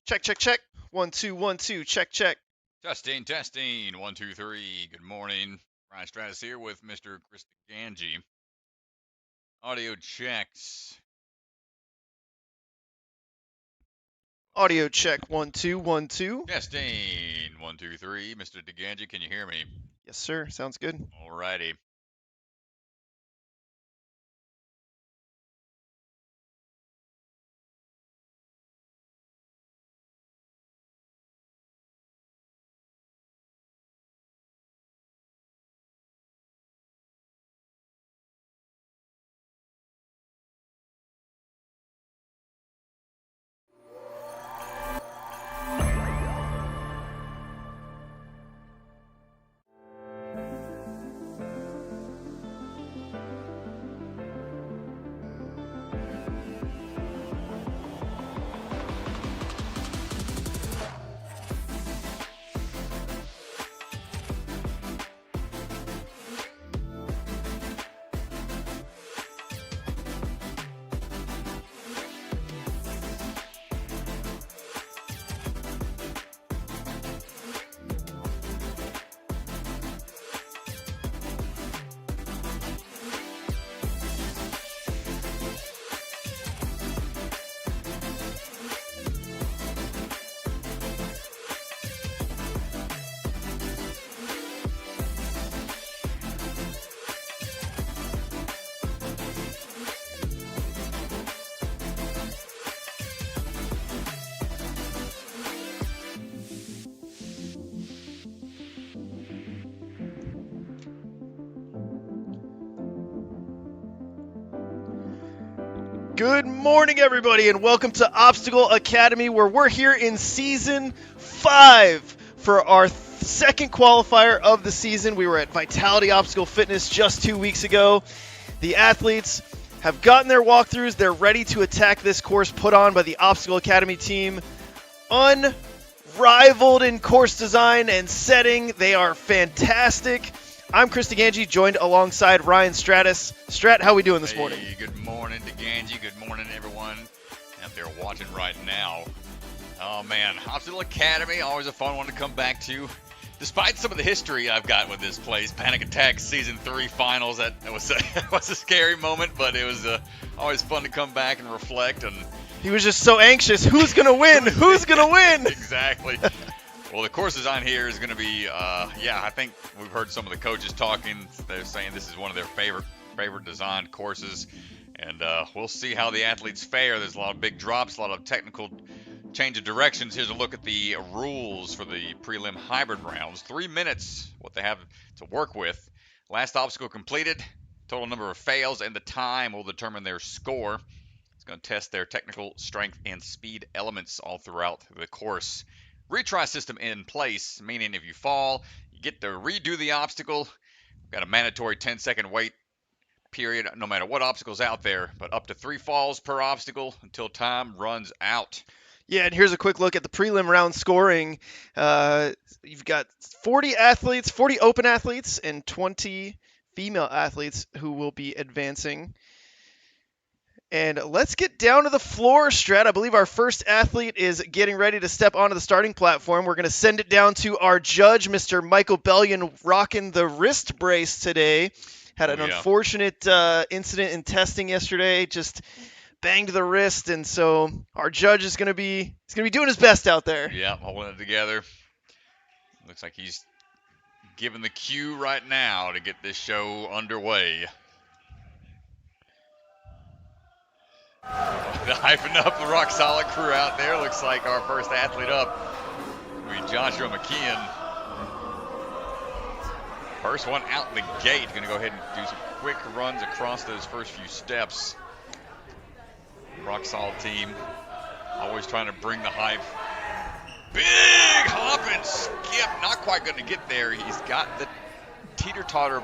Check, check, check. 1, 2, 1, 2. Check, check. Testing. 1, 2, 3. Good morning. Ryan Stratus here with Mr. Chris Ganji. Audio checks. Audio check. 1, 2, 1, 2. Testing. 1, 2, 3. Mr. DeGanji, can you hear me? Yes, sir. Sounds good. Alrighty. Good morning, everybody, and welcome to Obstacle Academy, where we're here in Season 5 for our second qualifier of the season. We were at Vitality Obstacle Fitness just 2 weeks ago. The athletes have gotten their walkthroughs. They're ready to attack this course put on by the Obstacle Academy team. Unrivaled in course design and setting. They are fantastic. I'm Chris DeGanji, joined alongside Ryan Stratus. Strat, how we doing this morning? Good morning, DeGanji. Good morning, everyone out there watching right now. Oh, man. Obstacle Academy, always a fun one to come back to. Despite some of the history I've got with this place, Panic Attack Season 3 Finals, that was a scary moment, but it was always fun to come back and reflect. And he was just so anxious. Who's going to win? Who's going to win? Exactly. Well, the course design here is going to be, I think we've heard some of the coaches talking. They're saying this is one of their favorite designed courses. And we'll see how the athletes fare. There's a lot of big drops, a lot of technical change of directions. Here's a look at the rules for the prelim hybrid rounds. 3 minutes, what they have to work with. Last obstacle completed. Total number of fails and the time will determine their score. It's going to test their technical strength and speed elements all throughout the course. Retry system in place, meaning if you fall, you get to redo the obstacle. We've got a mandatory 10-second wait period, no matter what obstacle's out there, but up to 3 falls per obstacle until time runs out. Yeah, and here's a quick look at the prelim round scoring. You've got 40 athletes, 40 open athletes, and 20 female athletes who will be advancing. And let's get down to the floor, Strat. I believe our first athlete is getting ready to step onto the starting platform. We're going to send it down to our judge, Mr. Michael Bellion, rocking the wrist brace today. Had an unfortunate incident in testing yesterday, just banged the wrist, and so our judge is going to be doing his best out there. Yeah, holding it together. Looks like he's giving the cue right now to get this show underway. Hyping up the rock solid crew out there. Looks like our first athlete up will be Joshua McKeon. First one out the gate. Going to go ahead and do some quick runs across those first few steps. Rock solid team. Always trying to bring the hype. Big hop and skip. Not quite going to get there. He's got the teeter-totter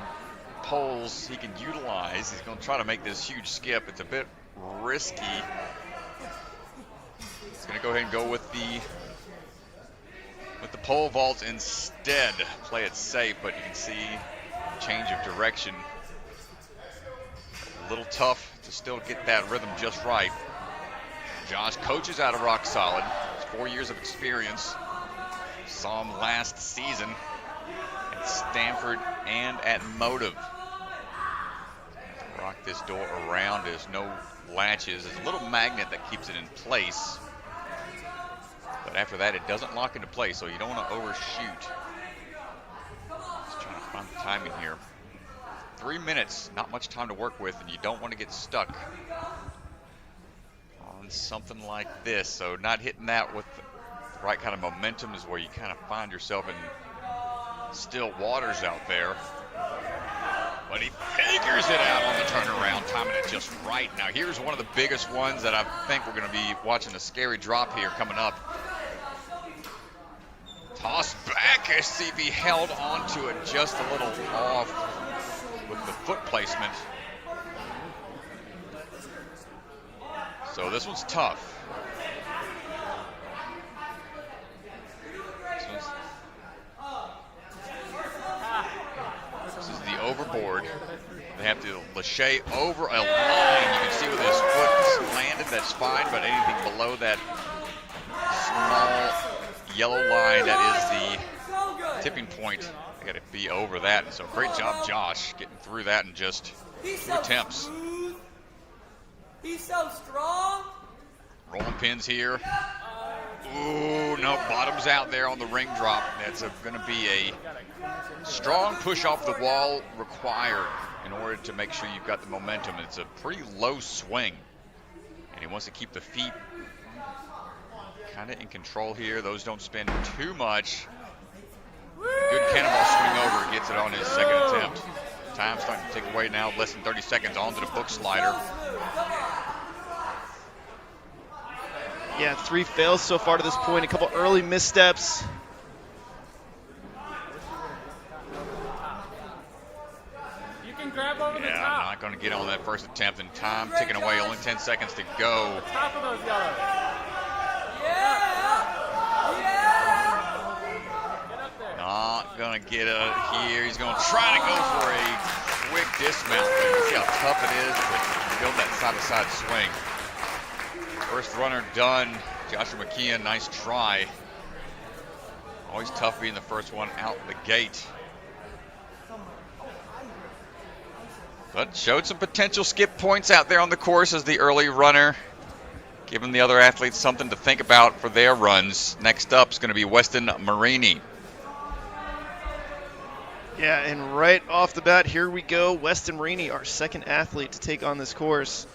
poles he can utilize. He's going to try to make this huge skip. It's a bit risky. He's going to go ahead and go with the pole vaults instead. Play it safe, but you can see change of direction. A little tough to still get that rhythm just right. Josh coaches out of rock solid. He's 4 years of experience. Saw him last season at Stanford and at Motive. Rock this door around. There's no latches. There's a little magnet that keeps it in place. But after that, it doesn't lock into place, so you don't want to overshoot. Just trying to find the timing here. 3 minutes, not much time to work with, and you don't want to get stuck on something like this. So not hitting that with the right kind of momentum is where you kind of find yourself in still waters out there. But he figures it out on the turnaround, timing it just right. Now here's one of the biggest ones that I think we're going to be watching a scary drop here coming up. Toss back as see if he held onto it just a little off with the foot placement. So this one's tough. This is the overboard. They have to lâcher over a line. You can see where his foot landed, that's fine, but anything below that small yellow line, that is the tipping point. They got to be over that. So great job, Josh, getting through that in just 2 attempts. He's so strong. Rolling pins here. Ooh, no, bottom's out there on the ring drop. That's going to be a strong push off the wall required in order to make sure you've got the momentum. It's a pretty low swing, and he wants to keep the feet kind of in control here. Those don't spin too much. Good cannonball swing over, gets it on his second attempt. Time's starting to tick away now, less than 30 seconds onto the book slider. Yeah, 3 fails so far to this point, a couple early missteps. You can grab over the Yeah, top. I'm not going to get on that first attempt, and time ticking away, only 10 seconds to go. Top of those yellows. Not going to get it here. He's going to try to go for a quick dismount. You see how tough it is to build that side-to-side swing. First runner done. Joshua McKeon, nice try. Always tough being the first one out the gate. But showed some potential skip points out there on the course as the early runner, giving the other athletes something to think about for their runs. Next up is going to be Weston Marini. Yeah, and right off the bat, here we go. Weston Marini, our second athlete to take on this course.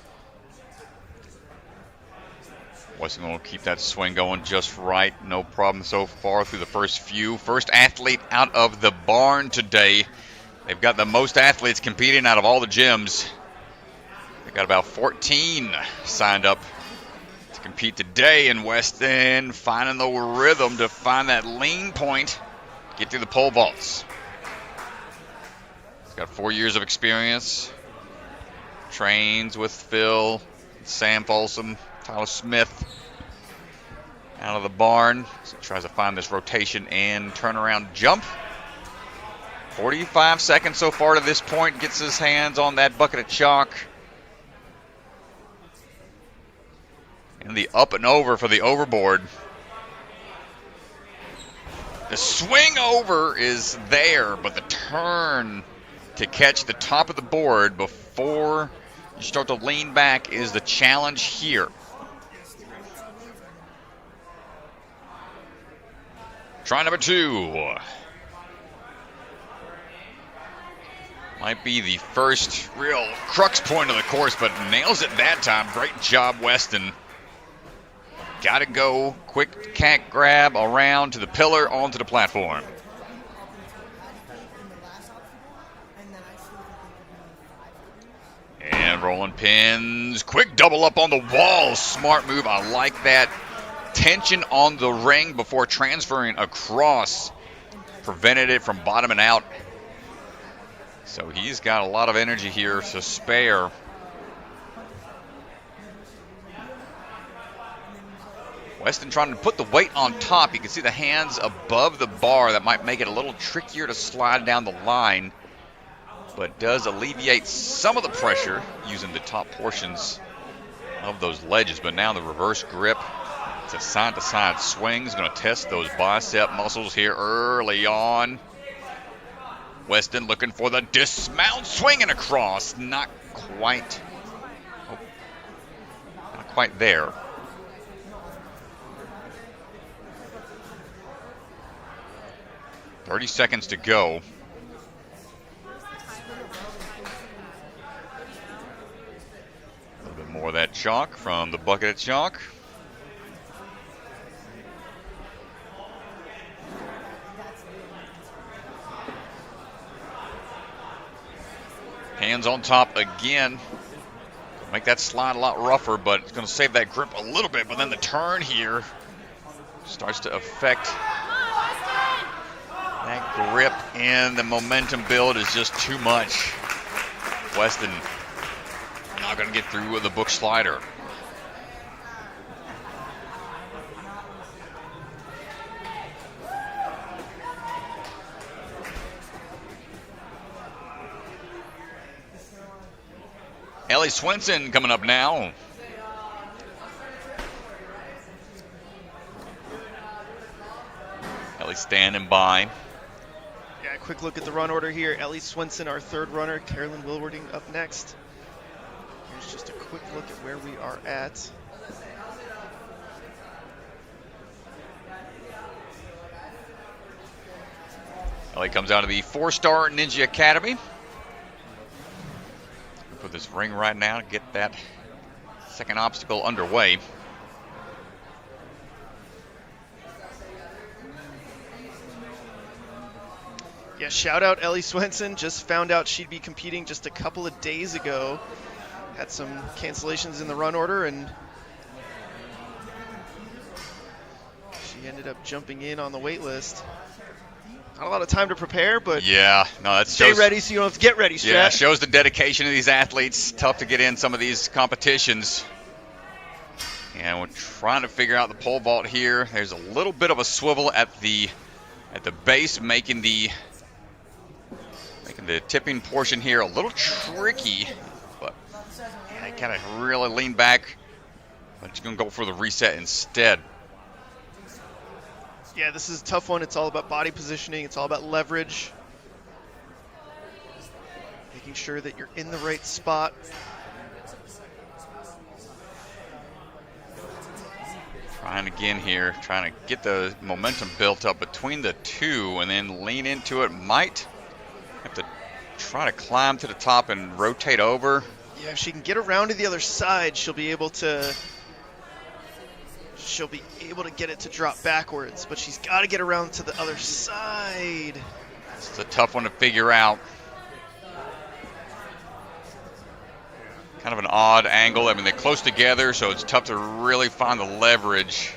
Weston will keep that swing going just right. No problem so far through the first few. First athlete out of the barn today. They've got the most athletes competing out of all the gyms. They've got about 14 signed up to compete today, and Weston finding the rhythm to find that lean point, get through the pole vaults. He's got 4 years of experience. Trains with Phil, Sam Folsom, Tyler Smith out of the barn. So he tries to find this rotation and turnaround jump. 45 seconds so far to this point. Gets his hands on that bucket of chalk. And the up and over for the overboard. The swing over is there, but the turn to catch the top of the board before you start to lean back is the challenge here. Try number 2. Might be the first real crux point of the course, but nails it that time. Great job, Weston. Got to go. Quick cat grab around to the pillar, onto the platform. And rolling pins. Quick double up on the wall. Smart move. I like that. Tension on the ring before transferring across. Prevented it from bottoming out. So he's got a lot of energy here to spare. Weston trying to put the weight on top. You can see the hands above the bar. That might make it a little trickier to slide down the line, but does alleviate some of the pressure using the top portions of those ledges. But now the reverse grip It's a side-to-side swing. He's going to test those bicep muscles here early on. Weston looking for the dismount, swinging across. Not quite there. "30 seconds to go." A little bit more of that chalk from the bucket of chalk. Hands on top again. Make that slide a lot rougher, but it's going to save that grip a little bit. But then the turn here starts to affect that grip, and the momentum build is just too much. Weston not going to get through with the book slider. Ellie Swenson coming up now. Ellie standing by. Yeah, a quick look at the run order here. Ellie Swenson, our third runner. Carolyn Wilwerding up next. Here's just a quick look at where we are at. Ellie comes out of the 4-star Ninja Academy. Put this ring right now to get that second obstacle underway. Yeah, shout out Ellie Swenson. Just found out she'd be competing just a couple of days ago. Had some cancellations in the run order, and she ended up jumping in on the wait list. Not a lot of time to prepare, but yeah, no, that's stay ready so you don't have to get ready, Strat. Yeah, shows the dedication of these athletes. Tough to get in some of these competitions. And we're trying to figure out the pole vault here. There's a little bit of a swivel at the base, making the tipping portion here a little tricky. But yeah, kind of really lean back. But she's going to go for the reset instead. Yeah, this is a tough one. It's all about body positioning. It's all about leverage. Making sure that you're in the right spot. Trying again here, trying to get the momentum built up between the two and then lean into it. Might have to try to climb to the top and rotate over. Yeah, if she can get around to the other side, she'll be able to get it to drop backwards, but she's got to get around to the other side. This is a tough one to figure out. Kind of an odd angle. I mean, they're close together, so it's tough to really find the leverage.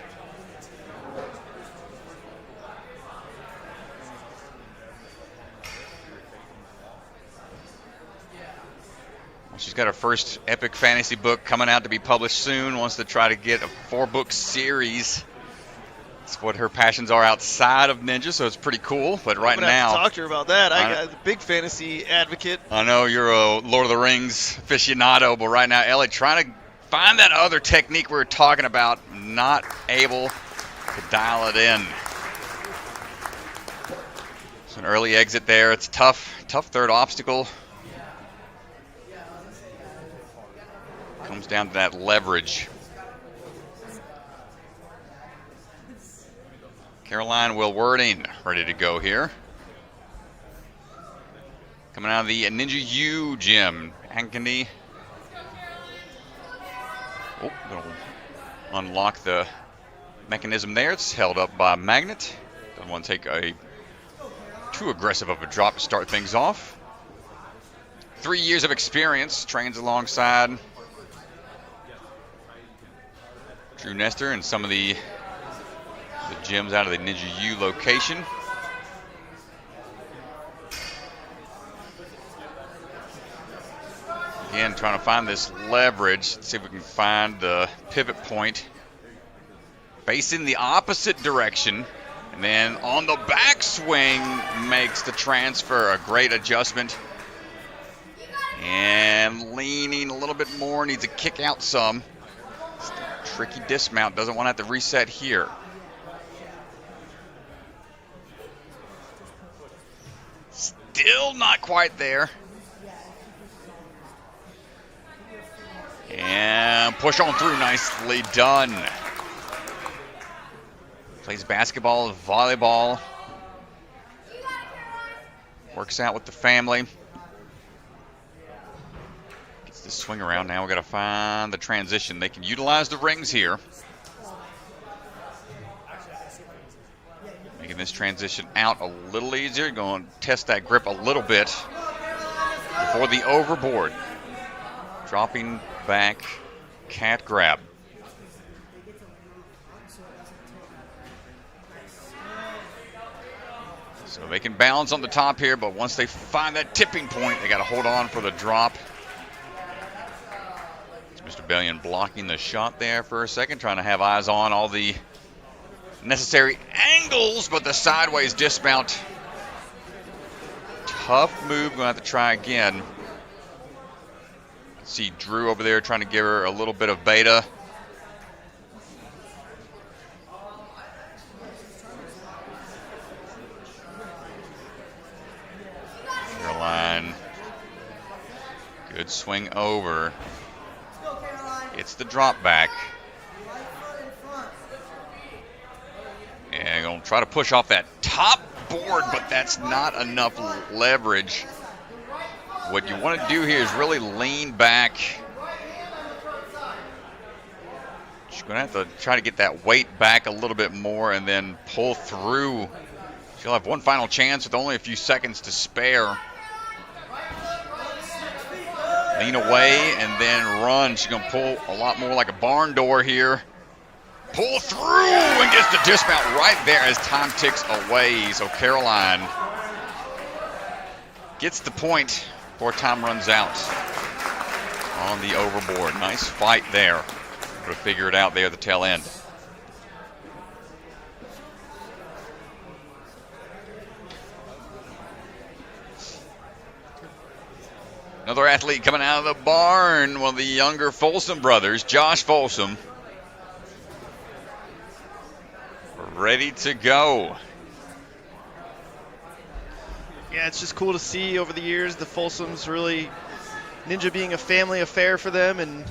She's got her first epic fantasy book coming out to be published soon. Wants to try to get a 4-book series. That's what her passions are outside of Ninja, so it's pretty cool. But right I'm gonna now, have to talk to her about that. I got a big fantasy advocate. I know you're a Lord of the Rings aficionado, but right now, Ellie trying to find that other technique we were talking about, not able to dial it in. So an early exit there. It's tough third obstacle. Comes down to that leverage. Caroline Wilwerding ready to go here. Coming out of the Ninja U gym. Ankeny. Oh, gonna unlock the mechanism there. It's held up by a magnet. Don't want to take too aggressive of a drop to start things off. 3 years of experience, trains alongside Drew Nestor and some of the gyms out of the Ninja U location. Again, trying to find this leverage. Let's see if we can find the pivot point. Facing the opposite direction. And then on the backswing makes the transfer. A great adjustment. And leaning a little bit more. Needs to kick out some. Tricky dismount. Doesn't want to have to reset here. Still not quite there. And push on through. Nicely done. Plays basketball, volleyball. Works out with the family. Gets this swing around. Now we've got to find the transition. They can utilize the rings here. Making this transition out a little easier. Going to test that grip a little bit before the overboard. Dropping back, cat grab. So they can balance on the top here, but once they find that tipping point, they got to hold on for the drop. It's Mr. Bellion blocking the shot there for a second, trying to have eyes on all the necessary angles, but the sideways dismount. Tough move, going to have to try again. See Drew over there trying to give her a little bit of beta. Caroline. Good swing over. It's the drop back. And going to try to push off that top board, but that's not enough leverage. What you want to do here is really lean back. She's going to have to try to get that weight back a little bit more and then pull through. She'll have one final chance with only a few seconds to spare. Lean away and then run. She's going to pull a lot more like a barn door here. Pull through and gets the dismount right there as time ticks away. So Caroline gets the point before time runs out on the overboard. Nice fight there. But figure it out there at the tail end. Another athlete coming out of the barn, one of the younger Folsom brothers, Josh Folsom. Ready to go. Yeah, it's just cool to see over the years the Folsoms really, Ninja being a family affair for them and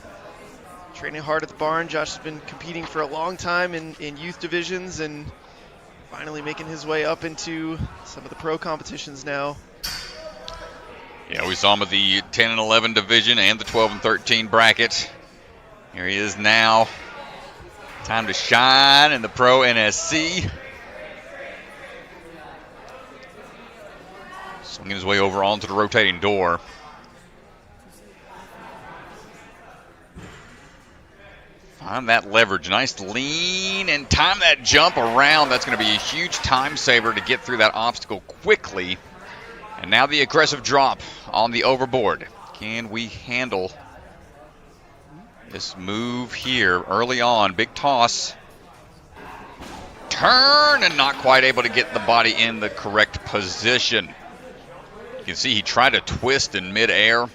training hard at the barn. Josh has been competing for a long time in youth divisions and finally making his way up into some of the pro competitions now. Yeah, we saw him at the 10 and 11 division and the 12 and 13 bracket. Here he is now. Time to shine in the pro NSC. Swinging his way over onto the rotating door. Find that leverage. Nice lean and time that jump around. That's going to be a huge time saver to get through that obstacle quickly. And now the aggressive drop on the overboard. Can we handle this move here early on? Big toss. Turn and not quite able to get the body in the correct position. You can see he tried to twist in midair.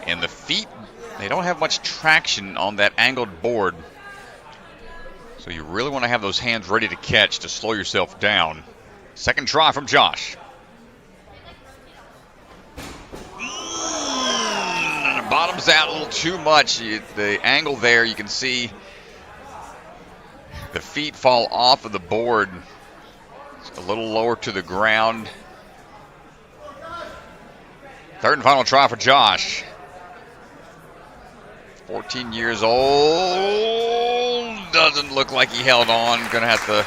And the feet, they don't have much traction on that angled board. So you really want to have those hands ready to catch to slow yourself down. Second try from Josh. Bottoms out a little too much. The angle there, you can see the feet fall off of the board. It's a little lower to the ground. Third and final try for Josh. 14 years old. Doesn't look like he held on. Gonna have to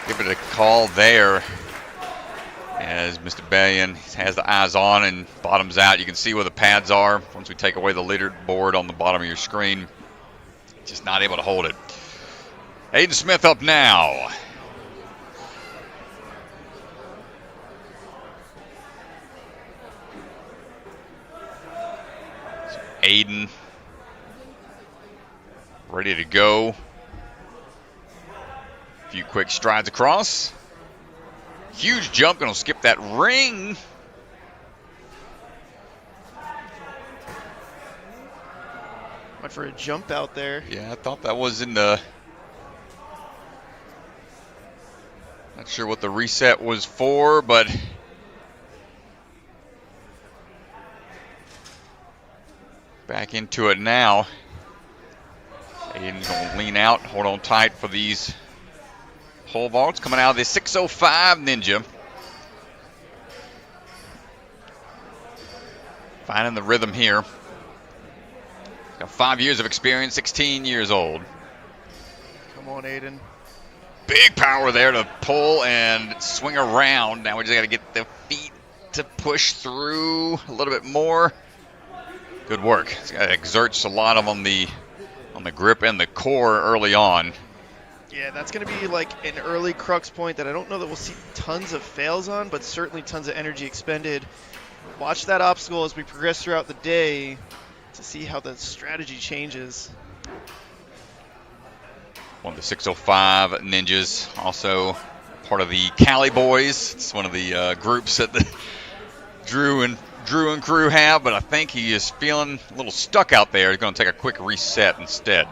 give it a call there. As Mr. Bellion has the eyes on and bottoms out. You can see where the pads are once we take away the leaderboard on the bottom of your screen. Just not able to hold it. Aiden Smith up now. So Aiden ready to go. A few quick strides across. Huge jump, gonna skip that ring. Went for a jump out there. Yeah, I thought that was in the... Not sure what the reset was for, but... Back into it now. Aiden's going to lean out, hold on tight for these pole vaults. Coming out of the 605 Ninja. Finding the rhythm here. Got 5 years of experience, 16 years old. Come on, Aiden. Big power there to pull and swing around. Now we just got to get the feet to push through a little bit more. Good work. It exerts a lot on the grip and the core early on. Yeah, that's going to be like an early crux point that I don't know that we'll see tons of fails on, but certainly tons of energy expended. Watch that obstacle as we progress throughout the day to see how the strategy changes. One of the 605 Ninjas, also part of the Cali Boys. It's one of the groups that the Drew and crew have, but I think he is feeling a little stuck out there. He's going to take a quick reset instead.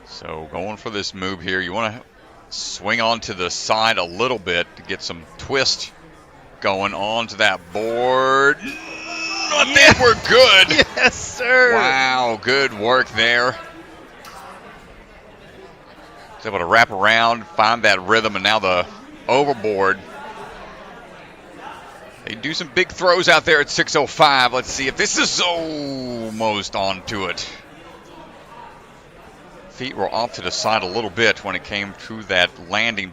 So going for this move here, you want to swing onto the side a little bit to get some twist going onto that board. I think we're good. Yes, sir. Wow, good work there. Was able to wrap around, find that rhythm, and now the overboard. They do some big throws out there at 605. Let's see if this is almost onto it. Feet were off to the side a little bit when it came to that landing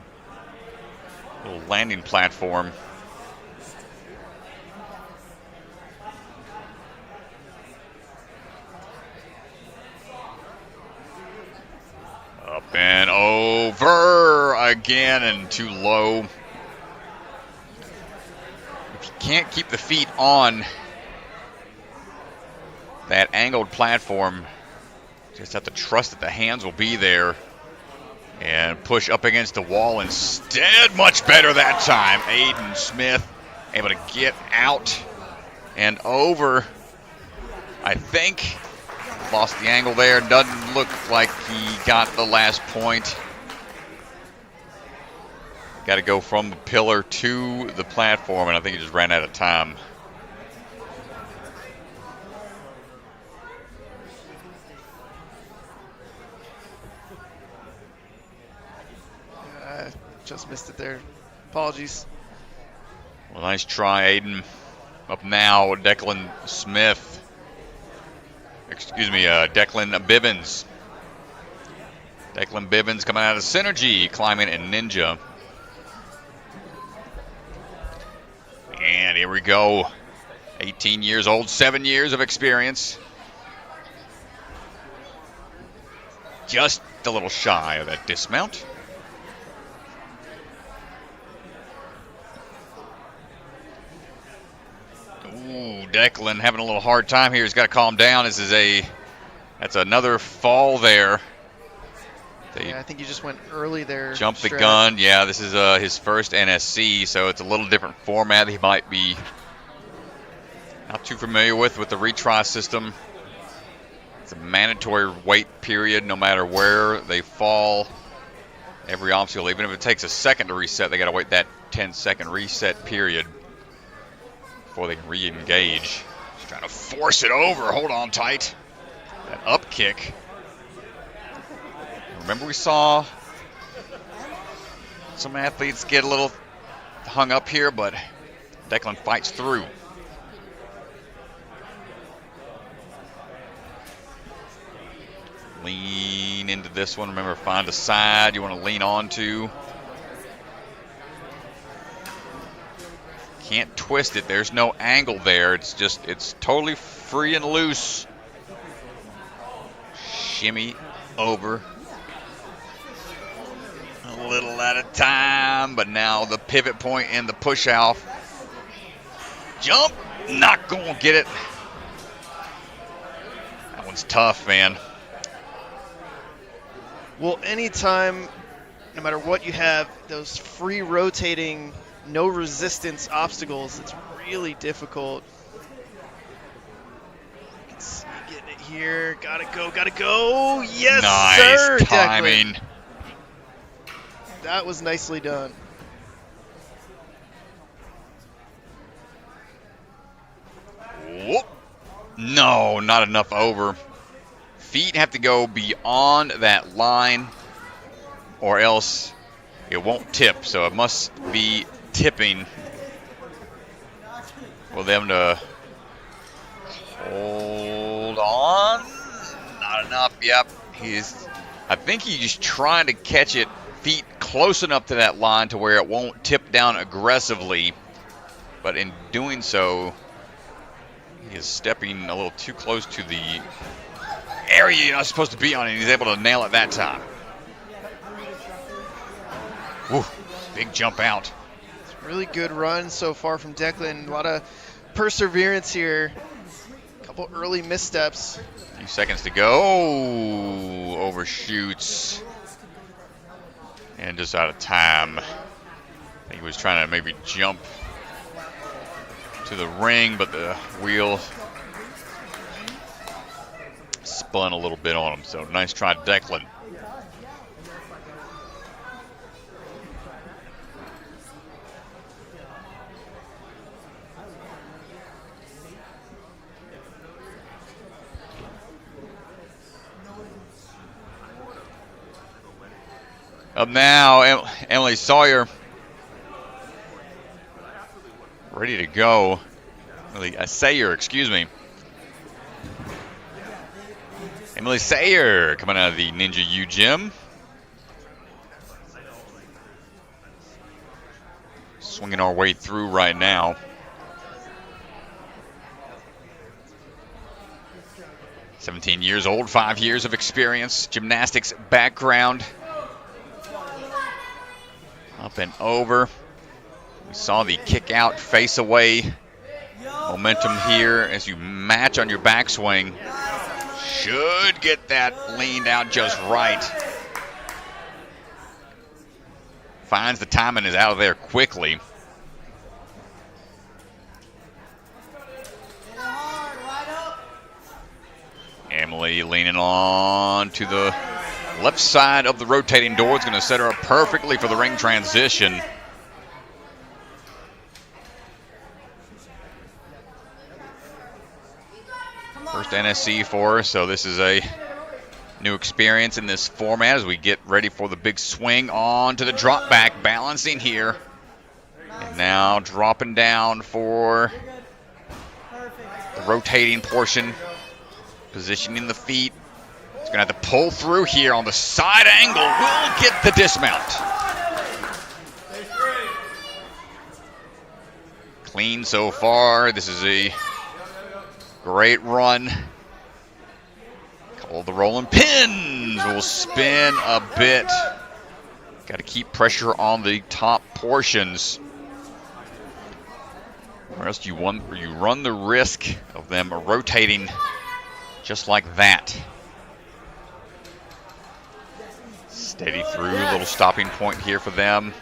platform. Up and over again and too low. If you can't keep the feet on that angled platform, just have to trust that the hands will be there and push up against the wall instead. Much better that time. Aiden Smith able to get out and over. I think lost the angle there. Doesn't look like he got the last point. Got to go from the pillar to the platform, and I think he just ran out of time. Just missed it there. Apologies. Well, nice try, Aiden. Up now, Declan Smith. Declan Bibbons. Declan Bibbons coming out of Synergy, climbing in Ninja. And here we go. 18 years old, 7 years of experience. Just a little shy of that dismount. Ooh, Declan having a little hard time here. He's got to calm down. That's another fall there. Yeah, I think you just went early there. Jumped the gun. Yeah, this is his first NSC, so it's a little different format. He might be not too familiar with the retry system. It's a mandatory wait period no matter where they fall. Every obstacle, even if it takes a second to reset, they got to wait that 10-second reset period before they can re-engage. Just trying to force it over. Hold on tight. That up kick. Remember we saw some athletes get a little hung up here, but Declan fights through. Lean into this one. Remember, find a side you want to lean onto. Can't twist it. There's no angle there. It's totally free and loose. Shimmy over. A little at a time, but now the pivot point and the push off. Jump, not gonna get it. That one's tough, man. Well, anytime, no matter what you have, those free rotating no resistance obstacles. It's really difficult. You can see getting it here. Gotta go. Yes, nice sir, timing. Declan. That was nicely done. Whoop. No, not enough over. Feet have to go beyond that line or else it won't tip. So it must be tipping for them to hold on. Not enough. Yep. I think he's trying to catch it feet close enough to that line to where it won't tip down aggressively. But in doing so, he is stepping a little too close to the area you're not supposed to be on, and he's able to nail it that time. Woo, big jump out. It's a really good run so far from Declan. A lot of perseverance here. A couple early missteps. A few seconds to go. Overshoots. And just out of time. I think he was trying to maybe jump to the ring, but the wheel spun a little bit on him. So nice try, Declan. Up now, Emily Sawyer, ready to go. Sayer, excuse me. Emily Sayer coming out of the Ninja U Gym. Swinging our way through right now. "17 years old, 5 years of experience, gymnastics background. Up and over. We saw the kick out, face away momentum here as you match on your backswing. Should get that leaned out just right. Finds the time and is out of there quickly. Emily leaning on to the left side of the rotating door. It's going to set her up perfectly for the ring transition. First NSC for her, so this is a new experience in this format as we get ready for the big swing on to the drop back, balancing here. And now dropping down for the rotating portion, positioning the feet. He's going to have to pull through here on the side angle. Will get the dismount. Clean so far. This is a great run. Couple of the rolling pins will spin a bit. Got to keep pressure on the top portions, or else you run the risk of them rotating just like that. Steady through, a little stopping point here for them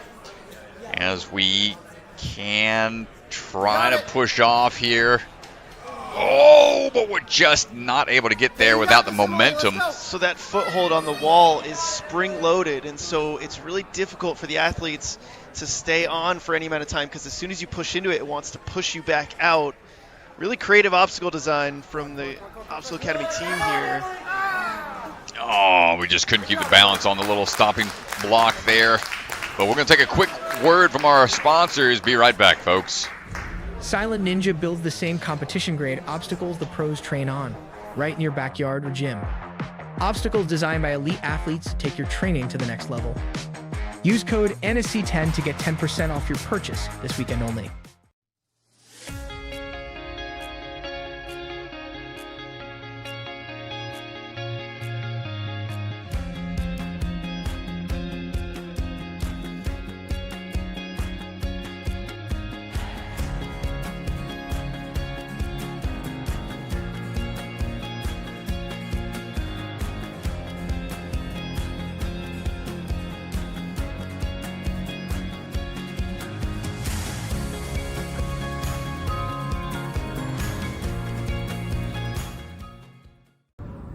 as we can try to push off here. Oh, but we're just not able to get there without the momentum. So that foothold on the wall is spring-loaded, and so it's really difficult for the athletes to stay on for any amount of time, because as soon as you push into it, it wants to push you back out. Really creative obstacle design from the Obstacle Academy team here. Oh, we just couldn't keep the balance on the little stopping block there. But we're going to take a quick word from our sponsors. Be right back, folks. Silent Ninja builds the same competition-grade obstacles the pros train on, right in your backyard or gym. Obstacles designed by elite athletes take your training to the next level. Use code NSC10 to get 10% off your purchase this weekend only.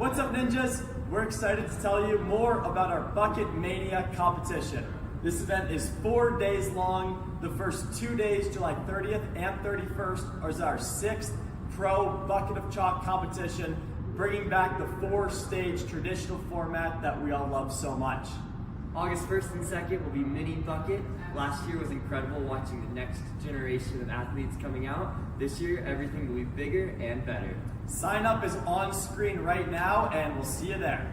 What's up, ninjas? We're excited to tell you more about our Bucket Mania competition. This event is 4 days long. The first 2 days, July 30th and 31st, is our 6th Pro Bucket of Chalk competition, bringing back the 4-stage traditional format that we all love so much. August 1st and 2nd will be Mini Bucket. Last year was incredible watching the next generation of athletes coming out. This year, everything will be bigger and better. Sign up is on screen right now, and we'll see you there.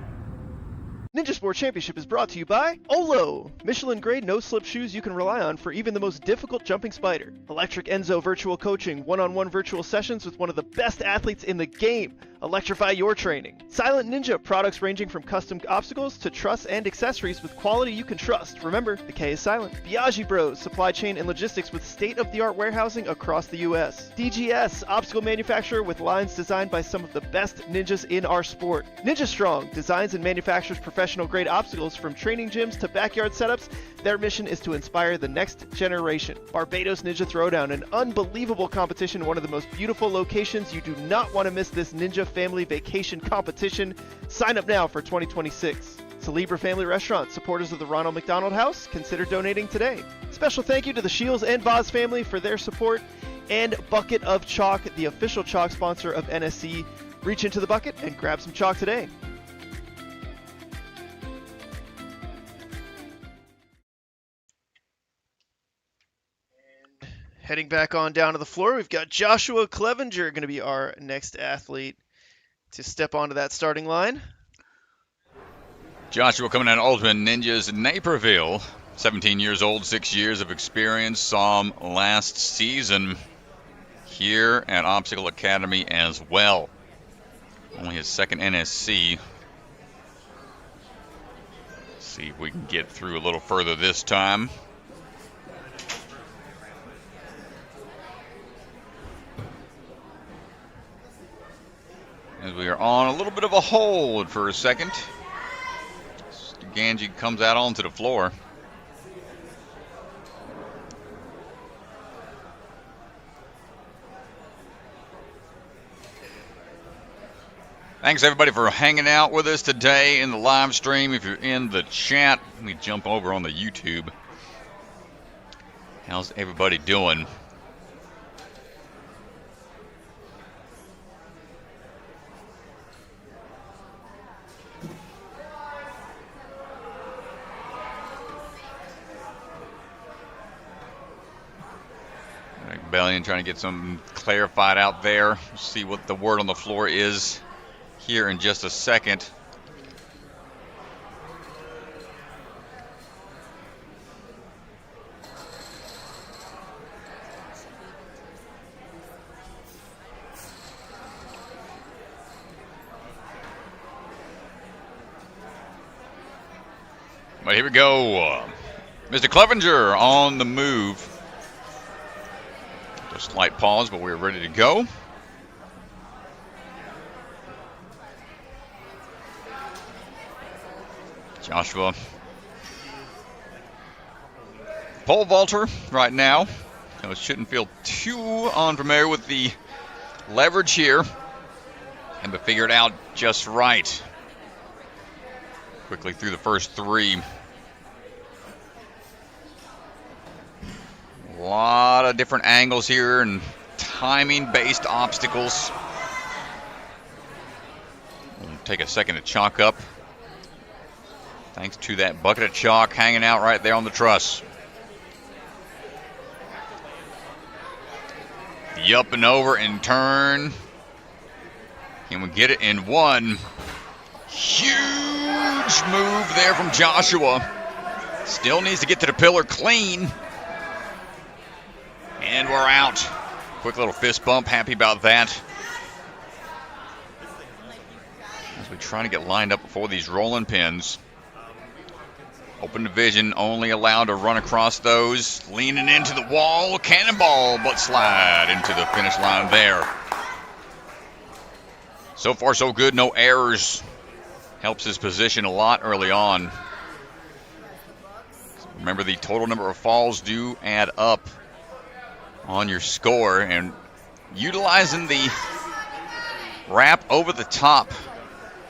Ninja Sport Championship is brought to you by Olo, Michelin-grade no-slip shoes you can rely on for even the most difficult jumping spider. Electric Enzo virtual coaching, one-on-one virtual sessions with one of the best athletes in the game. Electrify your training. Silent Ninja, products ranging from custom obstacles to truss and accessories with quality you can trust. Remember, the K is silent. Biaggi Bros, supply chain and logistics with state-of-the-art warehousing across the U.S. DGS, obstacle manufacturer with lines designed by some of the best ninjas in our sport. Ninja Strong, designs and manufactures professional-grade obstacles from training gyms to backyard setups. Their mission is to inspire the next generation. Barbados Ninja Throwdown, an unbelievable competition in one of the most beautiful locations. You do not want to miss this Ninja Family Vacation competition. Sign up now for 2026. Celebra Family Restaurant, supporters of the Ronald McDonald House, consider donating today. Special thank you to the Shields and Voz family for their support, and Bucket of Chalk, the official chalk sponsor of NSC. Reach into the bucket and grab some chalk today. Heading back on down to the floor, we've got Joshua Clevenger going to be our next athlete to step onto that starting line. Joshua coming out of Ultimate Ninjas Naperville, 17 years old, 6 years of experience. Saw him last season here at Obstacle Academy as well. Only his second NSC. See if we can get through a little further this time. As we are on a little bit of a hold for a second. Ganji comes out onto the floor. Thanks everybody for hanging out with us today in the live stream. If you're in the chat, let me jump over on the YouTube. How's everybody doing? Bellion trying to get something clarified out there. See what the word on the floor is here in just a second. But here we go. Mr. Clevenger on the move. A slight pause, but we're ready to go. Joshua. Pole vaulter right now. So shouldn't feel too unfamiliar with the leverage here. And to figure it out just right. Quickly through the first three. A lot of different angles here and timing-based obstacles. We'll take a second to chalk up. Thanks to that bucket of chalk hanging out right there on the truss. The up and over and turn. Can we get it in one? Huge move there from Joshua. Still needs to get to the pillar clean. And we're out. Quick little fist bump. Happy about that. As we try to get lined up before these rolling pins. Open division, only allowed to run across those. Leaning into the wall. Cannonball, but slide into the finish line there. So far, so good. No errors. Helps his position a lot early on. Remember, the total number of falls do add up on your score, and utilizing the wrap over the top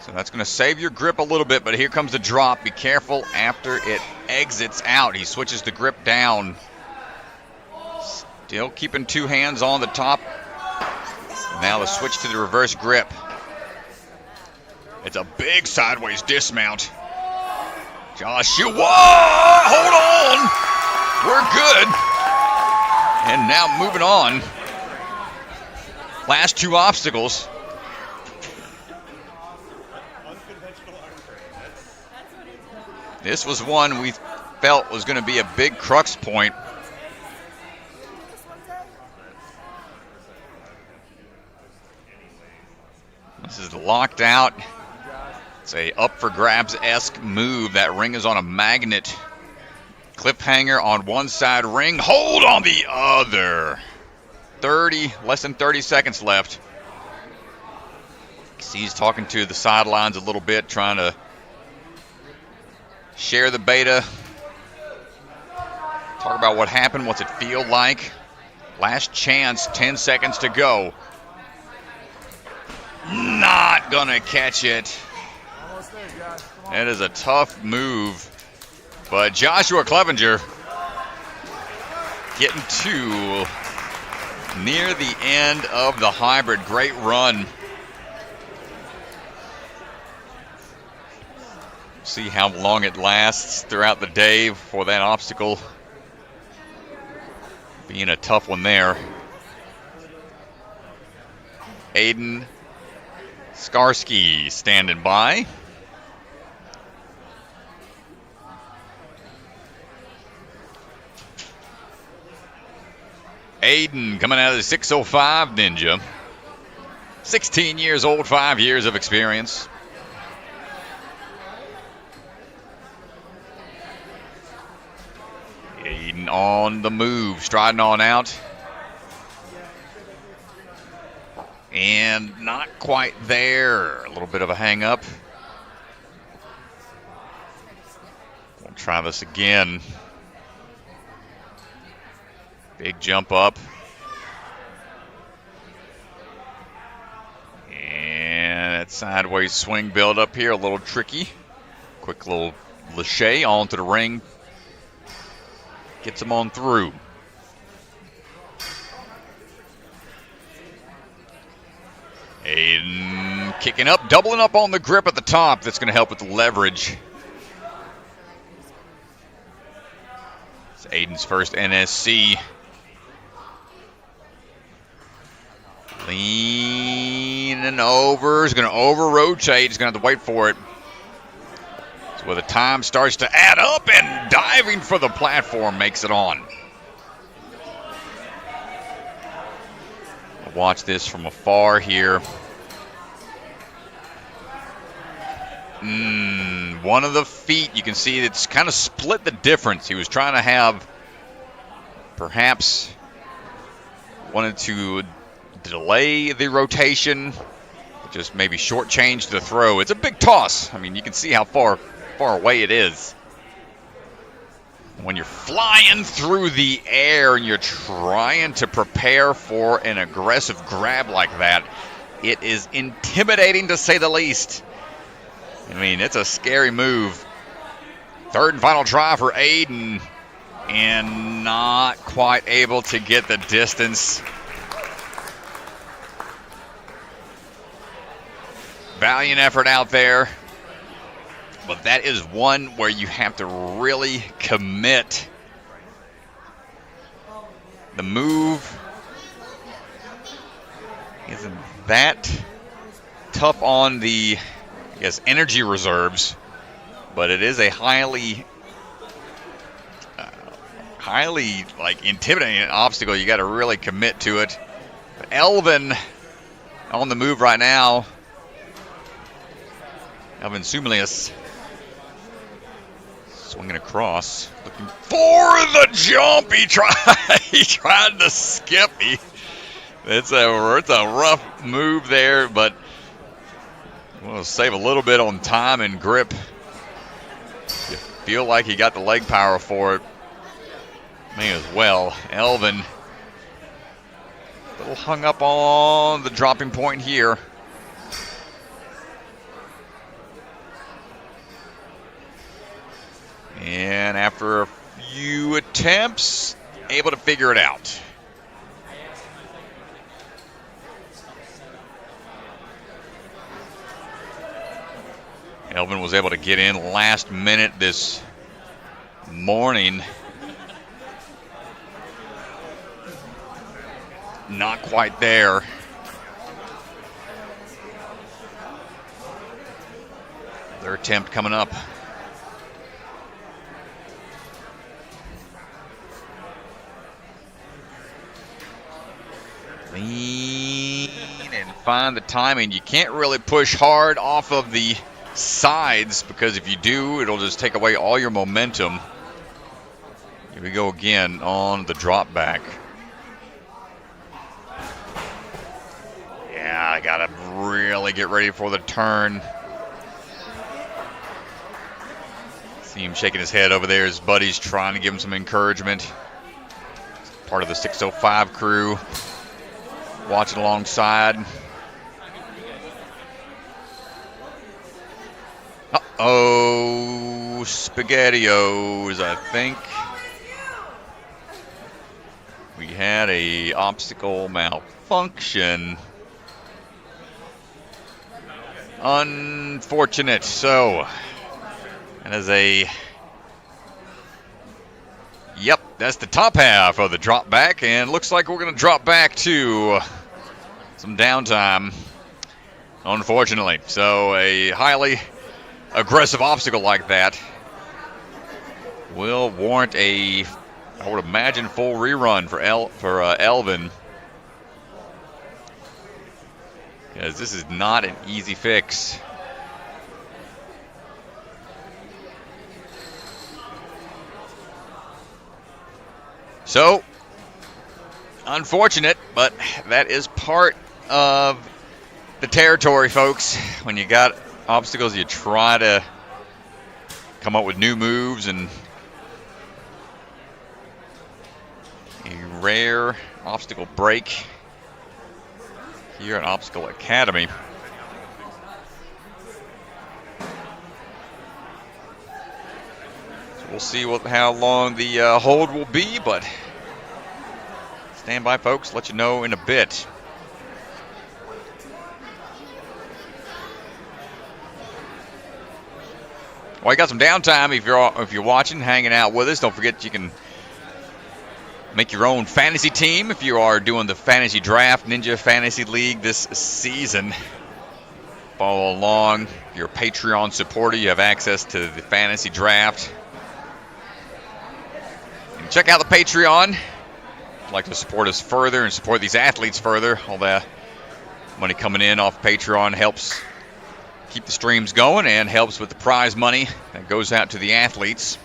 So that's going to save your grip a little bit, but here comes the drop. Be careful after it exits out. He switches the grip down. Still keeping 2 hands on the top. Now the switch to the reverse grip. It's a big sideways dismount. Joshua, hold on. We're good. And now moving on. Last 2 obstacles. This was one we felt was going to be a big crux point. This is locked out. It's a up for grabs-esque move. That ring is on a magnet. Cliffhanger on one side, ring hold on the other. Less than 30 seconds left. He's talking to the sidelines a little bit, trying to share the beta. Talk about what happened, what's it feel like. Last chance, 10 seconds to go. Not gonna catch it. That is a tough move. But Joshua Clevenger getting to near the end of the hybrid. Great run. See how long it lasts throughout the day for that obstacle being a tough one there. Aiden Skarski standing by. Aiden coming out of the 605 Ninja. 16 years old, 5 years of experience. Aiden on the move, striding on out. And not quite there. A little bit of a hang up. We'll try this again. Big jump up. And that sideways swing build up here, a little tricky. Quick little lache onto the ring. Gets him on through. Aiden kicking up, doubling up on the grip at the top. That's going to help with the leverage. It's Aiden's first NSC. Leaning over. He's going to over-rotate. He's going to have to wait for it. So where the time starts to add up, and diving for the platform makes it on. Watch this from afar here. One of the feet, you can see it's kind of split the difference. He was trying to have, perhaps, wanted to delay the rotation, just maybe shortchange the throw. It's a big toss. I mean, you can see how far away it is. When you're flying through the air and you're trying to prepare for an aggressive grab like that, it is intimidating to say the least. I mean, it's a scary move. Third and final try for Aiden, and not quite able to get the distance. Valiant effort out there. But that is one where you have to really commit. The move isn't that tough on the, I guess, energy reserves, but it is a highly like intimidating obstacle. You got to really commit to it. But Elvin on the move right now. Elvin Sumelius. Swinging across, looking for the jump. He tried to skip. It's a rough move there, but we'll save a little bit on time and grip. You feel like he got the leg power for it. May as well. Elvin, a little hung up on the dropping point here. And after a few attempts, able to figure it out. Elvin was able to get in last minute this morning. Not quite there. Their attempt coming up. Lean and find the timing. You can't really push hard off of the sides, because if you do, it'll just take away all your momentum. Here we go again on the drop back. Yeah, I gotta really get ready for the turn. See him shaking his head over there. His buddy's trying to give him some encouragement. Part of the 605 crew watching alongside. Uh-oh, SpaghettiOs, I think. We had a obstacle malfunction. Unfortunate. So, that is a... Yep, that's the top half of the drop back, and looks like we're going to drop back to some downtime, unfortunately. So, a highly aggressive obstacle like that will warrant a, I would imagine, full rerun for Elvin, because this is not an easy fix. So, unfortunate, but that is part of the territory, folks. When you got obstacles, you try to come up with new moves, and a rare obstacle break here at Obstacle Academy. So we'll see how long the hold will be, but stand by, folks. Let you know in a bit. Well, you got some downtime if you're watching, hanging out with us. Don't forget you can make your own fantasy team if you are doing the Fantasy Draft Ninja Fantasy League this season. Follow along. If you're a Patreon supporter, you have access to the Fantasy Draft. And check out the Patreon. If you'd like to support us further and support these athletes further, all the money coming in off Patreon helps keep the streams going and helps with the prize money that goes out to the athletes.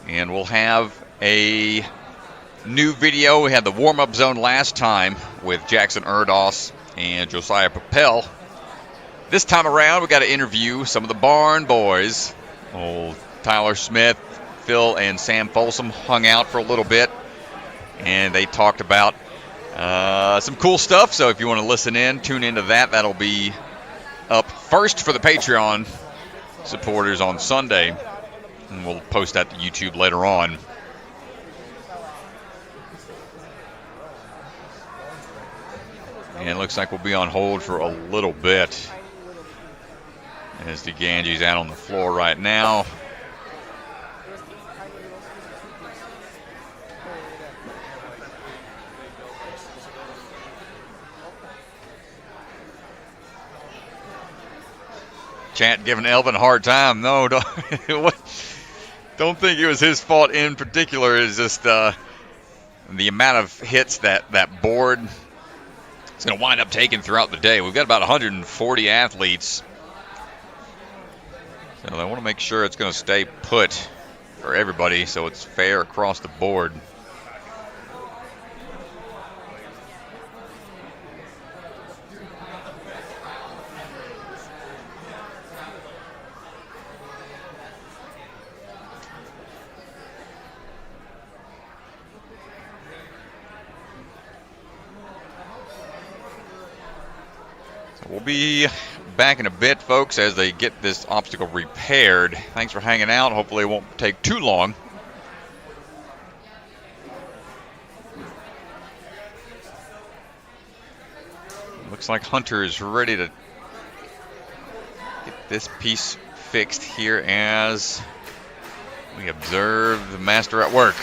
And we'll have a new video. We had the warm-up zone last time with Jackson Erdos and Josiah Papel. This time around, we got to interview some of the Barn boys. Old Tyler Smith, Phil, and Sam Folsom hung out for a little bit, and they talked about some cool stuff. So if you want to listen in, tune into that. That'll be up first for the Patreon supporters on Sunday, and we'll post that to YouTube later on. And it looks like we'll be on hold for a little bit as the Ganges out on the floor right now. Chat giving Elvin a hard time. No, don't think it was his fault in particular. It's just the amount of hits that board is going to wind up taking throughout the day. We've got about 140 athletes, so they want to make sure it's going to stay put for everybody so it's fair across the board. We'll be back in a bit, folks, as they get this obstacle repaired. Thanks for hanging out. Hopefully it won't take too long. Looks like Hunter is ready to get this piece fixed here as we observe the master at work.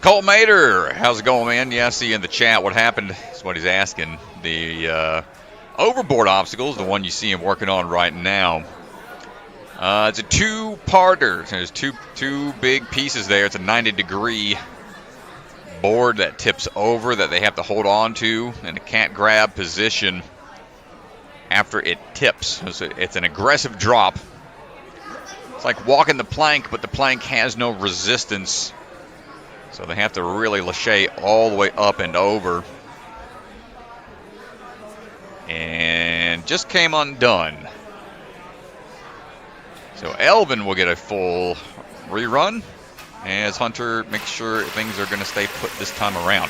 Cole Mater, how's it going, man? Yeah, I see in the chat what happened. That's what he's asking. The overboard obstacle is the one you see him working on right now. It's a two-parter. There's two big pieces there. It's a 90-degree board that tips over that they have to hold on to in a can't grab position after it tips. So it's an aggressive drop. It's like walking the plank, but the plank has no resistance. So they have to really lâcher all the way up and over. And just came undone. So Elvin will get a full rerun as Hunter makes sure things are going to stay put this time around.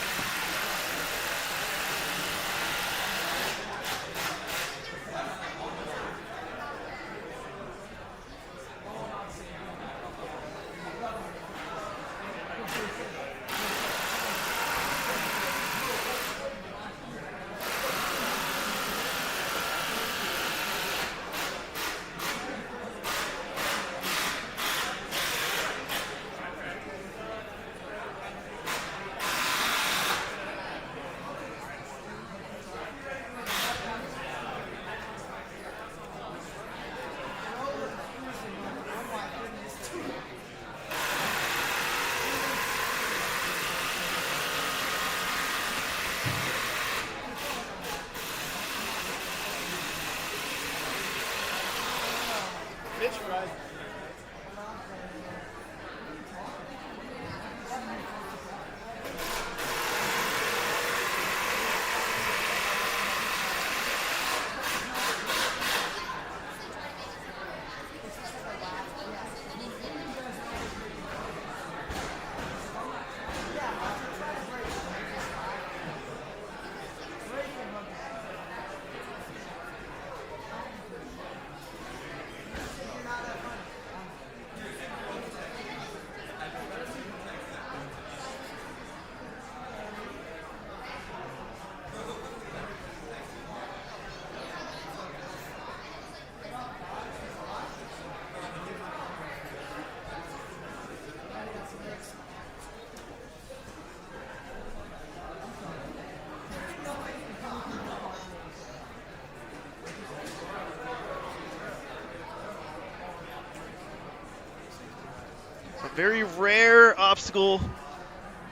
Very rare obstacle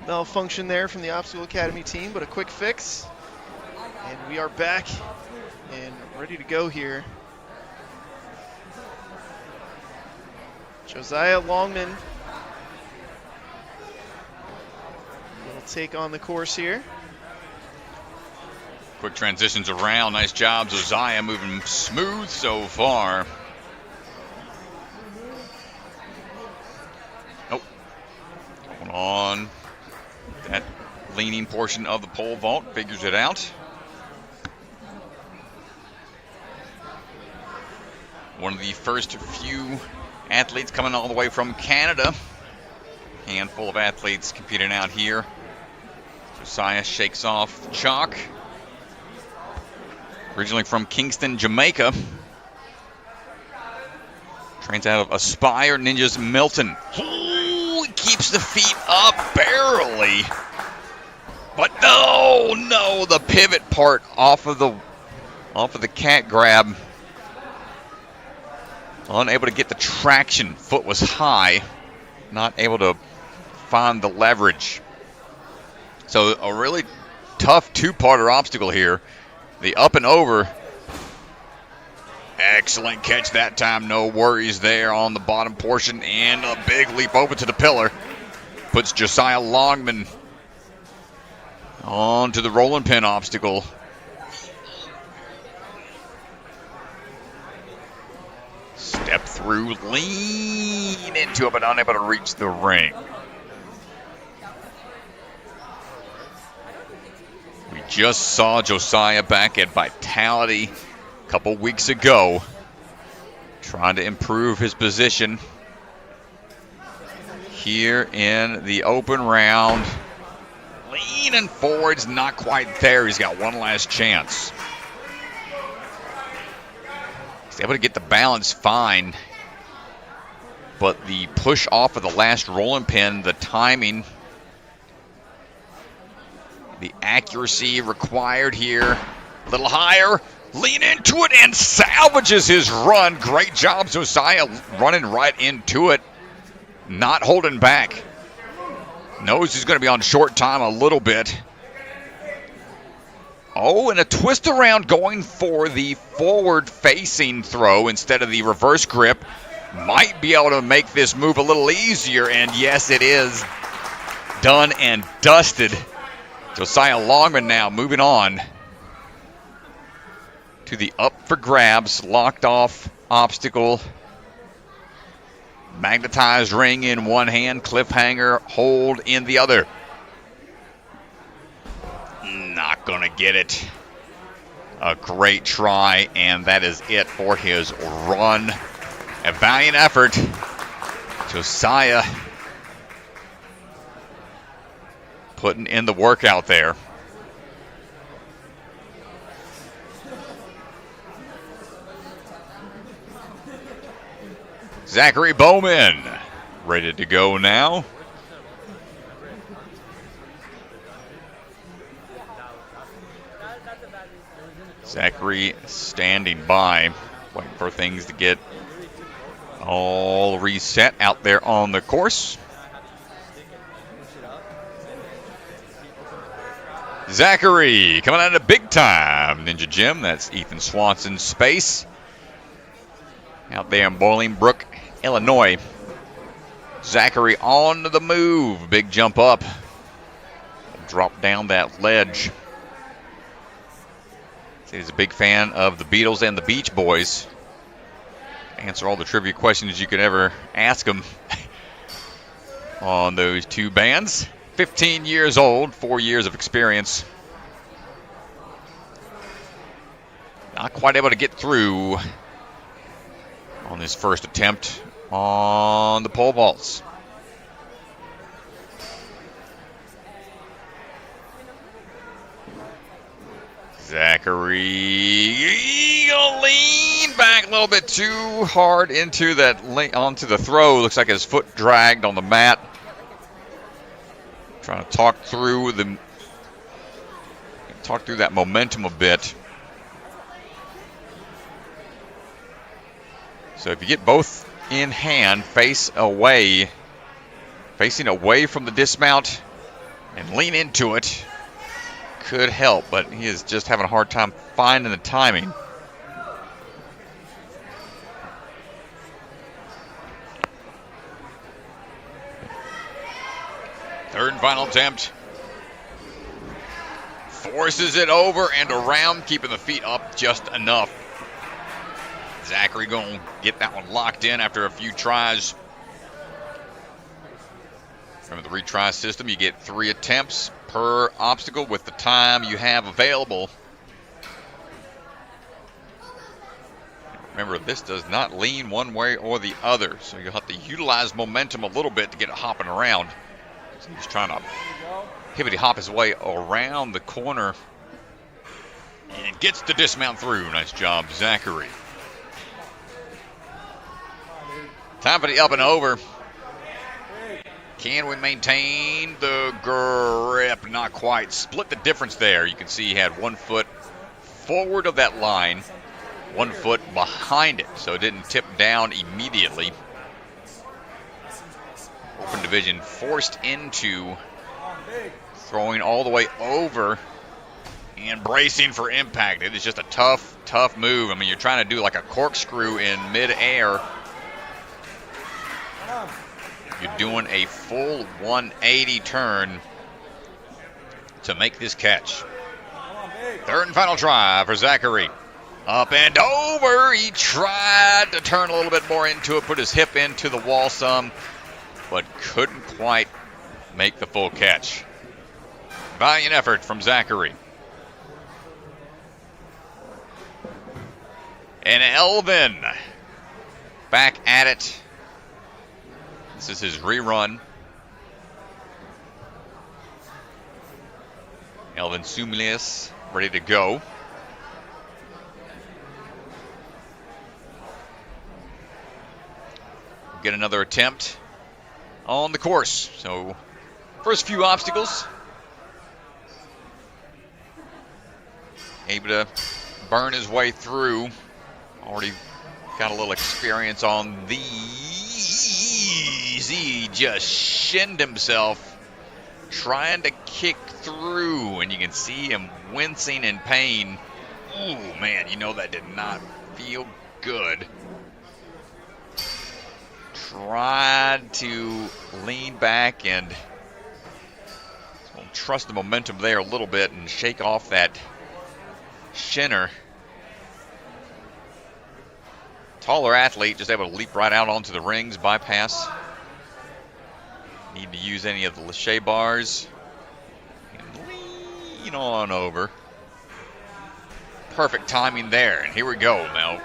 malfunction there from the Obstacle Academy team, but a quick fix. And we are back and ready to go here. Josiah Longman will take on the course here. Quick transitions around. Nice job, Josiah, moving smooth so far. On that leaning portion of the pole vault, figures it out. One of the first few athletes coming all the way from Canada. Handful of athletes competing out here. Josiah shakes off the chalk. Originally from Kingston, Jamaica. Trains out of Aspire Ninjas Milton. Keeps the feet up barely, but no, the pivot part off of the cat grab, unable to get the traction. Foot was high, not able to find the leverage. So a really tough two-parter obstacle here. The up and over. Excellent catch that time. No worries there on the bottom portion. And a big leap over to the pillar. Puts Josiah Longman onto the rolling pin obstacle. Step through, lean into it, but unable to reach the ring. just saw Josiah back at Vitality a couple weeks ago, trying to improve his position here in the open round. Leaning forward's not quite there. He's got one last chance. He's able to get the balance fine, but the push off of the last rolling pin, the timing, the accuracy required here. A little higher, lean into it and salvages his run. Great job, Josiah, running right into it, not holding back. Knows he's going to be on short time a little bit. Oh, and a twist around going for the forward-facing throw instead of the reverse grip. Might be able to make this move a little easier, and yes, it is. Done and dusted. Josiah Longman now moving on to the up for grabs, locked off obstacle. Magnetized ring in one hand, cliffhanger hold in the other. Not gonna get it. A great try, and that is it for his run. A valiant effort. Josiah putting in the work out there. Zachary Bowman, ready to go now. Zachary standing by, waiting for things to get all reset out there on the course. Zachary coming out of big time Ninja Gym. That's Ethan Swanson's space. Out there in Bolingbrook, Illinois. Zachary on the move. Big jump up. Drop down that ledge. He's a big fan of the Beatles and the Beach Boys. Answer all the trivia questions you could ever ask him on those two bands. 15 years old, 4 years of experience. Not quite able to get through on his first attempt on the pole vaults. Zachary gonna lean back a little bit too hard into that onto the throw. Looks like his foot dragged on the mat. Trying to talk through that momentum a bit. So if you get both in hand, facing away from the dismount and lean into it, could help, but he is just having a hard time finding the timing. Third and final attempt. Forces it over and around, keeping the feet up just enough. Zachary going to get that one locked in after a few tries. Remember the retry system, you get 3 attempts per obstacle with the time you have available. Remember, this does not lean one way or the other, so you'll have to utilize momentum a little bit to get it hopping around. So he's trying to pivoty hop his way around the corner and gets the dismount through. Nice job, Zachary. Time for the up and over. Can we maintain the grip? Not quite. Split the difference there. You can see he had 1 foot forward of that line, 1 foot behind it, so it didn't tip down immediately. Open division forced into throwing all the way over and bracing for impact. It is just a tough move. I mean, you're trying to do like a corkscrew in midair. You're doing a full 180 turn to make this catch. Third and final try for Zachary. Up and over. He tried to turn a little bit more into it, put his hip into the wall some, but couldn't quite make the full catch. Valiant effort from Zachary. And Elvin back at it. This is his rerun. Elvin Sumelius ready to go. Get another attempt on the course. So first few obstacles. Able to burn his way through. Already got a little experience on these. He just shinned himself trying to kick through, and you can see him wincing in pain. Ooh, man, you know that did not feel good. Tried to lean back and trust the momentum there a little bit and shake off that shinner. Taller athlete, just able to leap right out onto the rings, bypass. Need to use any of the lache bars. And lean on over. Perfect timing there, and here we go. Now,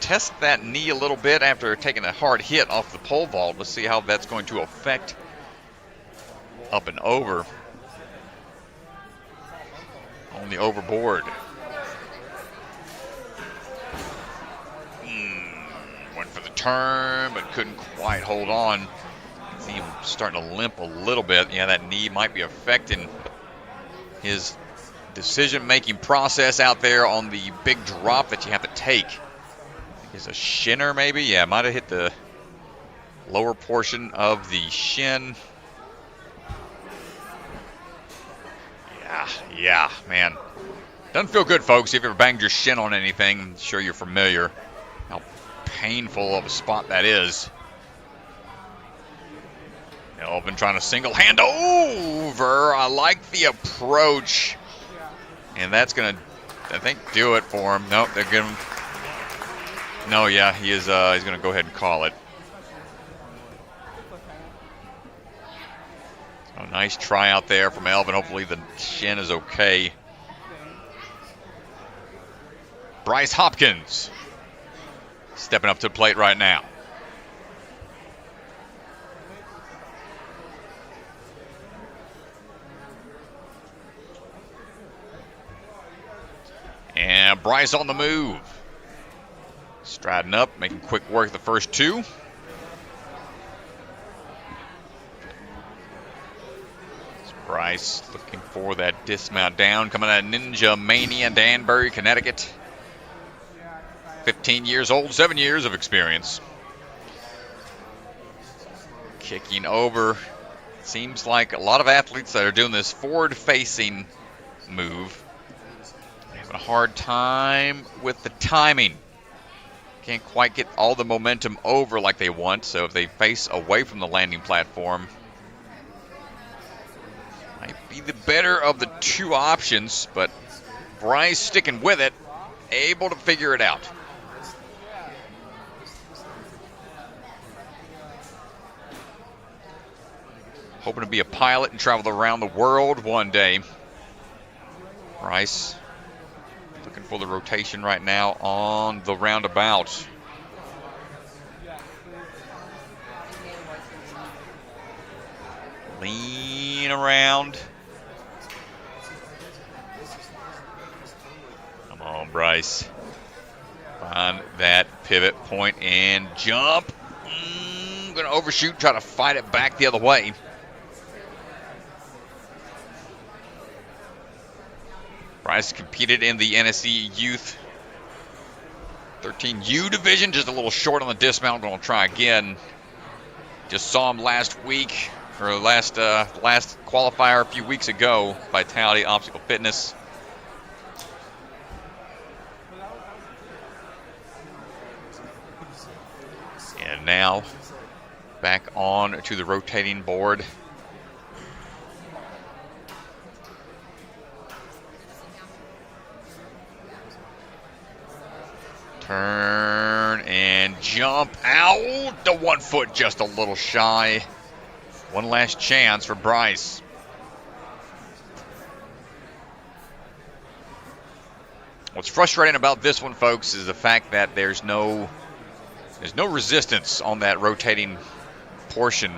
test that knee a little bit after taking a hard hit off the pole vault. Let's see how that's going to affect up and over on the overboard. Went for the turn, but couldn't quite hold on. See him starting to limp a little bit. Yeah, that knee might be affecting his decision-making process out there on the big drop that you have to take. Is a shinner maybe? Yeah, might have hit the lower portion of the shin. Yeah, man. Doesn't feel good, folks. If you've ever banged your shin on anything, I'm sure you're familiar how painful of a spot that is. Elvin trying to single hand over. I like the approach. And that's going to, I think, do it for him. Nope, they're giving him. No, yeah, he is. He's going to go ahead and call it. So nice try out there from Elvin. Hopefully the shin is okay. Bryce Hopkins stepping up to the plate right now. And Bryce on the move. Striding up, making quick work the first two. Bryce looking for that dismount down. Coming out of Ninja Mania, Danbury, Connecticut. 15 years old, 7 years of experience. Kicking over. Seems like a lot of athletes that are doing this forward-facing move having a hard time with the timing. Can't quite get all the momentum over like they want, so if they face away from the landing platform, might be the better of the two options, but Bryce sticking with it, able to figure it out. Hoping to be a pilot and travel around the world one day. Bryce looking for the rotation right now on the roundabout. Lean around. Come on, Bryce. Find that pivot point and jump. Gonna overshoot, try to fight it back the other way. Bryce competed in the NSC Youth 13U division, just a little short on the dismount. Going to try again. Just saw him last week, or last qualifier a few weeks ago. Vitality Obstacle Fitness. And now back on to the rotating board. Turn and jump out. The 1 foot just a little shy. One last chance for Bryce. What's frustrating about this one, folks, is the fact that there's no resistance on that rotating portion.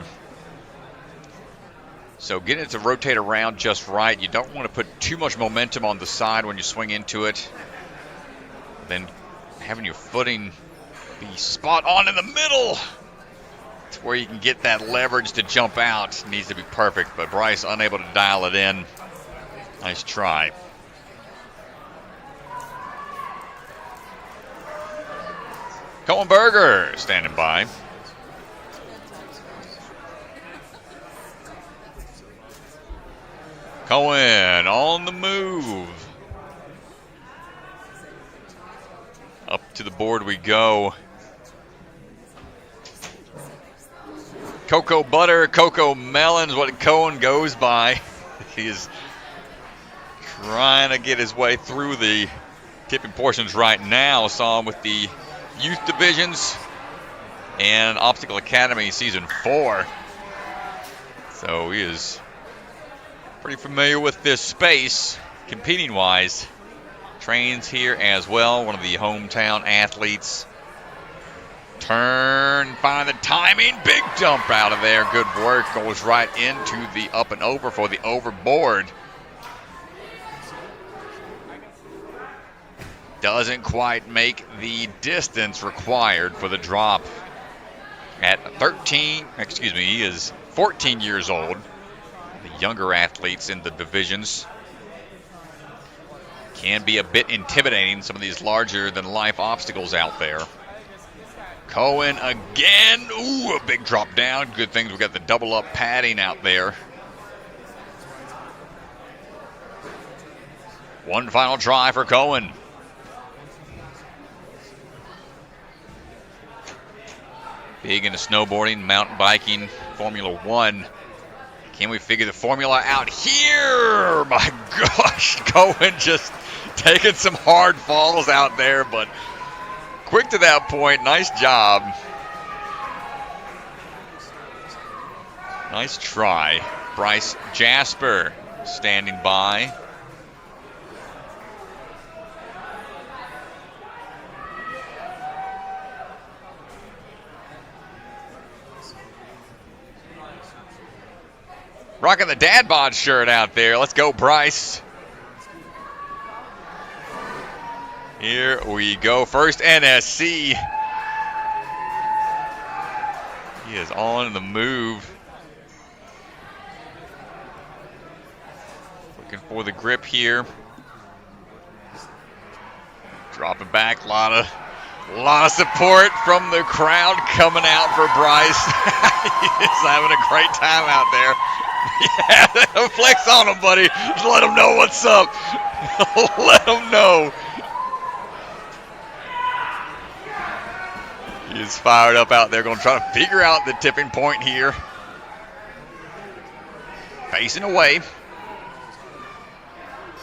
So getting it to rotate around just right. You don't want to put too much momentum on the side when you swing into it. Then having your footing be spot on in the middle to where you can get that leverage to jump out. Needs to be perfect, but Bryce unable to dial it in. Nice try. Cohen Burgerer standing by. Cohen on the move. Up to the board we go. Cocoa butter, cocoa melons, what Cohen goes by. He is trying to get his way through the tipping portions right now. Saw him with the youth divisions and Obstacle Academy Season 4. So he is pretty familiar with this space, competing-wise. Trains here as well, one of the hometown athletes. Turn, find the timing, big jump out of there, good work. Goes right into the up and over for the overboard. Doesn't quite make the distance required for the drop. At 13, excuse me, he is 14 years old. The younger athletes in the divisions can be a bit intimidating, some of these larger than life obstacles out there. Cohen again, ooh, a big drop down. Good things we got the double up padding out there. One final try for Cohen. Big into snowboarding, mountain biking, Formula One. Can we figure the formula out here? My gosh, Cohen just taking some hard falls out there, but quick to that point. Nice job. Nice try. Bryce Jasper standing by. Rocking the dad bod shirt out there. Let's go, Bryce. Here we go. First NSC. He is on the move. Looking for the grip here. Dropping back. A lot of support from the crowd coming out for Bryce. He's having a great time out there. Yeah, flex on him, buddy. Just let him know what's up. Let him know. He's fired up out there, going to try to figure out the tipping point here. Facing away.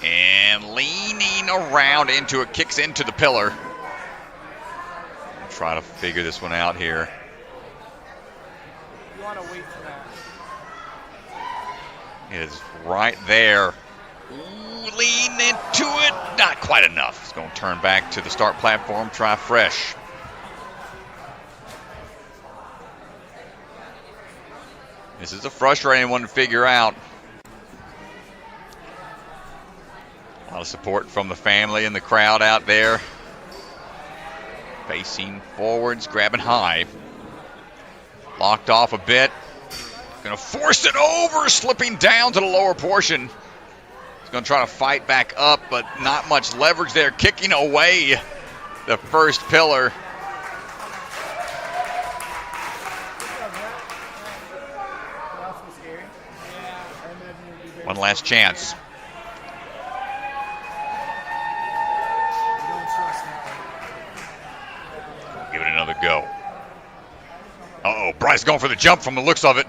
And leaning around into it, kicks into the pillar. Try to figure this one out here. You want to wait for that. Is right there. Ooh, lean into it. Not quite enough. It's going to turn back to the start platform. Try fresh. This is a frustrating one to figure out. A lot of support from the family and the crowd out there. Facing forwards, grabbing high. Locked off a bit. Going to force it over, slipping down to the lower portion. He's going to try to fight back up, but not much leverage there. Kicking away the first pillar. One last chance. Give it another go. Uh-oh, Bryce going for the jump from the looks of it.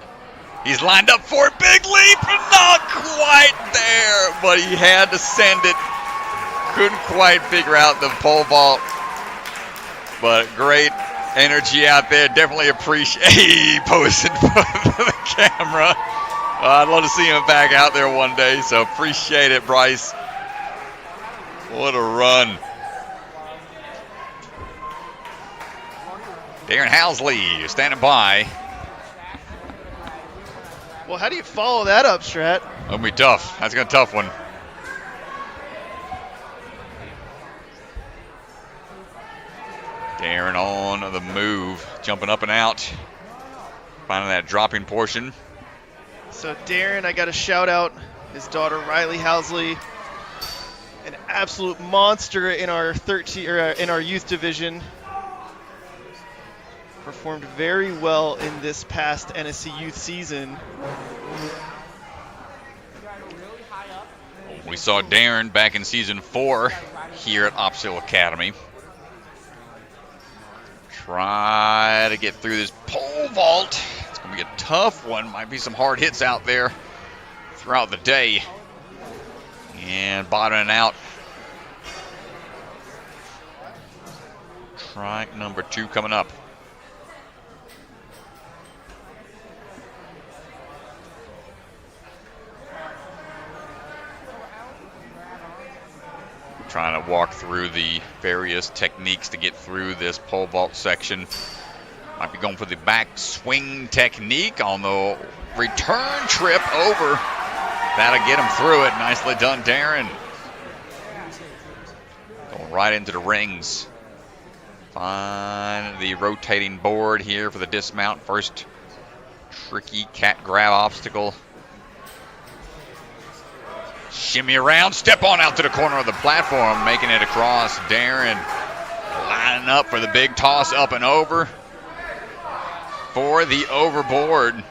He's lined up for a big leap, not quite there, but he had to send it. Couldn't quite figure out the pole vault, but great energy out there. Definitely appreciate posing for the camera. I'd love to see him back out there one day, so appreciate it, Bryce. What a run. Darren Halzle standing by. Well, how do you follow that up, Strat? That'll be tough. That's going to be a tough one. Darren on the move, jumping up and out, finding that dropping portion. So Darren, I got to shout out his daughter Riley Halzle, an absolute monster in our in our youth division. Performed very well in this past NSC youth season. We saw Darren back in season 4 here at Opsicle Academy. Try to get through this pole vault. It's going to be a tough one. Might be some hard hits out there throughout the day. And bottoming out. Try number 2 coming up. Trying to walk through the various techniques to get through this pole vault section. Might be going for the back swing technique on the return trip over. That'll get him through it. Nicely done, Darren. Going right into the rings. Find the rotating board here for the dismount. First tricky cat grab obstacle. Shimmy around, step on out to the corner of the platform, making it across. Darren lining up for the big toss up and over for the overboard.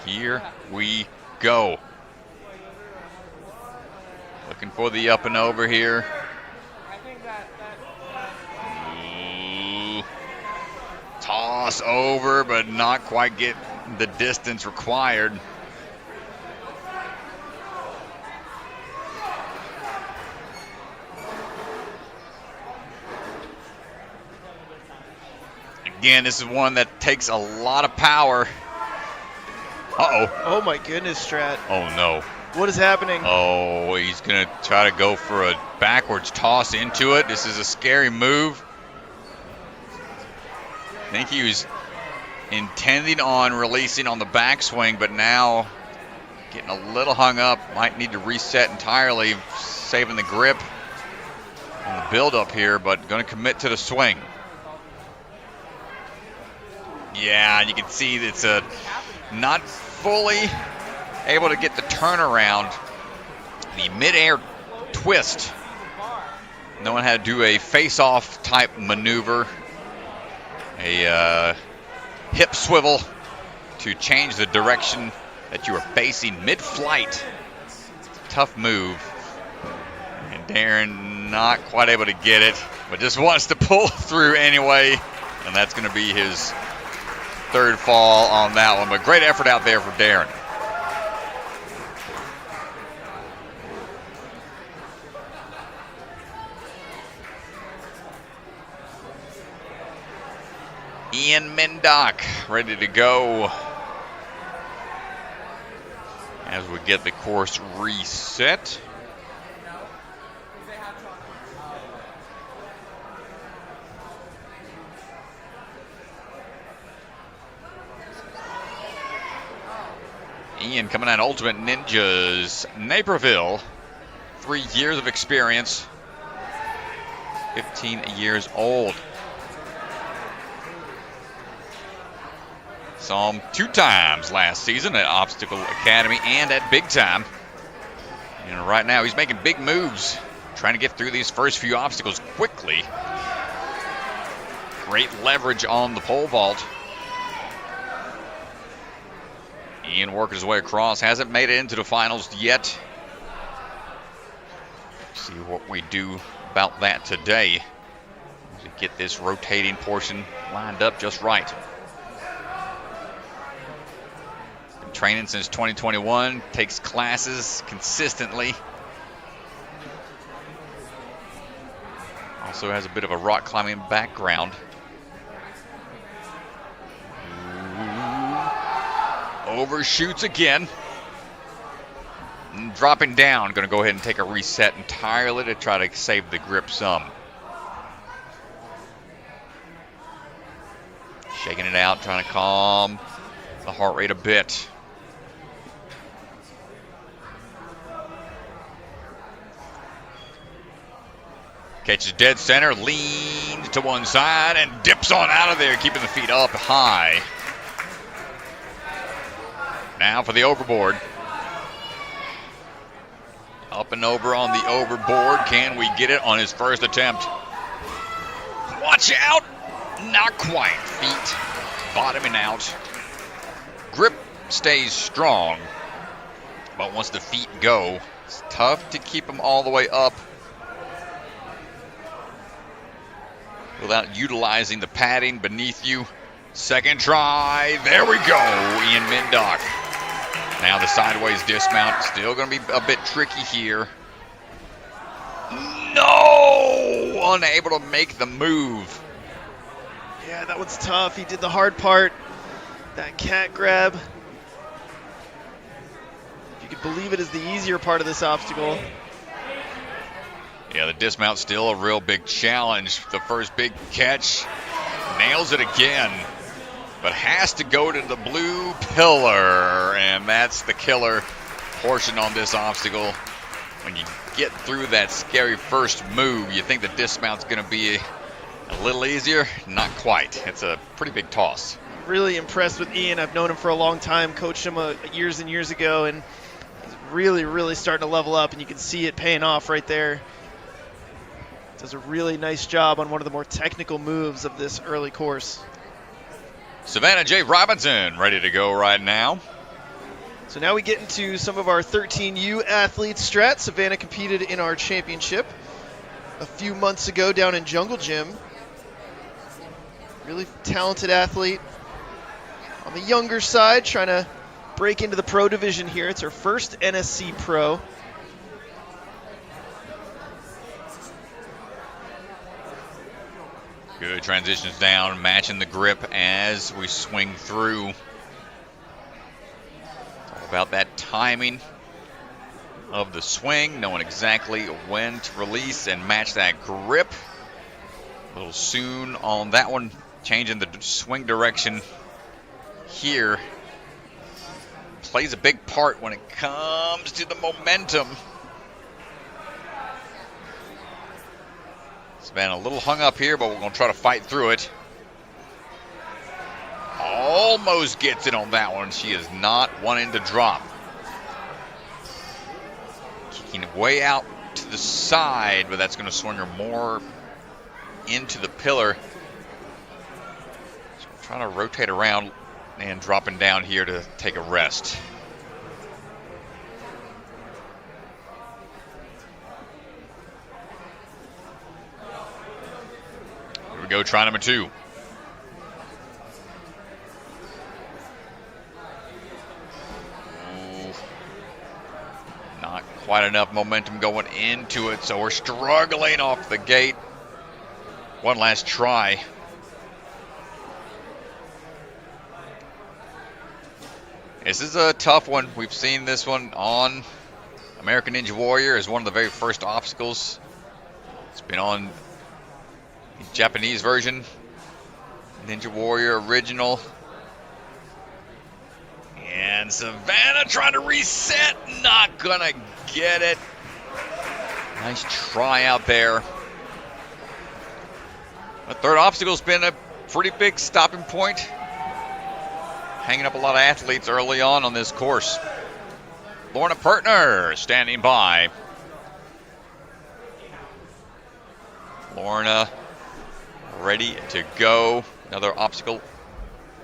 Here we go. Looking for the up and over here. Ooh. Toss over, but not quite get the distance required. Again, this is one that takes a lot of power. Uh-oh. Oh my goodness, Strat. Oh no. What is happening? Oh, he's going to try to go for a backwards toss into it. This is a scary move. I think he was intending on releasing on the backswing, but now getting a little hung up. Might need to reset entirely, saving the grip on the build-up here, but going to commit to the swing. Yeah, you can see it's not fully able to get the turnaround. The mid-air twist. Knowing how to do a face-off type maneuver. A hip swivel to change the direction that you are facing mid-flight. Tough move. And Darren not quite able to get it, but just wants to pull through anyway. And that's going to be his third fall on that one, but great effort out there for Darren. Ian Mendock ready to go as we get the course reset. Ian coming out Ultimate Ninjas, Naperville, 3 years of experience, 15 years old. Saw him 2 times last season at Obstacle Academy and at Big Time. And right now he's making big moves, trying to get through these first few obstacles quickly. Great leverage on the pole vault. Ian working his way across, hasn't made it into the finals yet. See what we do about that today to get this rotating portion lined up just right. Been training since 2021, takes classes consistently. Also has a bit of a rock climbing background. Overshoots again. And dropping down, going to go ahead and take a reset entirely to try to save the grip some. Shaking it out, trying to calm the heart rate a bit. Catches dead center, leans to one side, and dips on out of there, keeping the feet up high. Now for the overboard. Up and over on the overboard. Can we get it on his first attempt? Watch out! Not quite. Feet bottoming out. Grip stays strong, but once the feet go, it's tough to keep them all the way up without utilizing the padding beneath you. Second try. There we go. Ian Mindock. Now the sideways dismount. Still going to be a bit tricky here. No! Unable to make the move. Yeah, that one's tough. He did the hard part. That cat grab. If you could believe it, is the easier part of this obstacle. Yeah, the dismount's still a real big challenge. The first big catch. Nails it again. But has to go to the blue pillar. And that's the killer portion on this obstacle. When you get through that scary first move, you think the dismount's going to be a little easier. Not quite. It's a pretty big toss. Really impressed with Ian. I've known him for a long time, coached him years and years ago, and he's really, really starting to level up, and you can see it paying off right there. Does a really nice job on one of the more technical moves of this early course. Savannah J Robinson ready to go right now. So now we get into some of our 13U athletes. Strat, Savannah competed in our championship a few months ago down in Jungle Gym. Really talented athlete. On the younger side, trying to break into the pro division here. It's her first NSC Pro. Good transitions down, matching the grip as we swing through. It's all about that timing of the swing, knowing exactly when to release and match that grip. A little soon on that one, changing the swing direction here. Plays a big part when it comes to the momentum. Savannah a little hung up here, but we're going to try to fight through it. Almost gets it on that one. She is not wanting to drop. Kicking it way out to the side, but that's going to swing her more into the pillar. So trying to rotate around and dropping down here to take a rest. Here we go, try number two. Ooh. Not quite enough momentum going into it, so we're struggling off the gate. One last try. This is a tough one. We've seen this one on American Ninja Warrior as one of the very first obstacles. It's been on the Japanese version, Ninja Warrior original. And Savannah trying to reset, not gonna get it. Nice try out there. The third obstacle's been a pretty big stopping point. Hanging up a lot of athletes early on this course. Lorna Poertner standing by. Lorna ready to go. Another obstacle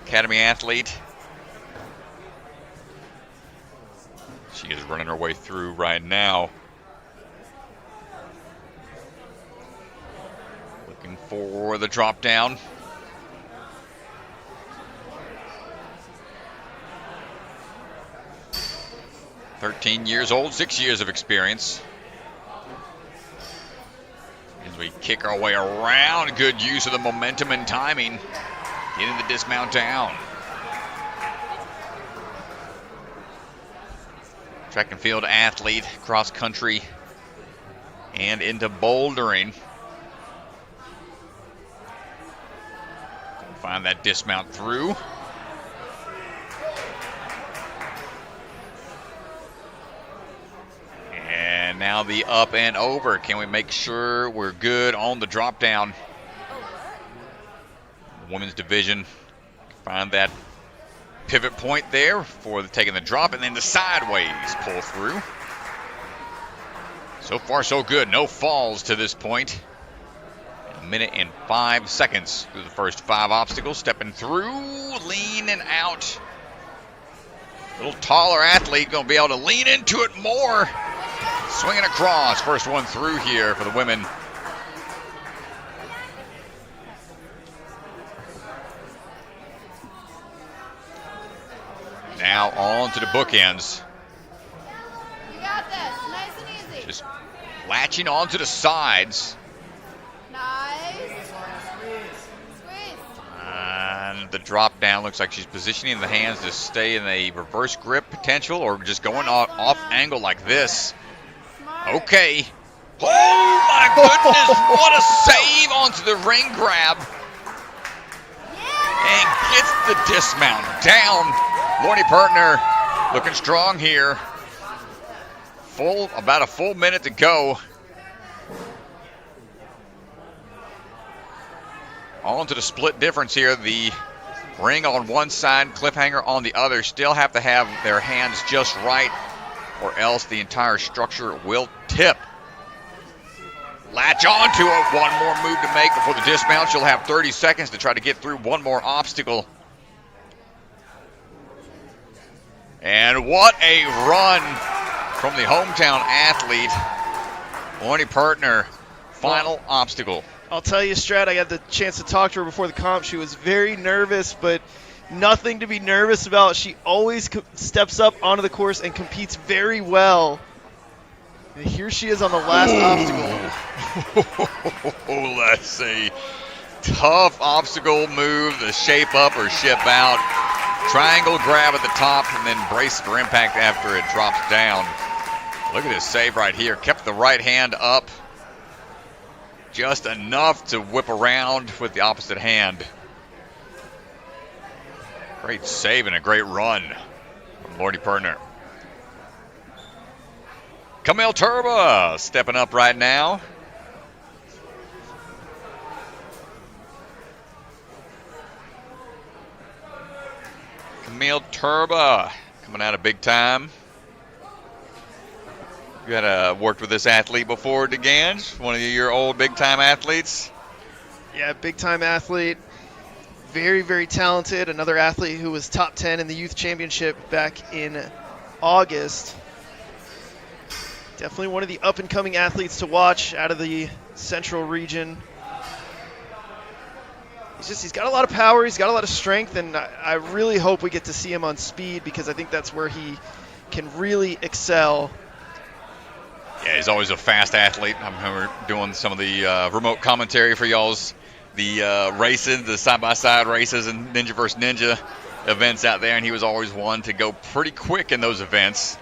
academy athlete. She is running her way through right now. Looking for the drop down. "13 years old, 6 years of experience." As we kick our way around, good use of the momentum and timing. Getting the dismount down. Track and field athlete, cross country, and into bouldering. Find that dismount through. And now the up and over. Can we make sure we're good on the drop down? Women's division. Find that pivot point there for taking the drop, and then the sideways pull through. So far, so good. No falls to this point. A minute and 5 seconds through the first 5 obstacles. Stepping through, leaning out. A little taller athlete going to be able to lean into it more. Swinging across. First one through here for the women. Now on to the bookends. You got this. Nice and easy. Just latching onto the sides. Nice. Squeeze. And the drop down looks like she's positioning the hands to stay in a reverse grip potential, or just going off angle like this. Smart. Okay. Oh my goodness, what a save onto the ring grab. And gets the dismount down. Lorna Poertner looking strong here. About a full minute to go. On to the split difference here. The ring on one side, cliffhanger on the other. Still have to have their hands just right, or else the entire structure will tip. Latch onto it. One more move to make before the dismount. She'll have 30 seconds to try to get through one more obstacle. And what a run from the hometown athlete, Lorna Poertner. Final obstacle. I'll tell you, Strat, I got the chance to talk to her before the comp. She was very nervous, but nothing to be nervous about. She always steps up onto the course and competes very well. And here she is on the last obstacle. That's a tough obstacle move, the shape up or ship out. Triangle grab at the top, and then brace for impact after it drops down. Look at this save right here. Kept the right hand up just enough to whip around with the opposite hand. Great save and a great run from Lorna Poertner. Kamil Turba stepping up right now. Kamil Turba coming out of big time. You had worked with this athlete before, DeGange, one of your old big-time athletes. Yeah, big-time athlete. Very, very talented. Another athlete who was top 10 in the youth championship back in August. Definitely one of the up-and-coming athletes to watch out of the central region. He's got a lot of power, he's got a lot of strength, and I really hope we get to see him on speed, because I think that's where he can really excel. Yeah, he's always a fast athlete. I remember doing some of the remote commentary for y'all's races, the side-by-side races and Ninja vs. Ninja events out there, and he was always one to go pretty quick in those events.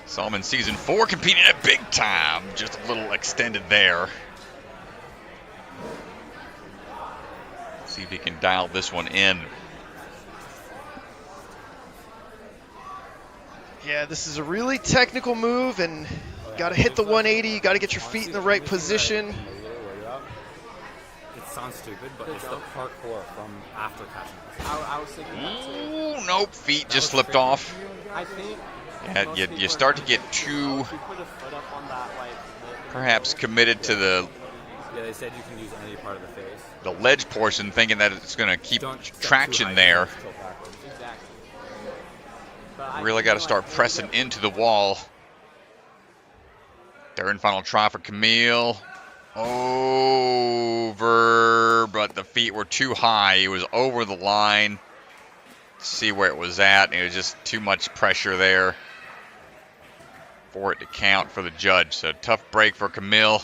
Saw him in Season 4 competing at big time, just a little extended there. See if he can dial this one in. Yeah, this is a really technical move, and you got to hit the 180. You got to get your feet in the right position. It sounds stupid, but it's the parkour from after catching. I was thinking that too. Ooh, nope, feet just slipped off. I think. Yeah, you start to get too, perhaps, committed to the. Yeah, they said you can use any part of the face. The ledge portion, thinking that it's going to keep traction there. Really got to start pressing into the wall. Third and final try for Kamil. Over, but the feet were too high. He was over the line. See where it was at. It was just too much pressure there for it to count for the judge. So tough break for Kamil.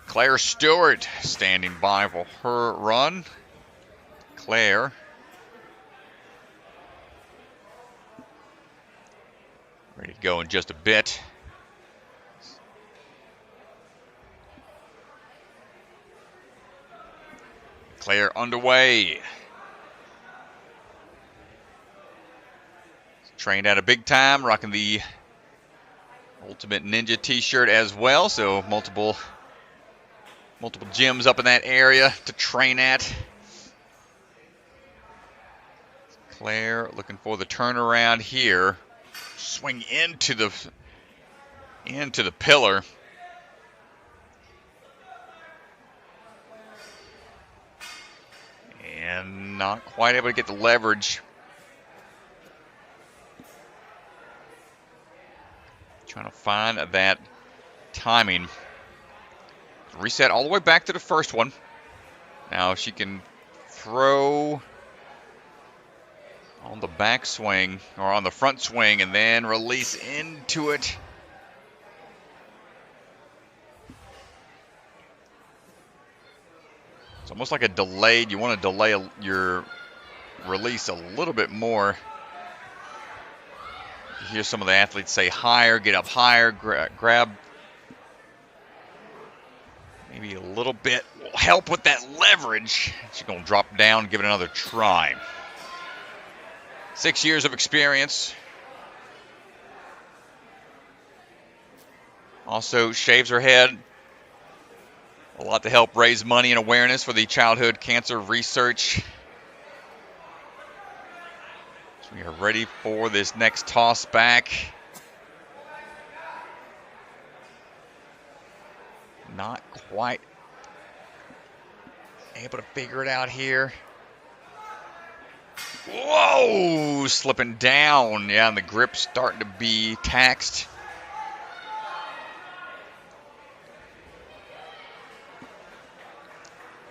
Claire Stewart standing by for her run. Claire. Ready to go in just a bit. Claire underway. Trained at a big time, rocking the Ultimate Ninja t-shirt as well, so multiple gyms up in that area to train at. Claire looking for the turnaround here. Swing into the pillar. And not quite able to get the leverage. Trying to find that timing. Reset all the way back to the first one. Now she can throw on the back swing or on the front swing and then release into it. It's almost like a delayed. You want to delay your release a little bit more. You hear some of the athletes say higher, get up higher, grab maybe a little bit will help with that leverage. She's going to drop down and give it another try. 6 years of experience. Also shaves her head. A lot to help raise money and awareness for the childhood cancer research. So we are ready for this next toss back. Not quite able to figure it out here. Whoa, slipping down. Yeah, and the grip's starting to be taxed.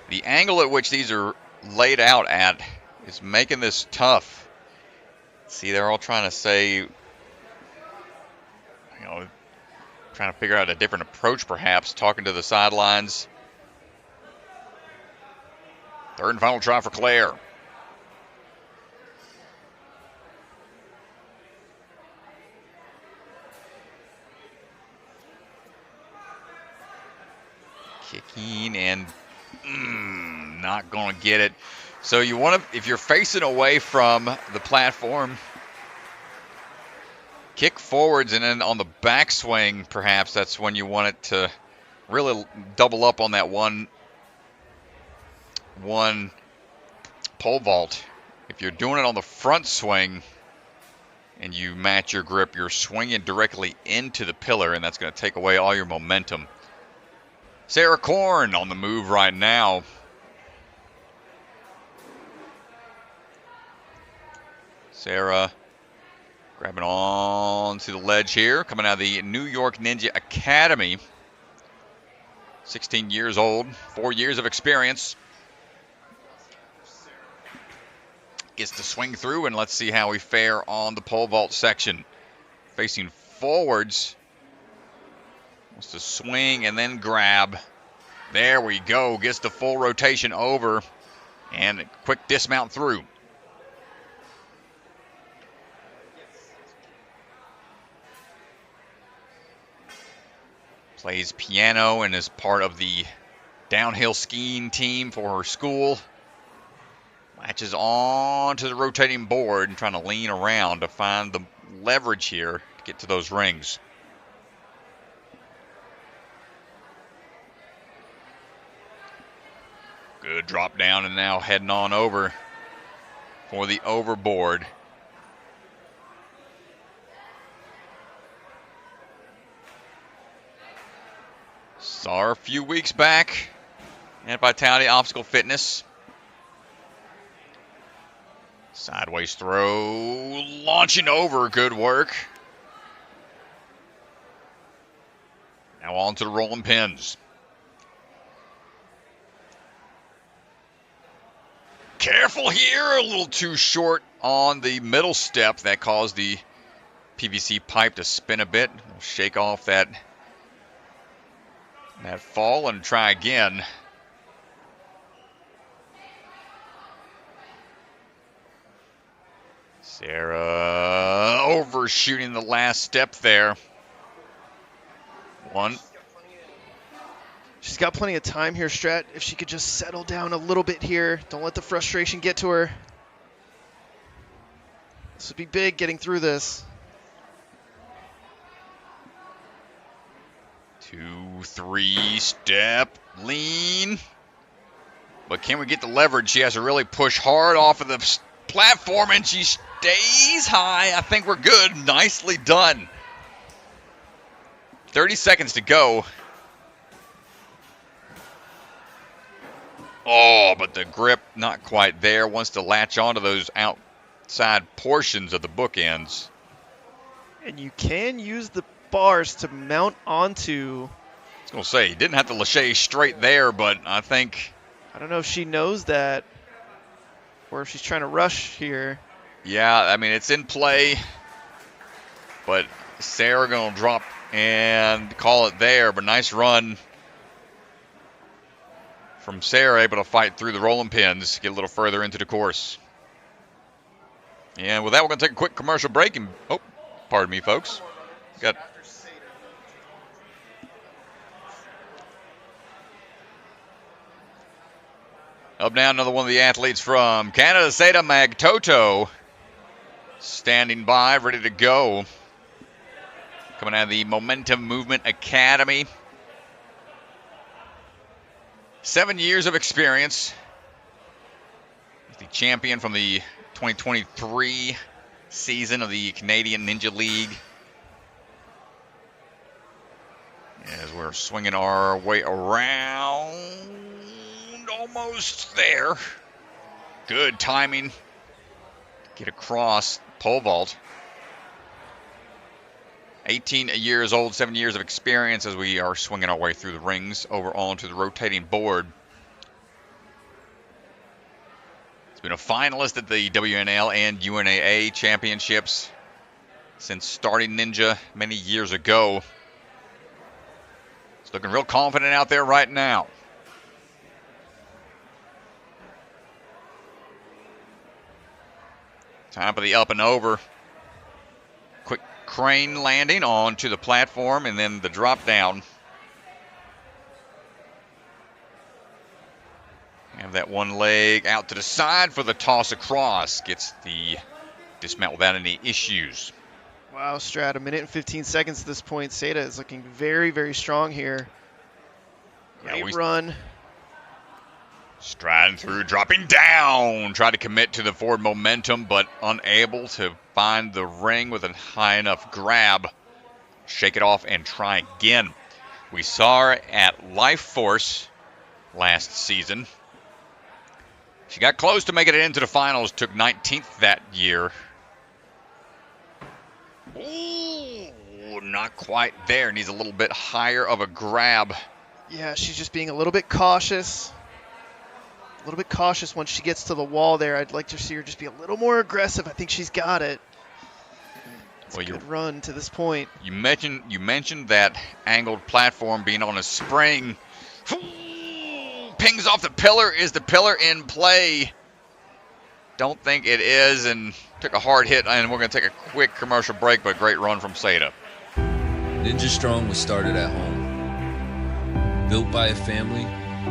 The angle at which these are laid out at is making this tough. See, they're all trying to say, you know, trying to figure out a different approach perhaps, talking to the sidelines. Third and final try for Claire. Kicking and not going to get it. So you want to, if you're facing away from the platform, kick forwards, and then on the backswing, perhaps that's when you want it to really double up on that one pole vault. If you're doing it on the front swing and you match your grip, you're swinging directly into the pillar, and that's going to take away all your momentum. Sarah Korn on the move right now. Sarah grabbing on to the ledge here, coming out of the New York Ninja Academy. 16 years old, 4 years of experience. Gets to swing through, and let's see how we fare on the pole vault section. Facing forwards. Wants to swing and then grab. There we go. Gets the full rotation over and a quick dismount through. Plays piano and is part of the downhill skiing team for her school. Latches on to the rotating board and trying to lean around to find the leverage here to get to those rings. Good drop down, and now heading on over for the overboard. Saw her a few weeks back at Vitality Obstacle Fitness. Sideways throw, launching over, good work. Now on to the rolling pins. Careful here, a little too short on the middle step. That caused the PVC pipe to spin a bit. We'll shake off that fall and try again. Sarah overshooting the last step there. One. She's got plenty of time here, Strat. If she could just settle down a little bit here. Don't let the frustration get to her. This would be big getting through this. 2-3 step lean. But can we get the leverage? She has to really push hard off of the platform, and she stays high. I think we're good. Nicely done. 30 seconds to go. Oh, but the grip not quite there. Wants to latch onto those outside portions of the bookends. And you can use the bars to mount onto. I was going to say, he didn't have to lâcher straight there, but I think... I don't know if she knows that or if she's trying to rush here. Yeah, I mean, it's in play, but Sarah going to drop and call it there, but nice run from Sarah, able to fight through the rolling pins, get a little further into the course. And with that, we're going to take a quick commercial break. And oh, pardon me, folks. Got up now, another one of the athletes from Canada, Sayda Magtoto, standing by, ready to go. Coming out of the Momentum Movement Academy. 7 years of experience. The champion from the 2023 season of the Canadian Ninja League. As we're swinging our way around, almost there. Good timing. Get across pole vault. 18 years old, 7 years of experience as we are swinging our way through the rings over onto the rotating board. He's been a finalist at the WNL and UNAA championships since starting Ninja many years ago. He's looking real confident out there right now. Time for the up and over. Quick crane landing onto the platform and then the drop down. Have that one leg out to the side for the toss across. Gets the dismount without any issues. Wow, Strat, a minute and 15 seconds at this point. Sayda is looking very, very strong here. Great run. Striding through, dropping down. Tried to commit to the forward momentum, but unable to find the ring with a high enough grab. Shake it off and try again. We saw her at Life Force last season. She got close to making it into the finals, took 19th that year. Ooh, not quite there. Needs a little bit higher of a grab. Yeah, she's just being a little bit cautious. A little bit cautious once she gets to the wall there. I'd like to see her just be a little more aggressive. I think she's got it. It's a good run to this point. You mentioned that angled platform being on a spring. Pings off the pillar. Is the pillar in play? Don't think it is, and took a hard hit, and we're going to take a quick commercial break, but great run from Sayda. Ninja Strong was started at home. Built by a family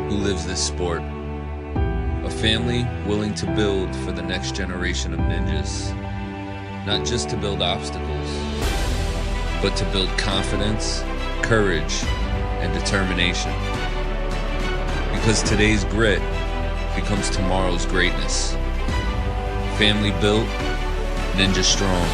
who lives this sport. A family willing to build for the next generation of ninjas. Not just to build obstacles, but to build confidence, courage, and determination. Because today's grit becomes tomorrow's greatness. Family built, Ninja Strong.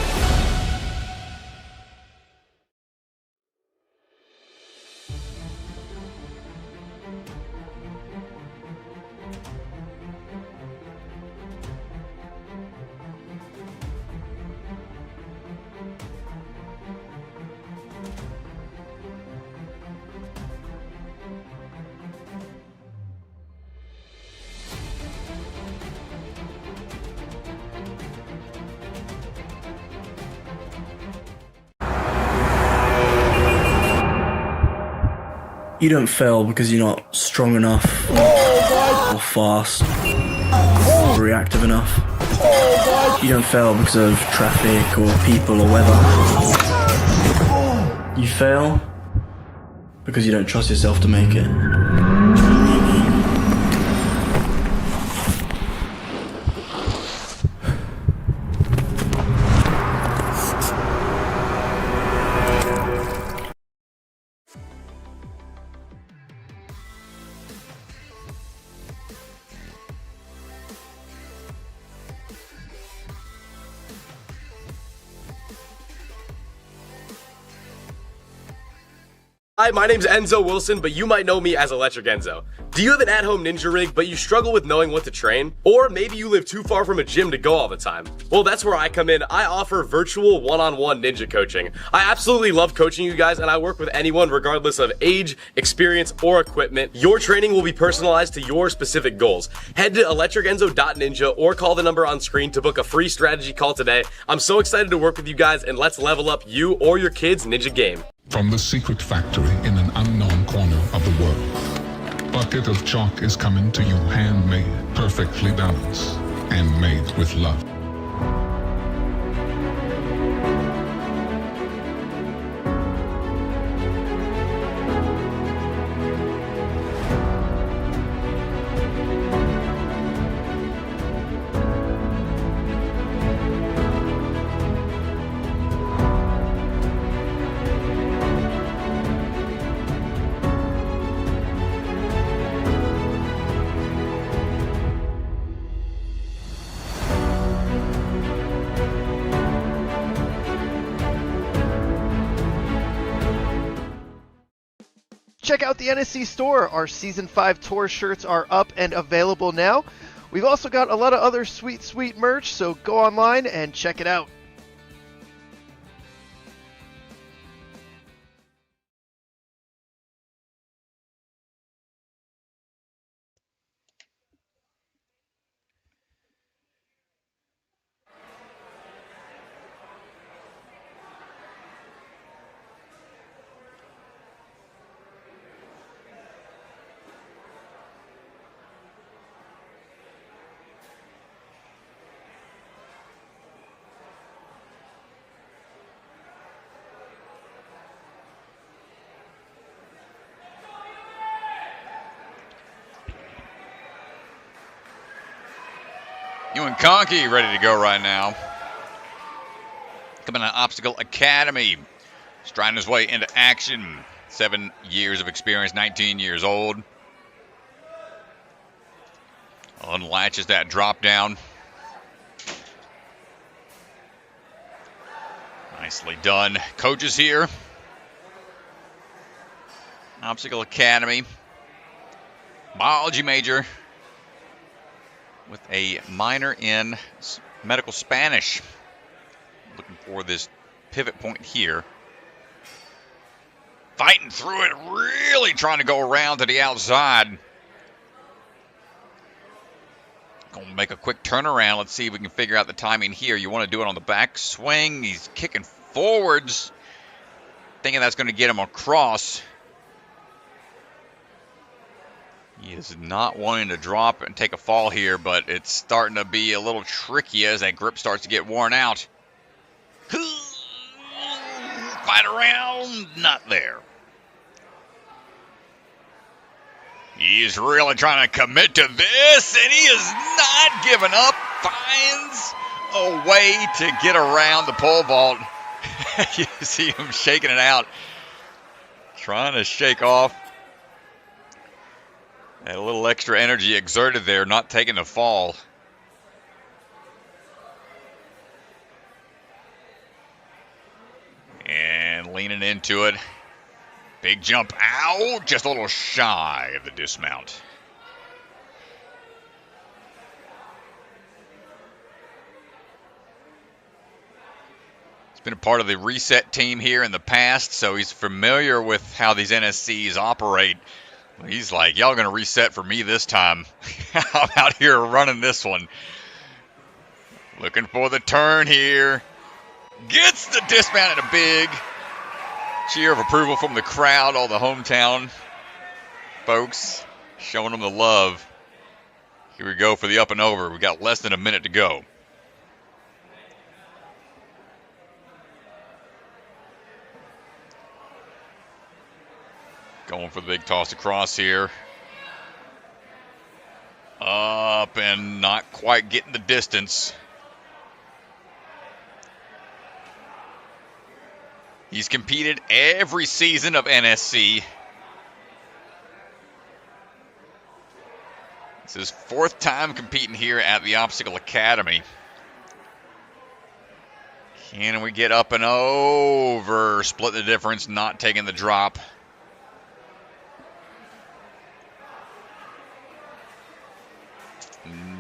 You don't fail because you're not strong enough, or fast, or reactive enough. You don't fail because of traffic or people or weather. You fail because you don't trust yourself to make it. Hi, my name's Enzo Wilson, but you might know me as Electric Enzo. Do you have an at-home ninja rig, but you struggle with knowing what to train? Or maybe you live too far from a gym to go all the time? Well, that's where I come in. I offer virtual one-on-one ninja coaching. I absolutely love coaching you guys, and I work with anyone regardless of age, experience, or equipment. Your training will be personalized to your specific goals. Head to electricenzo.ninja or call the number on screen to book a free strategy call today. I'm so excited to work with you guys, and let's level up you or your kids' ninja game. From the secret factory in an unknown corner of the world, bucket of chalk is coming to you handmade, perfectly balanced, and made with love. Check out the NSC store. Our Season 5 tour shirts are up and available now. We've also got a lot of other sweet merch, so go online and check it out. Ewan Kahnke ready to go right now. Coming out of Obstacle Academy. Striding his way into action. 7 years of experience, 19 years old. Unlatches that drop down. Nicely done. Coaches here. Obstacle Academy. Biology major with a minor in medical Spanish. Looking for this pivot point here. Fighting through it, really trying to go around to the outside. Going to make a quick turnaround. Let's see if we can figure out the timing here. You want to do it on the back swing. He's kicking forwards, thinking that's going to get him across. He is not wanting to drop and take a fall here, but it's starting to be a little tricky as that grip starts to get worn out. Fight around, not there. He is really trying to commit to this, and he is not giving up. Finds a way to get around the pole vault. You see him shaking it out, trying to shake off that little extra energy exerted there, not taking the fall. And leaning into it. Big jump out, just a little shy of the dismount. He's been a part of the reset team here in the past, so he's familiar with how these NSCs operate. He's like, y'all going to reset for me this time. I'm out here running this one. Looking for the turn here. Gets the dismount and a big cheer of approval from the crowd. All the hometown folks showing them the love. Here we go for the up and over. We got less than a minute to go. Going for the big toss across here. Up and not quite getting the distance. He's competed every season of NSC. It's his 4th time competing here at the Obstacle Academy. Can we get up and over? Split the difference, not taking the drop.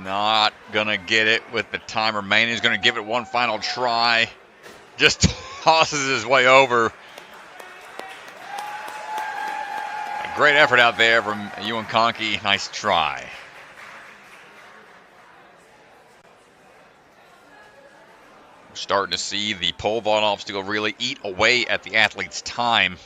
Not going to get it with the time remaining. He's going to give it one final try. Just tosses his way over. A great effort out there from Ewan Kahnke. Nice try. We're starting to see the pole vault obstacle really eat away at the athlete's time.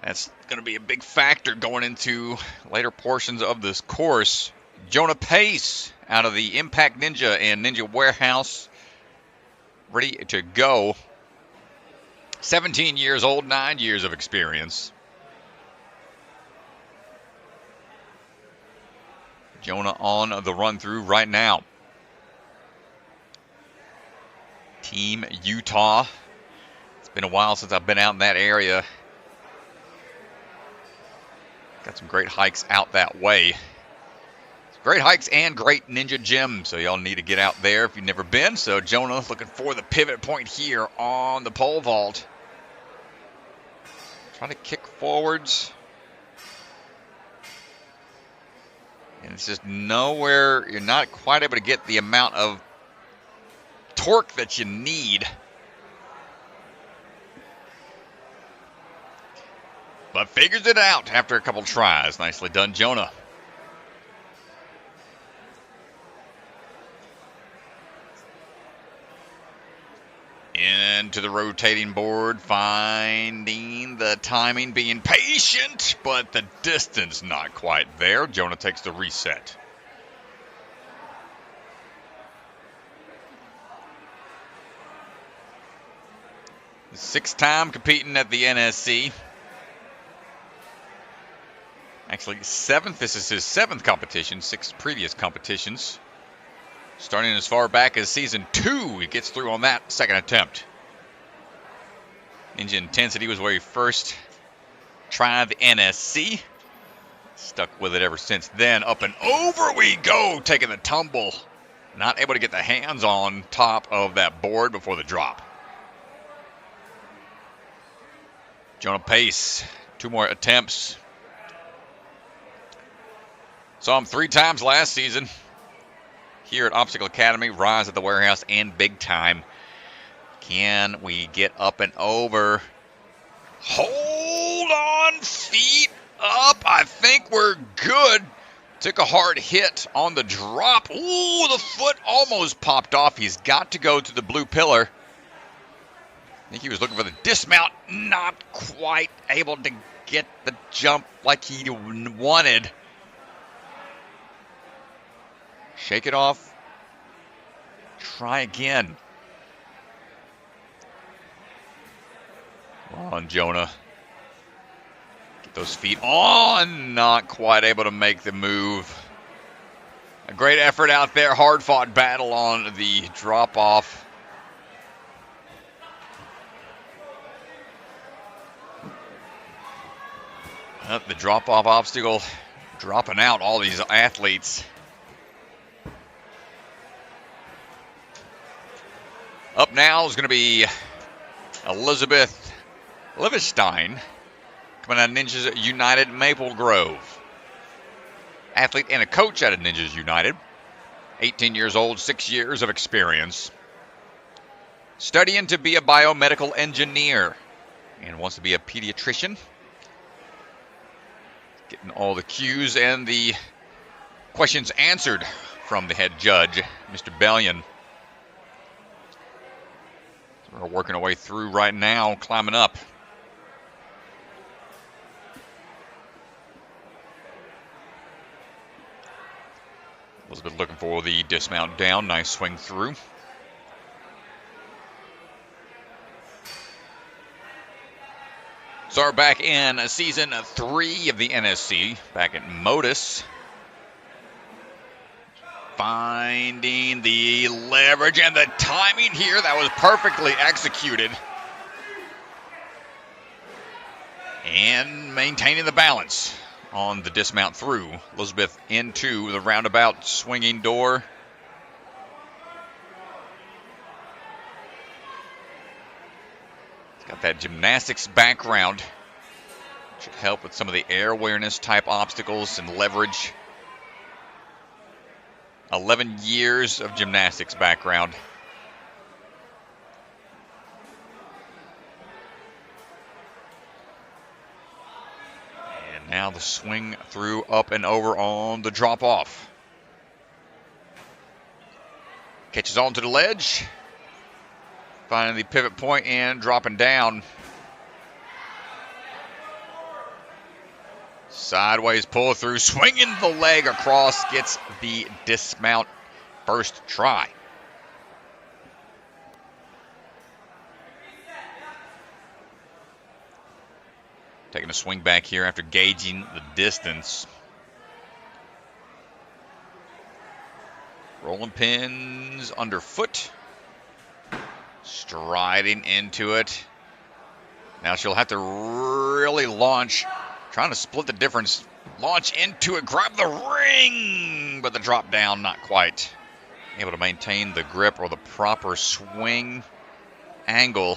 That's going to be a big factor going into later portions of this course. Jonah Pace out of the Impact Ninja and Ninja Warehouse, ready to go. 17 years old, 9 years of experience. Jonah on the run through right now. Team Utah. It's been a while since I've been out in that area. Got some great hikes out that way. Great hikes and great ninja gym, so y'all need to get out there if you've never been. So Jonah looking for the pivot point here on the pole vault. Trying to kick forwards. And it's just nowhere, you're not quite able to get the amount of torque that you need. But figures it out after a couple tries. Nicely done, Jonah. Into the rotating board, finding the timing, being patient, but the distance not quite there. Jonah takes the reset. Sixth time competing at the NSC. Actually, seventh. This is his 7th competition, 6 previous competitions. Starting as far back as season 2, he gets through on that 2nd attempt. Ninja Intensity was where he first tried the NSC. Stuck with it ever since then. Up and over we go, taking the tumble. Not able to get the hands on top of that board before the drop. Jonah Pace, 2 more attempts. Saw him 3 times last season. Here at Obstacle Academy, Rise at the Warehouse, and Big Time. Can we get up and over? Hold on, feet up. I think we're good. Took a hard hit on the drop. Ooh, the foot almost popped off. He's got to go to the blue pillar. I think he was looking for the dismount. Not quite able to get the jump like he wanted. Shake it off. Try again. Come on, Jonah. Get those feet on. Not quite able to make the move. A great effort out there. Hard-fought battle on the drop-off. The drop-off obstacle dropping out all these athletes. Up now is going to be Elizabeth Livestein, coming out of Ninjas United Maple Grove. Athlete and a coach out of Ninjas United. 18 years old, 6 years of experience. Studying to be a biomedical engineer and wants to be a pediatrician. Getting all the cues and the questions answered from the head judge, Mr. Bellion. We're working our way through right now, climbing up. Elizabeth looking for the dismount down. Nice swing through. start back in season 3 of the NSC, back at Modus. Finding the leverage and the timing here. That was perfectly executed. And maintaining the balance on the dismount through. Elizabeth into the roundabout swinging door. Got that gymnastics background. Should help with some of the air awareness type obstacles and leverage. 11 years of gymnastics background. And now the swing through, up and over on the drop off. Catches onto the ledge. Finding the pivot point and dropping down. Sideways pull through, swinging the leg across, gets the dismount first try. Taking a swing back here after gauging the distance. Rolling pins underfoot. Striding into it. Now she'll have to really launch. Trying to split the difference. Launch into it. Grab the ring. But the drop down, not quite. Able to maintain the grip or the proper swing angle.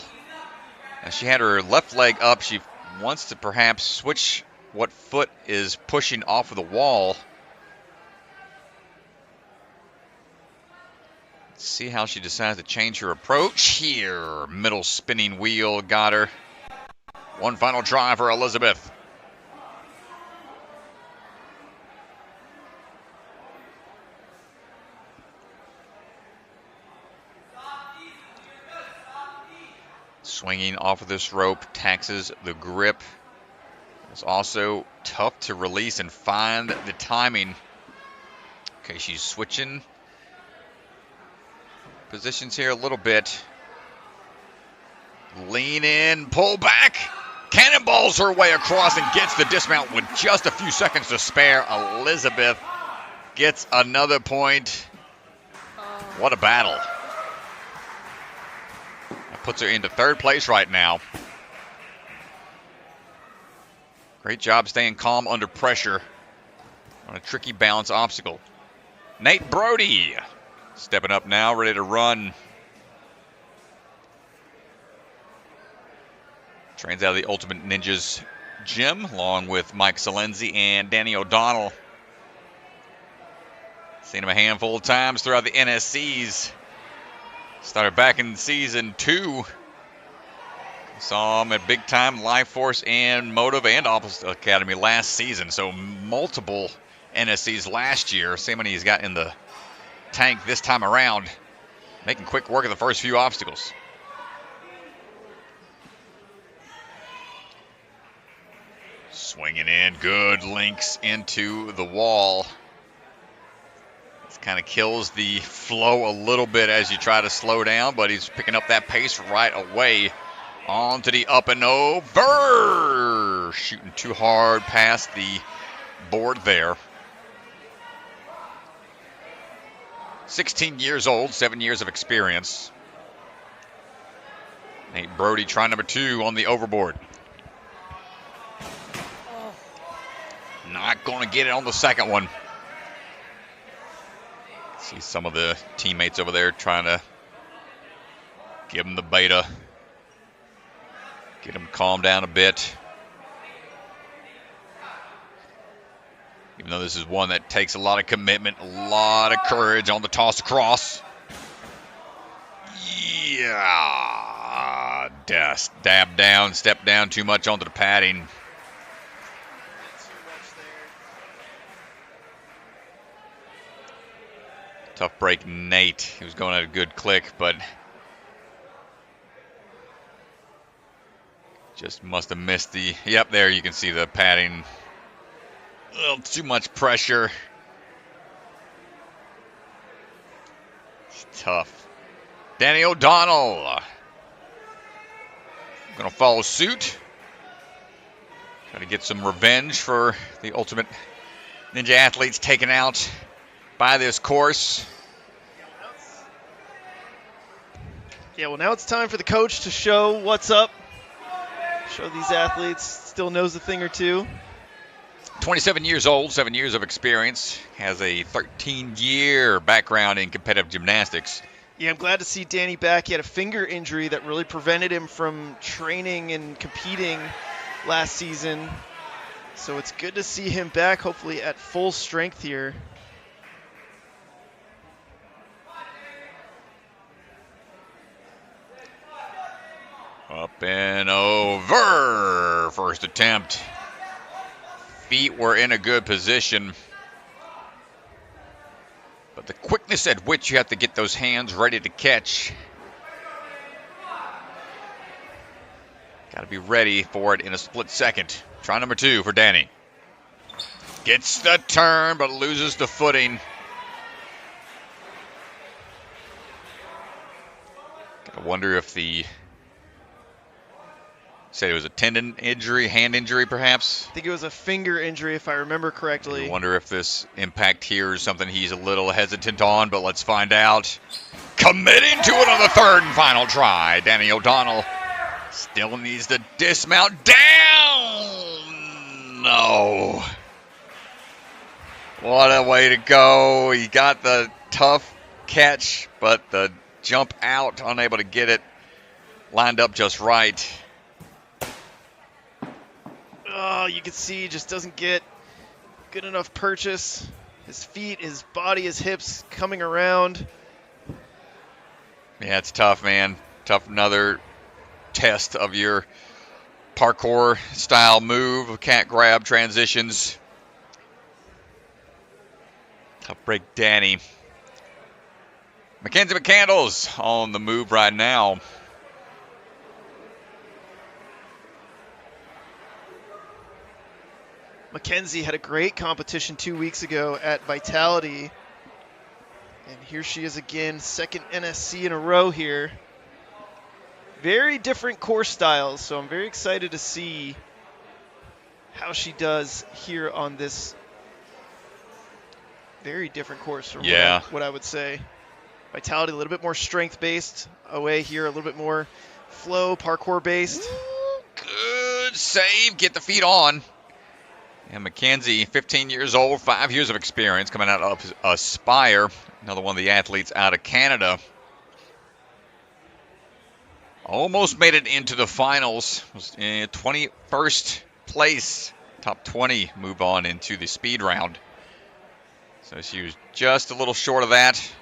Now she had her left leg up. She wants to perhaps switch what foot is pushing off of the wall. See how she decides to change her approach here. Middle spinning wheel got her. One final try for Elizabeth. Swinging off of this rope taxes the grip. It's also tough to release and find the timing. Okay, she's switching positions here a little bit. Lean in, pull back. Cannonballs her way across and gets the dismount with just a few seconds to spare. Elizabeth gets another point. What a battle. That puts her into third place right now. Great job staying calm under pressure on a tricky balance obstacle. Nate Brody stepping up now, ready to run. Trains out of the Ultimate Ninjas gym, along with Mike Salenzi and Danny O'Donnell. Seen him a handful of times throughout the NSCs. Started back in season 2. Saw him at Big Time, Life Force, and Motive and Opposite Academy last season. So multiple NSCs last year. See how many he's got in the tank this time around. Making quick work of the first few obstacles. Swinging in, good links into the wall. This kind of kills the flow a little bit as you try to slow down, but he's picking up that pace right away. On to the up and over. Shooting too hard past the board there. 16 years old, 7 years of experience. Nate Brody trying number 2 on the overboard. Not going to get it on the second one. See some of the teammates over there trying to give him the beta. Get him calmed down a bit. Even though this is one that takes a lot of commitment, a lot of courage on the toss across. Yeah. Dab down, step down too much onto the padding. Tough break, Nate. He was going at a good click, but just must have missed the... Yep, there you can see the padding. A little too much pressure. It's tough. Danny O'Donnell going to follow suit. Trying to get some revenge for the Ultimate Ninja athletes taken out by this course. Yeah, well, now it's time for the coach to show what's up. Show these athletes still knows a thing or two. 27 years old, 7 years of experience, has a 13-year background in competitive gymnastics. Yeah, I'm glad to see Danny back. He had a finger injury that really prevented him from training and competing last season. So it's good to see him back, hopefully at full strength here. Up and over. First attempt. Feet were in a good position. But the quickness at which you have to get those hands ready to catch. Got to be ready for it in a split second. Try number 2 for Danny. Gets the turn, but loses the footing. Gotta wonder if the... Said it was a tendon injury, hand injury perhaps? I think it was a finger injury if I remember correctly. I wonder if this impact here is something he's a little hesitant on, but let's find out. Committing to it on the third and final try. Danny O'Donnell still needs to dismount down. No. What a way to go. He got the tough catch, but the jump out, unable to get it lined up just right. Oh, you can see he just doesn't get good enough purchase. His feet, his body, his hips coming around. Yeah, it's tough, man. Tough, another test of your parkour style move, cat grab transitions. Tough break, Danny. Mackenzie McCandless on the move right now. Mackenzie had a great competition 2 weeks ago at Vitality. And here she is again, second NSC in a row here. Very different course styles, so I'm very excited to see how she does here on this very different course from what I would say. Vitality a little bit more strength-based, away here a little bit more flow, parkour-based. Good save, get the feet on. And Mackenzie, 15 years old, 5 years of experience, coming out of Aspire, another one of the athletes out of Canada. Almost made it into the finals, was in 21st place, top 20, move on into the speed round. So she was just a little short of that.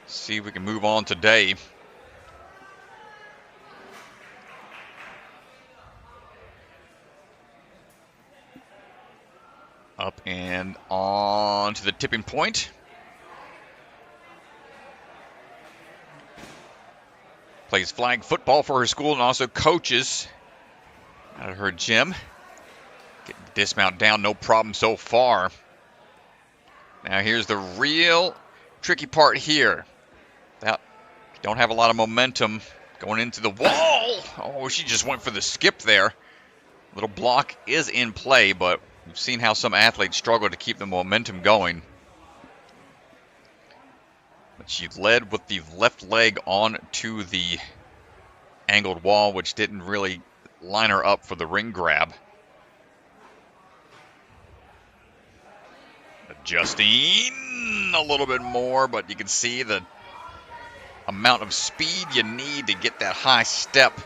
See if we can move on today. Up and on to the tipping point. Plays flag football for her school and also coaches out of her gym. Getting the dismount down, no problem so far. Now here's the real tricky part here. That don't have a lot of momentum going into the wall. Oh, she just went for the skip there. Little block is in play, but we've seen how some athletes struggle to keep the momentum going. But she led with the left leg onto the angled wall, which didn't really line her up for the ring grab. Adjusting a little bit more, but you can see the amount of speed you need to get that high step.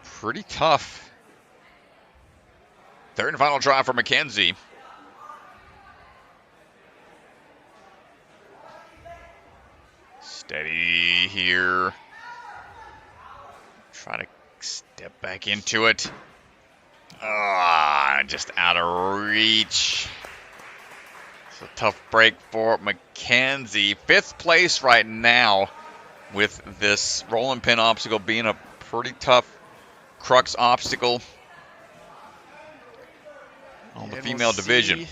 Pretty tough. Third and final try for Mackenzie. Steady here. Try to step back into it. Just out of reach. It's a tough break for Mackenzie. 5th place right now with this rolling pin obstacle being a pretty tough crux obstacle on the female division.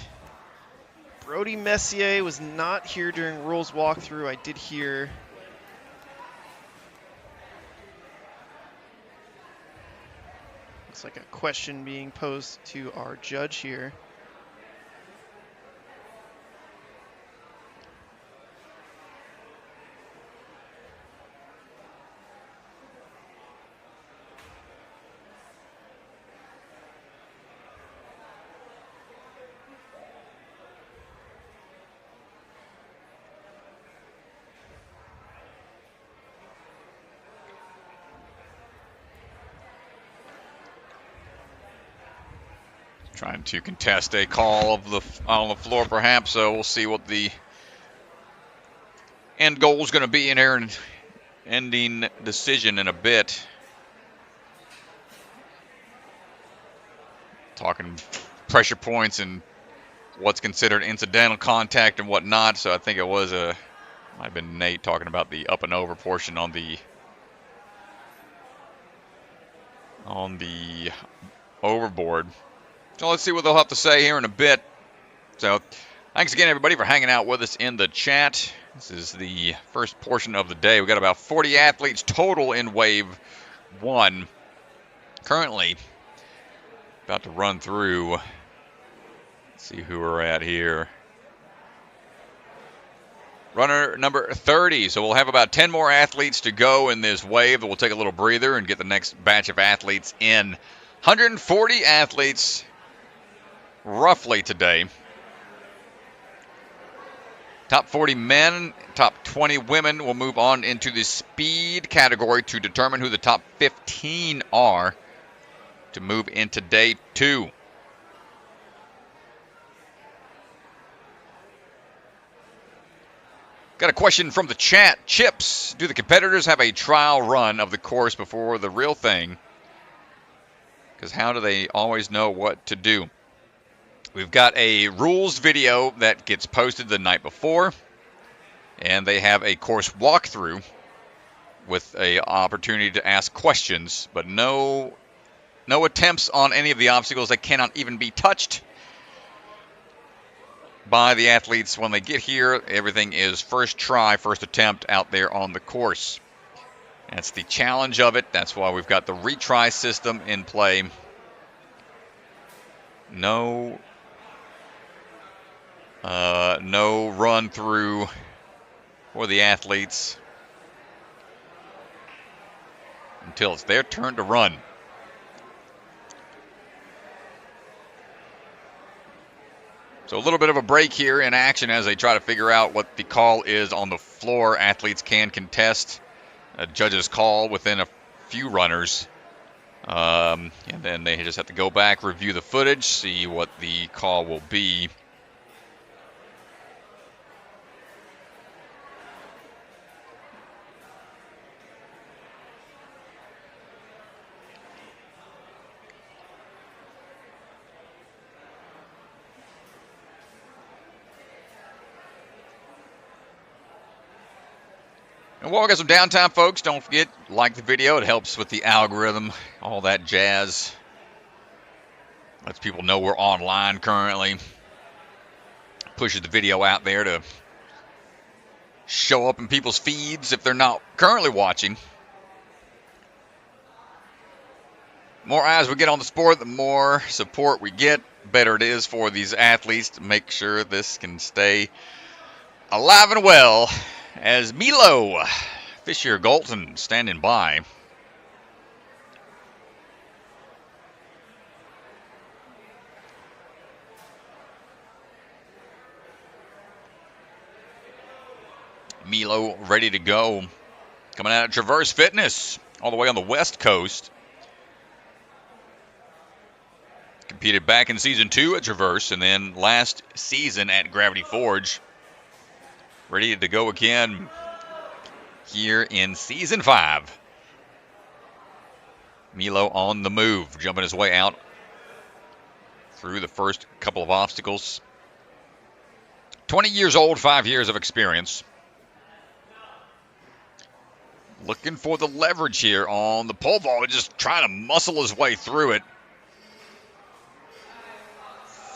Brody Messier was not here during Rules walkthrough. I did hear. Looks like a question being posed to our judge here. Trying to contest a call on the floor, perhaps. So we'll see what the end goal is going to be in here, and ending decision in a bit. Talking pressure points and what's considered incidental contact and whatnot. So I think it was might have been Nate talking about the up and over portion on the overboard. So let's see what they'll have to say here in a bit. So thanks again, everybody, for hanging out with us in the chat. This is the first portion of the day. We've got about 40 athletes total in Wave 1. Currently about to run through. Let's see who we're at here. Runner number 30. So we'll have about 10 more athletes to go in this wave. We'll take a little breather and get the next batch of athletes in. 140 athletes roughly today. Top 40 men, top 20 women will move on into the speed category to determine who the top 15 are to move into day 2. Got a question from the chat. Chips, do the competitors have a trial run of the course before the real thing? Because how do they always know what to do? We've got a rules video that gets posted the night before, and they have a course walkthrough with an opportunity to ask questions, but no attempts on any of the obstacles that cannot even be touched by the athletes when they get here. Everything is first try, first attempt out there on the course. That's the challenge of it. That's why we've got the retry system in play. No run through for the athletes until it's their turn to run. So a little bit of a break here in action as they try to figure out what the call is on the floor. Athletes can contest a judge's call within a few runners. And then they just have to go back, review the footage, see what the call will be. And while we got some downtime, folks, don't forget, like the video. It helps with the algorithm, all that jazz. Lets people know we're online currently. Pushes the video out there to show up in people's feeds if they're not currently watching. More eyes we get on the sport, the more support we get, better it is for these athletes to make sure this can stay alive and well. As Milo Fisher-Golton standing by. Milo ready to go. Coming out of Traverse Fitness, all the way on the West Coast. Competed back in Season 2 at Traverse, and then last season at Gravity Forge. Ready to go again here in Season 5. Milo on the move, jumping his way out through the first couple of obstacles. 20 years old, 5 years of experience. Looking for the leverage here on the pole vault, just trying to muscle his way through it.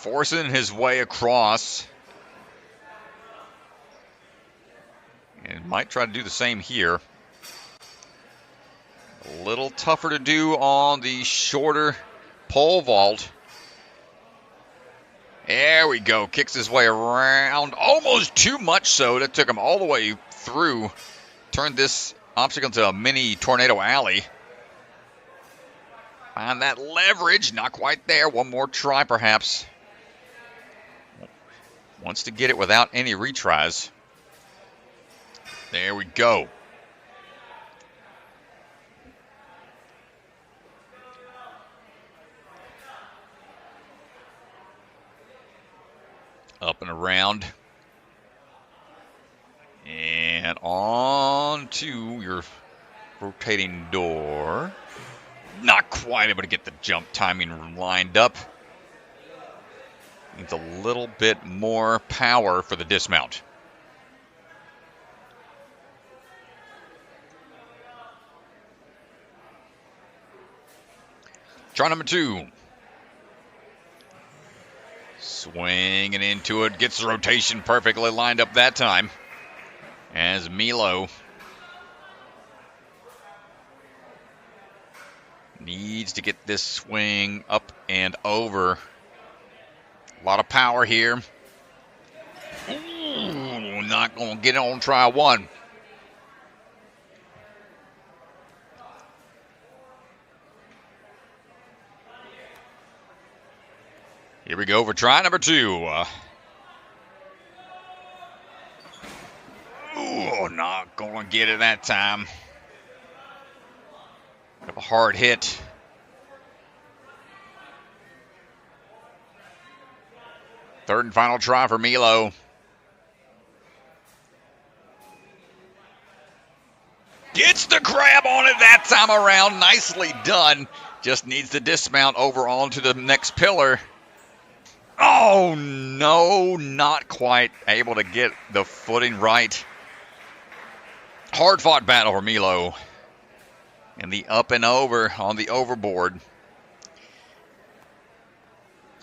Forcing his way across. And might try to do the same here. A little tougher to do on the shorter pole vault. There we go. Kicks his way around. Almost too much so. That took him all the way through. Turned this obstacle into a mini tornado alley. Find that leverage. Not quite there. One more try, perhaps. Wants to get it without any retries. There we go. Up and around. And on to your rotating door. Not quite able to get the jump timing lined up. Needs a little bit more power for the dismount. Try number 2. Swinging into it. Gets the rotation perfectly lined up that time. As Milo needs to get this swing up and over. A lot of power here. Ooh, not going to get it on try 1. Here we go for try number 2. Ooh, not going to get it that time. Have a hard hit. Third and final try for Milo. Gets the grab on it that time around. Nicely done. Just needs to dismount over onto the next pillar. Oh, no, not quite able to get the footing right. Hard-fought battle for Milo. And the up and over on the overboard.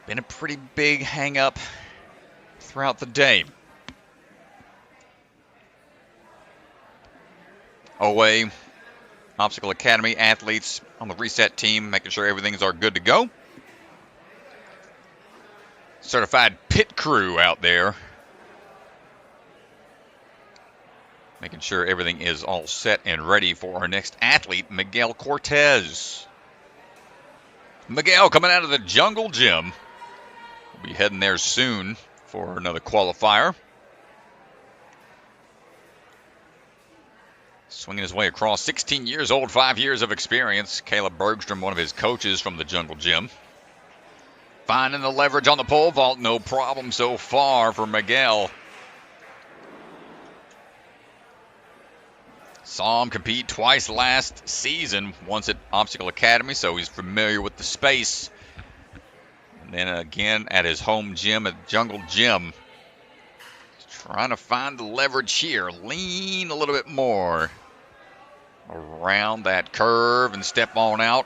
Been a pretty big hang-up throughout the day. OA, Obstacle Academy athletes on the reset team, making sure everything's all good to go. Certified pit crew out there, making sure everything is all set and ready for our next athlete, Miguel Cortes. Miguel coming out of the Jungle Gym. We'll be heading there soon for another qualifier. Swinging his way across, 16 years old, 5 years of experience. Caleb Bergstrom, one of his coaches from the Jungle Gym. Finding the leverage on the pole vault, no problem so far for Miguel. Saw him compete twice last season, once at Obstacle Academy, so he's familiar with the space. And then again at his home gym at Jungle Gym. He's trying to find the leverage here. Lean a little bit more around that curve and step on out.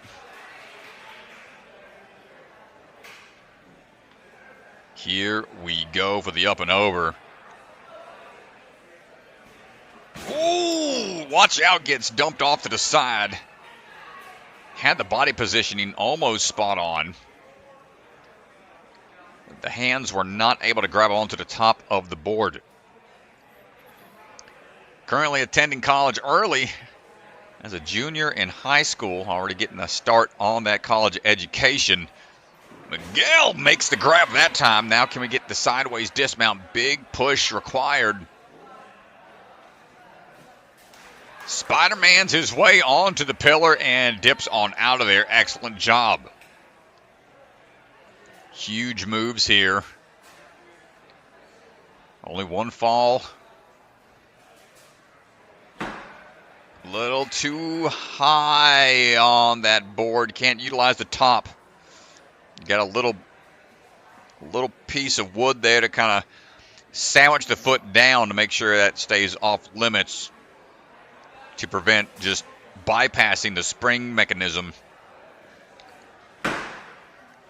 Here we go for the up and over. Ooh, watch out, gets dumped off to the side. Had the body positioning almost spot on. But the hands were not able to grab onto the top of the board. Currently attending college early as a junior in high school, already getting a start on that college education. Miguel makes the grab that time. Now can we get the sideways dismount? Big push required. Spider-Man's his way onto the pillar and dips on out of there. Excellent job. Huge moves here. Only one fall. Little too high on that board. Can't utilize the top. Got a little piece of wood there to kind of sandwich the foot down to make sure that stays off limits to prevent just bypassing the spring mechanism.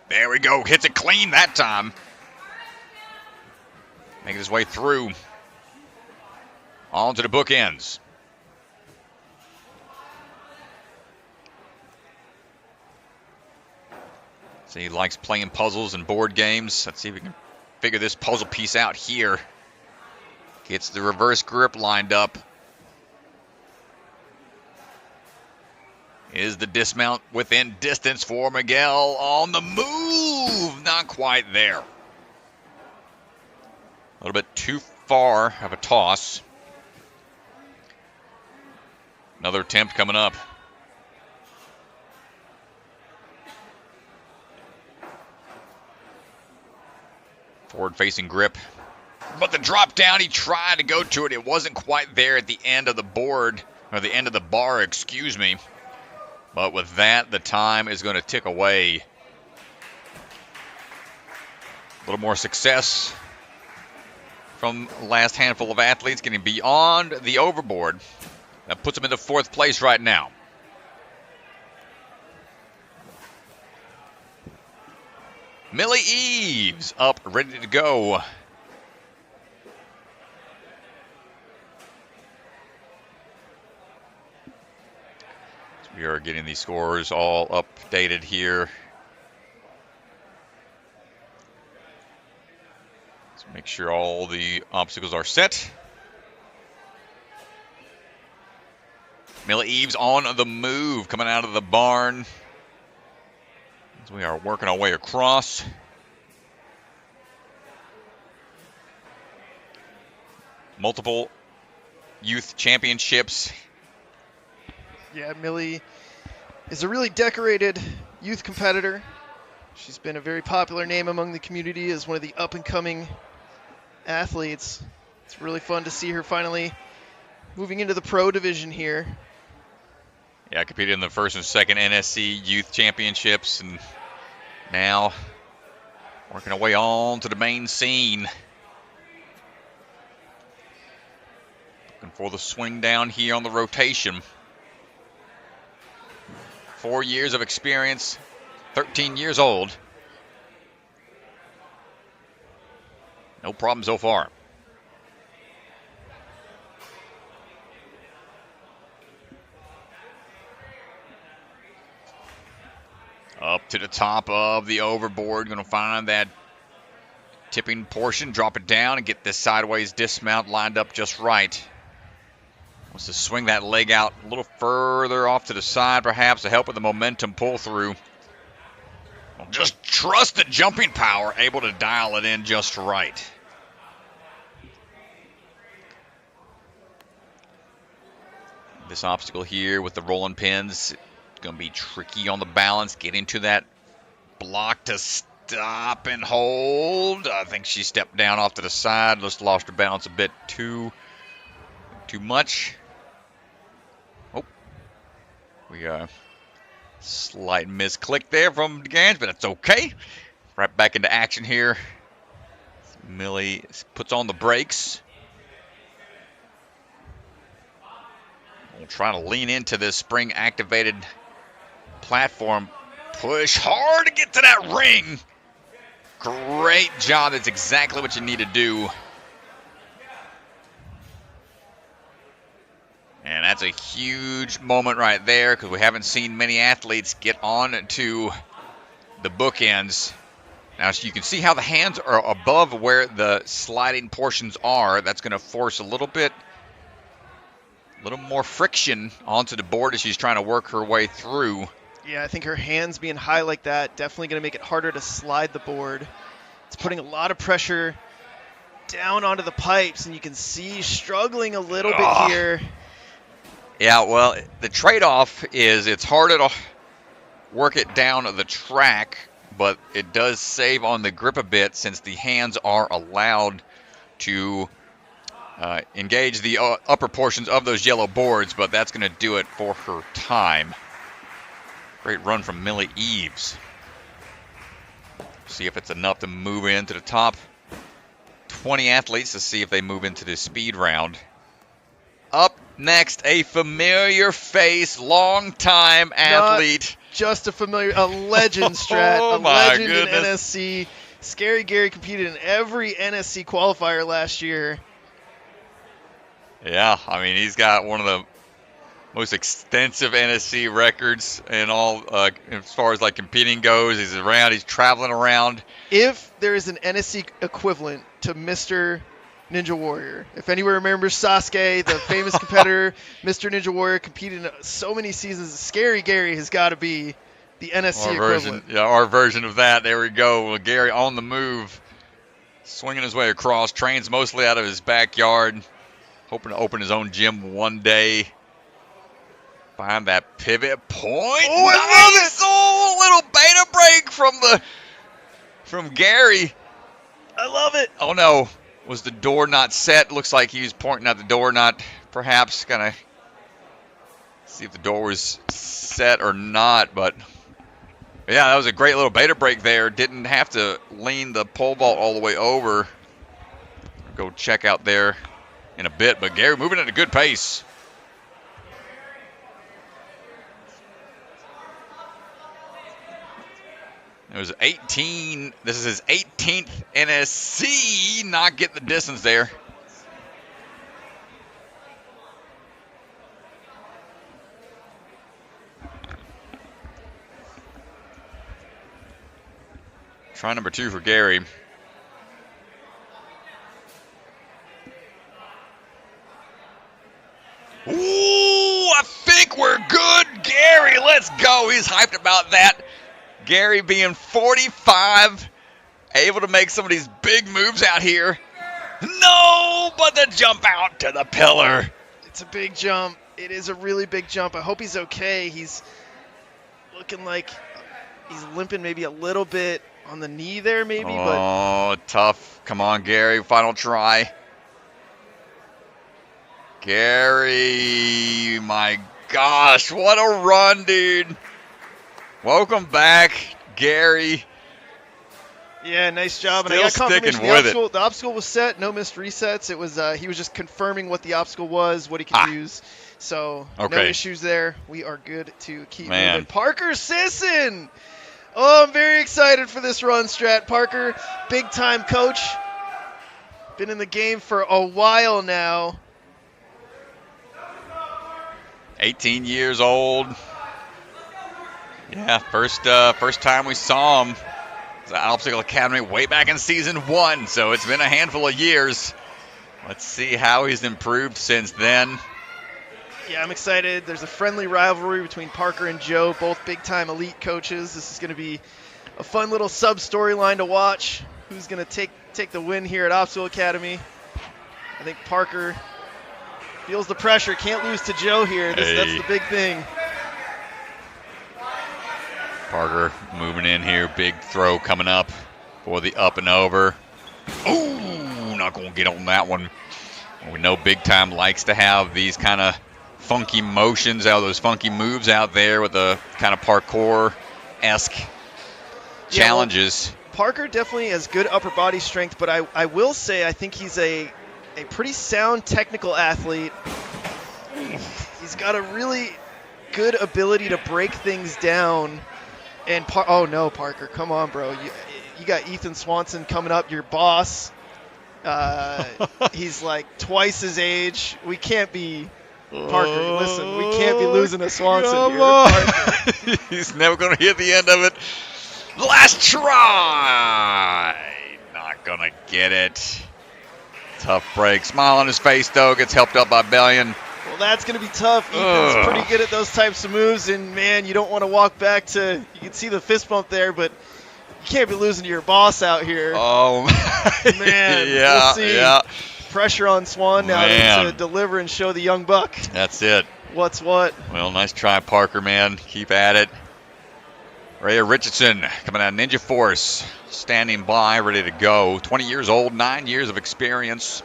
There we go. Hits it clean that time. Making his way through. On to the bookends. So he likes playing puzzles and board games. Let's see if we can figure this puzzle piece out here. Gets the reverse grip lined up. Is the dismount within distance for Miguel on the move? Not quite there. A little bit too far of a toss. Another attempt coming up. Forward-facing grip. But the drop down, he tried to go to it. It wasn't quite there at the end of the board, or the end of the bar, excuse me. But with that, the time is going to tick away. A little more success from the last handful of athletes getting beyond the overboard. That puts them into 4th place right now. Millie Eaves up, ready to go. We are getting these scores all updated here. Let's make sure all the obstacles are set. Millie Eaves on the move, coming out of the barn. As we are working our way across. Multiple youth championships. Yeah, Millie is a really decorated youth competitor. She's been a very popular name among the community as one of the up-and-coming athletes. It's really fun to see her finally moving into the pro division here. Yeah, competed in the 1st and 2nd NSC Youth Championships, and now working our way on to the main scene. Looking for the swing down here on the rotation. 4 years of experience, 13 years old. No problem so far. Up to the top of the overboard. Going to find that tipping portion, drop it down, and get this sideways dismount lined up just right. Wants to swing that leg out a little further off to the side, perhaps, to help with the momentum pull through. Just trust the jumping power, able to dial it in just right. This obstacle here with the rolling pins, going to be tricky on the balance. Get into that block to stop and hold. I think she stepped down off to the side. Just lost her balance a bit too much. Oh, we slight misclick there from Gans, but that's okay. Right back into action here. Millie puts on the brakes. We'll try to lean into this spring-activated platform. Push hard to get to that ring. Great job. That's exactly what you need to do. And that's a huge moment right there, because we haven't seen many athletes get on to the bookends. Now, so you can see how the hands are above where the sliding portions are. That's going to force a little more friction onto the board as she's trying to work her way through. Yeah, I think her hands being high like that definitely going to make it harder to slide the board. It's putting a lot of pressure down onto the pipes, and you can see struggling a little bit here. Yeah, well, the trade-off is it's harder to work it down the track, but it does save on the grip a bit since the hands are allowed to engage the upper portions of those yellow boards, but that's going to do it for her time. Great run from Millie Eaves. See if it's enough to move into the top 20 athletes to see if they move into the speed round. Up next, a familiar face, long-time athlete. Not just a legend, Strat. Oh, a legend in NSC. Scary Gary competed in every NSC qualifier last year. Yeah, I mean, he's got one of the most extensive NSC records and all as far as like competing goes. He's around. He's traveling around. If there is an NSC equivalent to Mr. Ninja Warrior, if anyone remembers Sasuke, the famous competitor, Mr. Ninja Warrior, competed in so many seasons, Scary Gary has got to be the NSC equivalent. Our version of that. There we go. Well, Gary on the move, swinging his way across. Trains mostly out of his backyard, hoping to open his own gym one day. Find that pivot point. Oh, I love it! Oh, little beta break from Gary. I love it. Oh no, was the door not set? Looks like he was pointing at the door, not perhaps gonna see if the door was set or not. But yeah, that was a great little beta break there. Didn't have to lean the pole vault all the way over. Go check out there in a bit, but Gary moving at a good pace. It was 18. This is his 18th NSC. Not getting the distance there. Try number 2 for Gary. Ooh, I think we're good. Gary, let's go. He's hyped about that. Gary being 45, able to make some of these big moves out here. No, but the jump out to the pillar. It's a big jump. It is a really big jump. I hope he's okay. He's looking like he's limping maybe a little bit on the knee there maybe. Oh, tough. Come on, Gary. Final try. Gary, my gosh, what a run, dude. Welcome back, Gary. Yeah, nice job. Still and I got confirmation sticking with it. The obstacle was set, no missed resets. It was he was just confirming what the obstacle was, what he could use. So no issues there. We are good to keep moving. Parker Sisson. Oh, I'm very excited for this run, Strat. Parker, big time coach. Been in the game for a while now. 18 years old. Yeah, first time we saw him was at Obstacle Academy way back in season 1, so it's been a handful of years. Let's see how he's improved since then. Yeah, I'm excited. There's a friendly rivalry between Parker and Joe, both big-time elite coaches. This is going to be a fun little sub-storyline to watch. Who's going to take the win here at Obstacle Academy? I think Parker feels the pressure. Can't lose to Joe here. That's the big thing. Parker moving in here. Big throw coming up for the up and over. Ooh, not going to get on that one. We know Big Time likes to have these kind of funky motions, out those funky moves out there with the kind of parkour-esque challenges. Well, Parker definitely has good upper body strength, but I will say I think he's a pretty sound technical athlete. He's got a really good ability to break things down. And oh no, Parker, come on, bro. You got Ethan Swanson coming up, your boss. He's like twice his age. We can't be Parker. Listen, we can't be losing to Swanson here. He's never going to hit the end of it. Last try. Not going to get it. Tough break. Smile on his face, though. Gets helped up by Bellion. Well, that's going to be tough. Ethan's pretty good at those types of moves, and, man, you don't want to walk back to – you can see the fist bump there, but you can't be losing to your boss out here. Oh, man. Yeah, we'll see. Yeah. Pressure on Swan now to deliver and show the young buck. That's it. What's what. Well, nice try, Parker, man. Keep at it. Rhea Richardson coming out of Ninja Force, standing by, ready to go. 20 years old, 9 years of experience.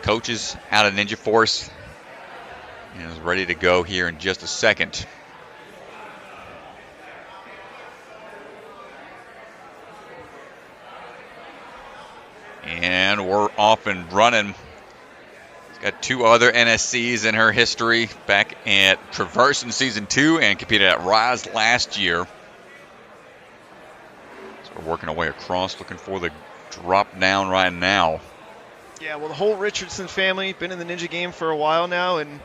Coaches out of Ninja Force and is ready to go here in just a second. And we're off and running. She's got 2 other NSCs in her history, back at Traverse in Season 2 and competed at Rise last year. So we're working our way across, looking for the drop down right now. Yeah, well, the whole Richardson family, been in the Ninja game for a while now, and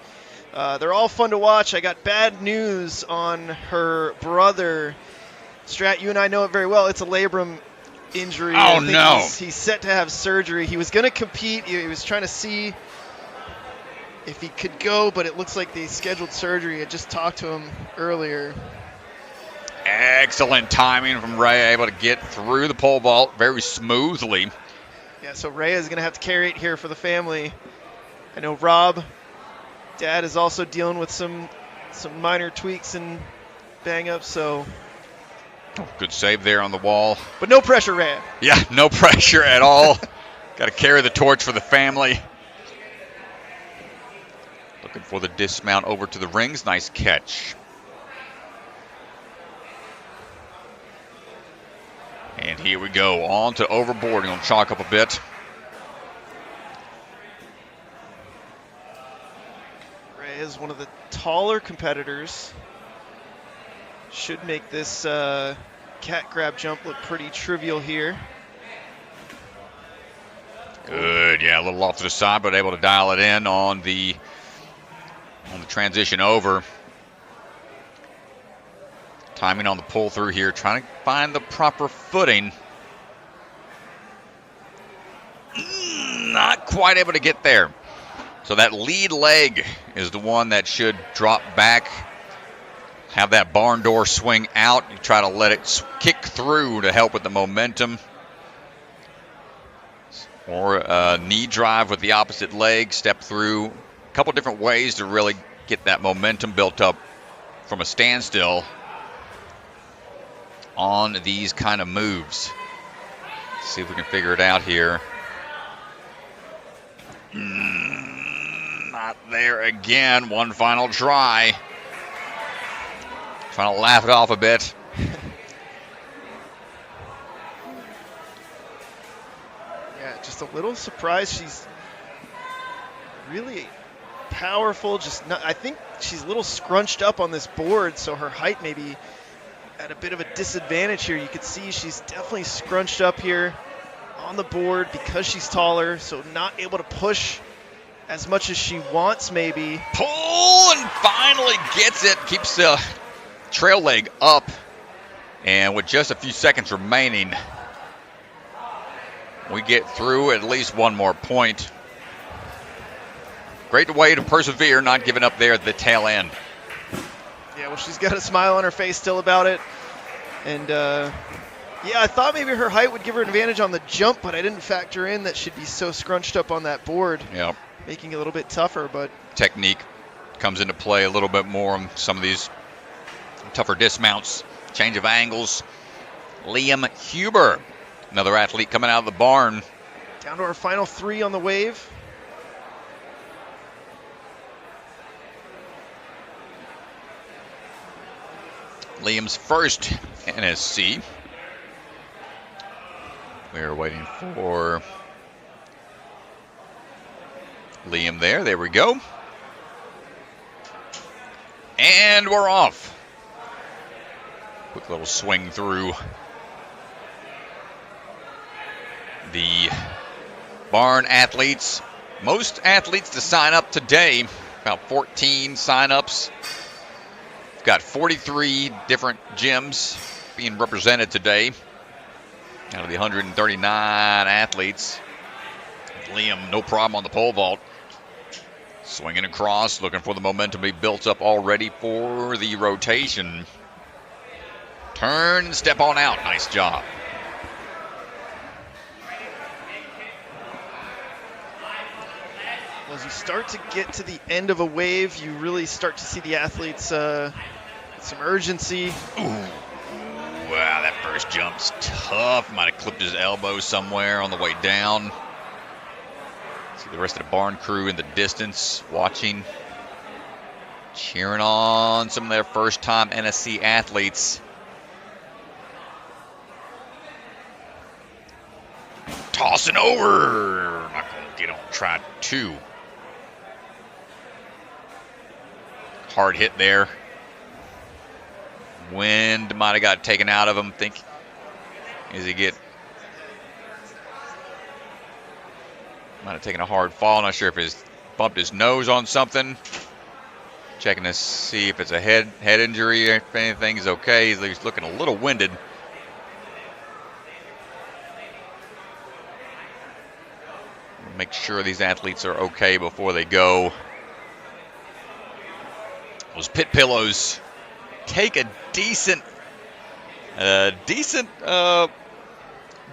they're all fun to watch. I got bad news on her brother. Strat, you and I know it very well. It's a labrum injury. Oh, no. He's set to have surgery. He was going to compete. He was trying to see if he could go, but it looks like they scheduled surgery. I just talked to him earlier. Excellent timing from Ray, able to get through the pole vault very smoothly. Yeah, so Ray is going to have to carry it here for the family. I know Rob, Dad, is also dealing with some minor tweaks and bang-ups, so... Good save there on the wall. But no pressure, Ray. Yeah, no pressure at all. Got to carry the torch for the family. Looking for the dismount over to the rings. Nice catch. And here we go, on to overboard. Going to chalk up a bit. Ray is one of the taller competitors. Should make this cat grab jump look pretty trivial here. Good, yeah, a little off to the side, but able to dial it in on the transition over. Timing on the pull through here, trying to find the proper footing. Not quite able to get there. So that lead leg is the one that should drop back. Have that barn door swing out. You try to let it kick through to help with the momentum. Or a knee drive with the opposite leg. Step through. A couple different ways to really get that momentum built up from a standstill on these kind of moves. Let's see if we can figure it out here. Not there again. One final try. Trying to laugh it off a bit. Yeah, just a little surprised. She's really powerful. I think she's a little scrunched up on this board, so her height may be at a bit of a disadvantage here. You can see she's definitely scrunched up here on the board because she's taller, so not able to push as much as she wants maybe. Pull and finally gets it. Keeps the trail leg up, and with just a few seconds remaining, we get through at least one more point. Great way to persevere, not giving up there at the tail end. Yeah, well, she's got a smile on her face still about it. And, yeah, I thought maybe her height would give her an advantage on the jump, but I didn't factor in that she'd be so scrunched up on that board. Yep. Making it a little bit tougher, but... Technique comes into play a little bit more on some of these tougher dismounts. Change of angles. Liam Huber, another athlete coming out of the barn. Down to our final three on the wave. Liam's first NSC. We're waiting for Liam there. There we go. And we're off. Quick little swing through the barn athletes. Most athletes to sign up today, about 14 sign-ups. We've got 43 different gyms being represented today out of the 139 athletes. Liam, no problem on the pole vault. Swinging across, looking for the momentum to be built up already for the rotation. Turn, step on out. Nice job. Well, as you start to get to the end of a wave, you really start to see the athletes with some urgency. Ooh. Wow, that first jump's tough. Might have clipped his elbow somewhere on the way down. See the rest of the barn crew in the distance watching, cheering on some of their first-time NSC athletes. Tossing over. Not going to get on try two. Hard hit there. Wind might have got taken out of him. Think as he get Might have taken a hard fall. Not sure if he's bumped his nose on something. Checking to see if it's a head injury or if anything's okay. He's looking a little winded. Make sure these athletes are okay before they go. Those pit pillows take a decent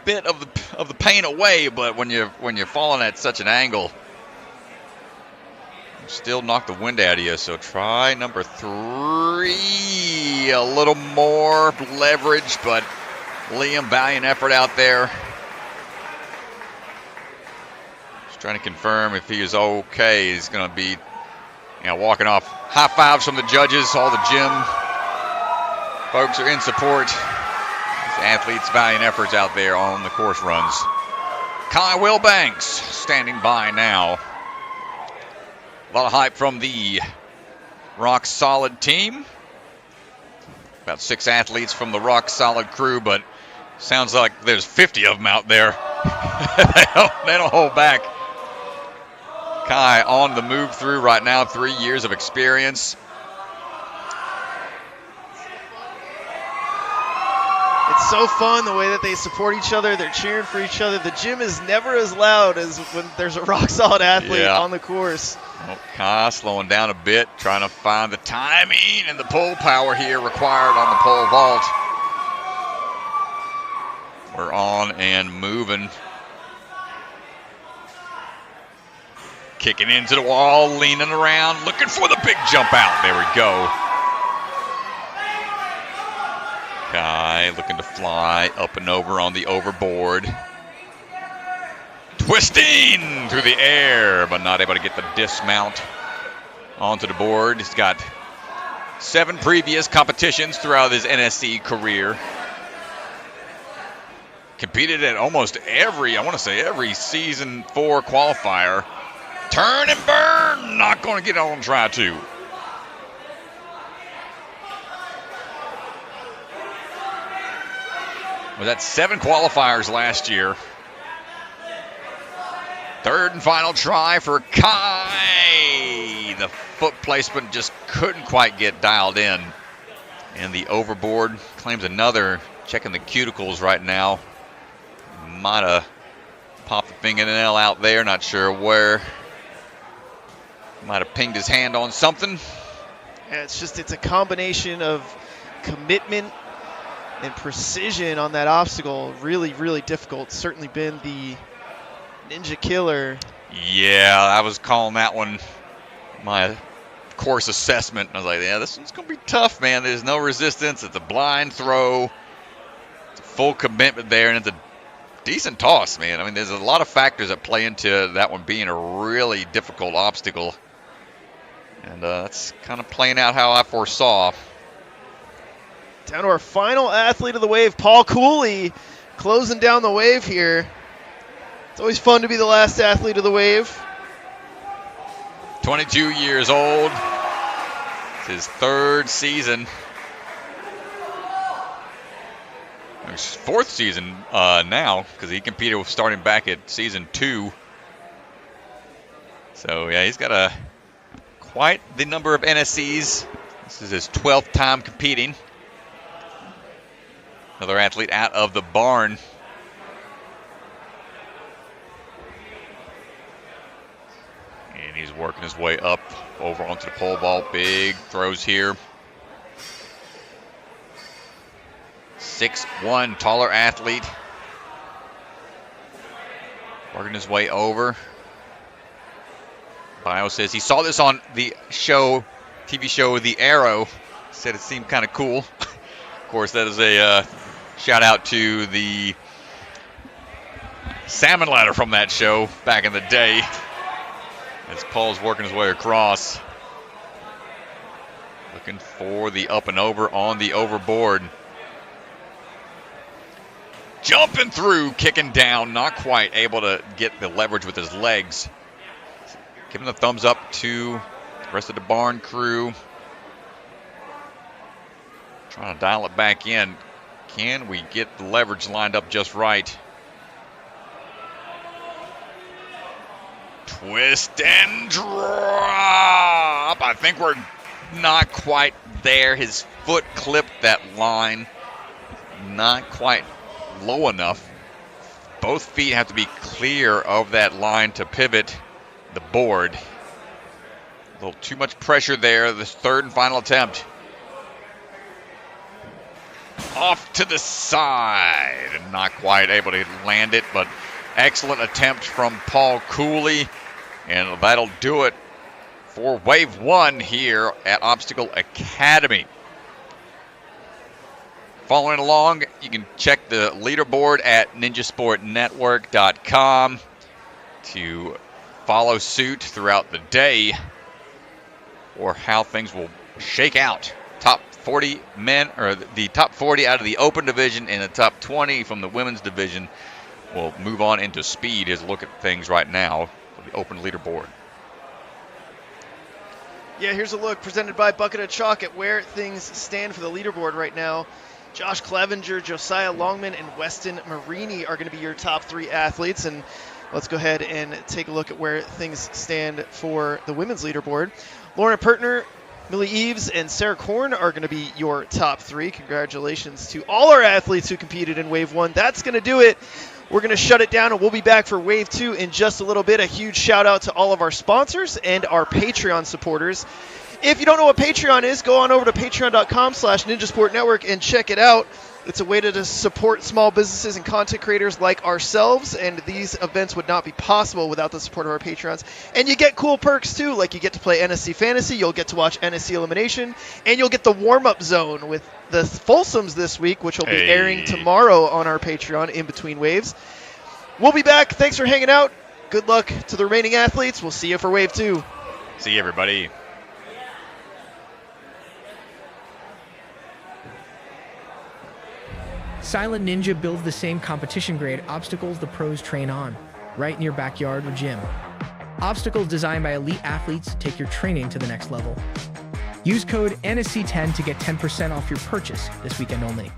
bit of the pain away, but when you're falling at such an angle, you still knock the wind out of you. So try number 3, a little more leverage, but Liam, valiant effort out there. Just trying to confirm if he is okay. He's going to be, walking off. High fives from the judges. All the gym folks are in support. These athletes' valiant efforts out there on the course runs. Kai Wilbanks standing by now. A lot of hype from the Rock Solid team. About 6 athletes from the Rock Solid crew, but sounds like there's 50 of them out there. they don't hold back. Kai on the move through right now, 3 years of experience. It's so fun the way that they support each other. They're cheering for each other. The gym is never as loud as when there's a rock solid athlete on the course. Well, Kai slowing down a bit, trying to find the timing and the pull power here required on the pole vault. We're on and moving. Kicking into the wall, leaning around, looking for the big jump out. There we go. Kai looking to fly up and over on the overboard. Twisting through the air, but not able to get the dismount onto the board. He's got 7 previous competitions throughout his NSC career. Competed at almost every season 4 qualifier. Turn and burn, not going to get on try 2. Was that 7 qualifiers last year? 3rd and final try for Kai. The foot placement just couldn't quite get dialed in. And the overboard claims another. Checking the cuticles right now. Might have popped the fingernail out there, not sure where. Might have pinged his hand on something. Yeah, it's a combination of commitment and precision on that obstacle. Really, really difficult. Certainly been the Ninja Killer. Yeah, I was calling that one my course assessment. I was like, yeah, this one's going to be tough, man. There's no resistance. It's a blind throw. It's a full commitment there, and it's a decent toss, man. I mean, there's a lot of factors that play into that one being a really difficult obstacle. And that's kind of playing out how I foresaw. Down to our final athlete of the wave, Paul Cooley, closing down the wave here. It's always fun to be the last athlete of the wave. 22 years old. It's his 3rd season. His 4th season now, because he competed starting back at season 2. So, yeah, he's got quite the number of NSCs. This is his 12th time competing. Another athlete out of the barn. And he's working his way up over onto the pole vault. Big throws here. 6'1", taller athlete. Working his way over. Bio says he saw this on the TV show The Arrow. Said it seemed kind of cool. Of course, that is a shout out to the salmon ladder from that show back in the day. As Paul's working his way across. Looking for the up and over on the overboard. Jumping through, kicking down, not quite able to get the leverage with his legs. Giving the thumbs up to the rest of the barn crew. Trying to dial it back in. Can we get the leverage lined up just right? Twist and drop. I think we're not quite there. His foot clipped that line. Not quite low enough. Both feet have to be clear of that line to pivot the board. A little too much pressure there. This third and final attempt. Off to the side. Not quite able to land it, but excellent attempt from Paul Cooley. And that'll do it for Wave 1 here at Obstacle Academy. Following along, you can check the leaderboard at ninjasportnetwork.com to follow suit throughout the day or how things will shake out. Top 40 men, or the top 40 out of the open division and the top 20 from the women's division will move on into speed as look at things right now for the open leaderboard. Yeah, here's a look presented by Bucket of Chalk at where things stand for the leaderboard right now. Josh Clevenger, Josiah Longman, and Weston Marini are going to be your top 3 athletes. And let's go ahead and take a look at where things stand for the women's leaderboard. Lorna Poertner, Millie Eaves, and Sarah Korn are going to be your top 3. Congratulations to all our athletes who competed in Wave 1. That's going to do it. We're going to shut it down, and we'll be back for Wave 2 in just a little bit. A huge shout-out to all of our sponsors and our Patreon supporters. If you don't know what Patreon is, go on over to patreon.com/ninjasportnetwork and check it out. It's a way to support small businesses and content creators like ourselves, and these events would not be possible without the support of our Patreons. And you get cool perks, too, like you get to play NSC Fantasy, you'll get to watch NSC Elimination, and you'll get the warm-up zone with the Folsoms this week, which will be airing tomorrow on our Patreon in between waves. We'll be back. Thanks for hanging out. Good luck to the remaining athletes. We'll see you for Wave 2. See you, everybody. Silent Ninja builds the same competition-grade obstacles the pros train on, right in your backyard or gym. Obstacles designed by elite athletes take your training to the next level. Use code NSC10 to get 10% off your purchase this weekend only.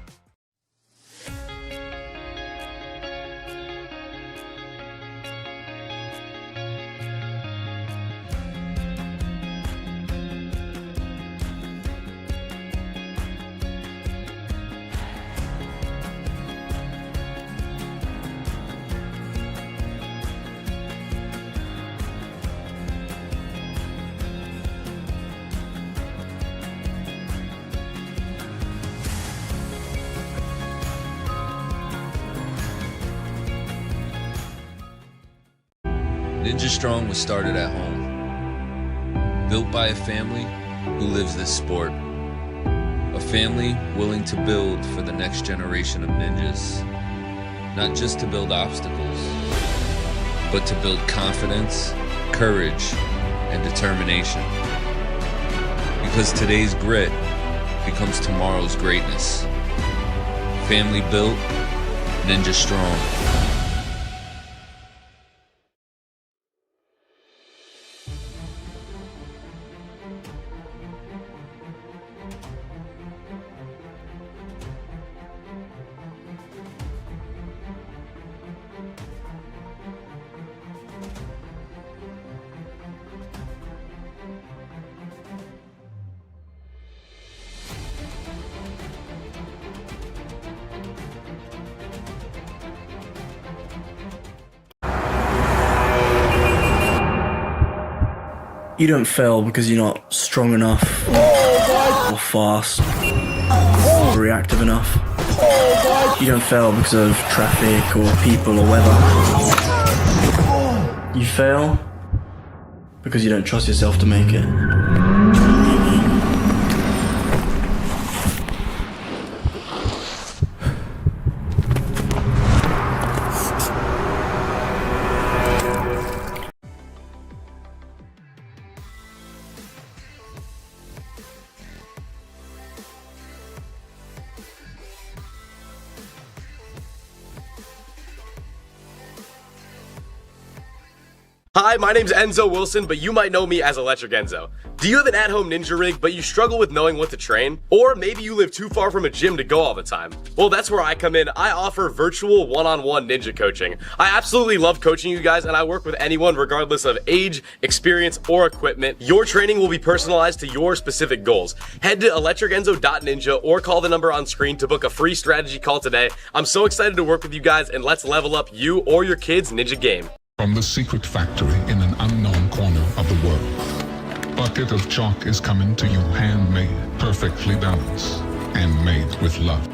Ninja Strong was started at home. Built by a family who lives this sport. A family willing to build for the next generation of ninjas. Not just to build obstacles, but to build confidence, courage, and determination. Because today's grit becomes tomorrow's greatness. Family built, Ninja Strong. You don't fail because you're not strong enough, or fast, or reactive enough. You don't fail because of traffic or people or weather. You fail because you don't trust yourself to make it. Hi, my name's Enzo Wilson, but you might know me as Electric Enzo. Do you have an at-home ninja rig, but you struggle with knowing what to train? Or maybe you live too far from a gym to go all the time? Well, that's where I come in. I offer virtual one-on-one ninja coaching. I absolutely love coaching you guys, and I work with anyone regardless of age, experience, or equipment. Your training will be personalized to your specific goals. Head to electricenzo.ninja or call the number on screen to book a free strategy call today. I'm so excited to work with you guys, and let's level up you or your kids' ninja game. From the secret factory in an unknown corner of the world, bucket of chalk is coming to you handmade, perfectly balanced, and made with love.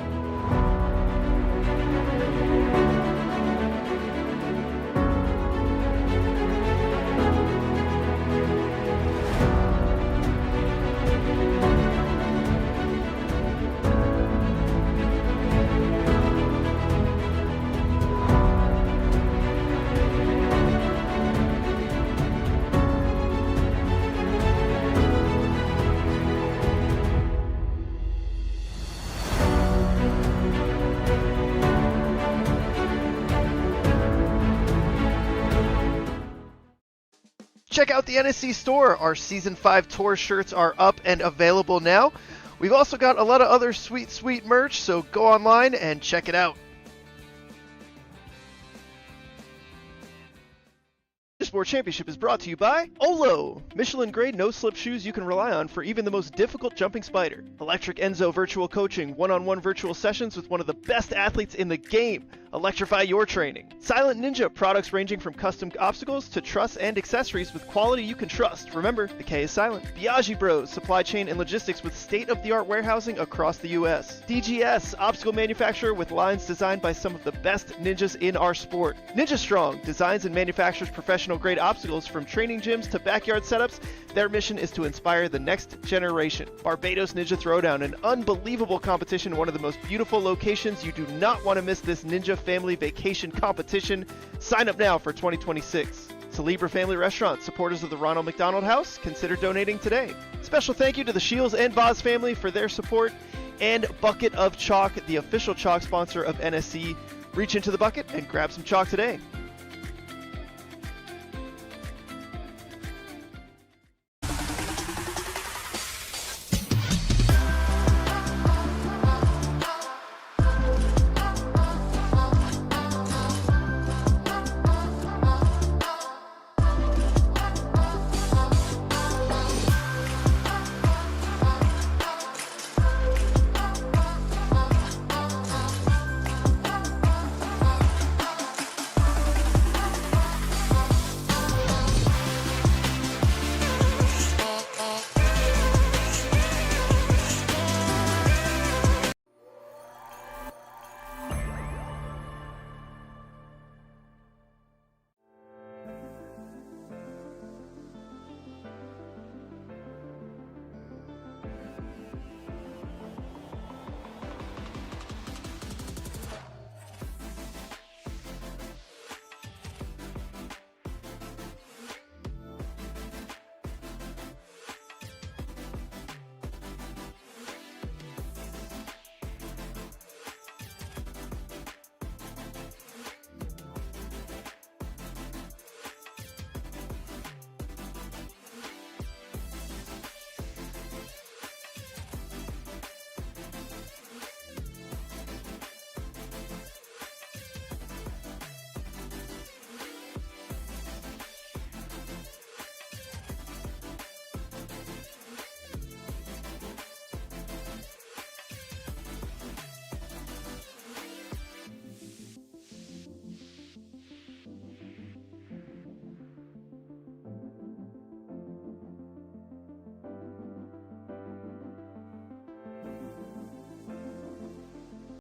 Check out the NSC store. Our Season 5 tour shirts are up and available now. We've also got a lot of other sweet merch, so go online and check it out. The Sport Championship is brought to you by Olo, Michelin-grade no-slip shoes you can rely on for even the most difficult jumping spider. Electric Enzo virtual coaching, one-on-one virtual sessions with one of the best athletes in the game. Electrify your training. Silent Ninja, products ranging from custom obstacles to truss and accessories with quality you can trust. Remember, the K is silent. Biaggi Bros, supply chain and logistics with state-of-the-art warehousing across the U.S. DGS, obstacle manufacturer with lines designed by some of the best ninjas in our sport. Ninja Strong, designs and manufactures professional-grade obstacles from training gyms to backyard setups. Their mission is to inspire the next generation. Barbados Ninja Throwdown, an unbelievable competition in one of the most beautiful locations. You do not want to miss this ninja family vacation competition. Sign up now for 2026. Celebra Family Restaurant, supporters of the Ronald McDonald House, consider donating today. Special thank you to the Shields and Voz family for their support, and Bucket of Chalk, the official chalk sponsor of NSC. Reach into the bucket and grab some chalk today.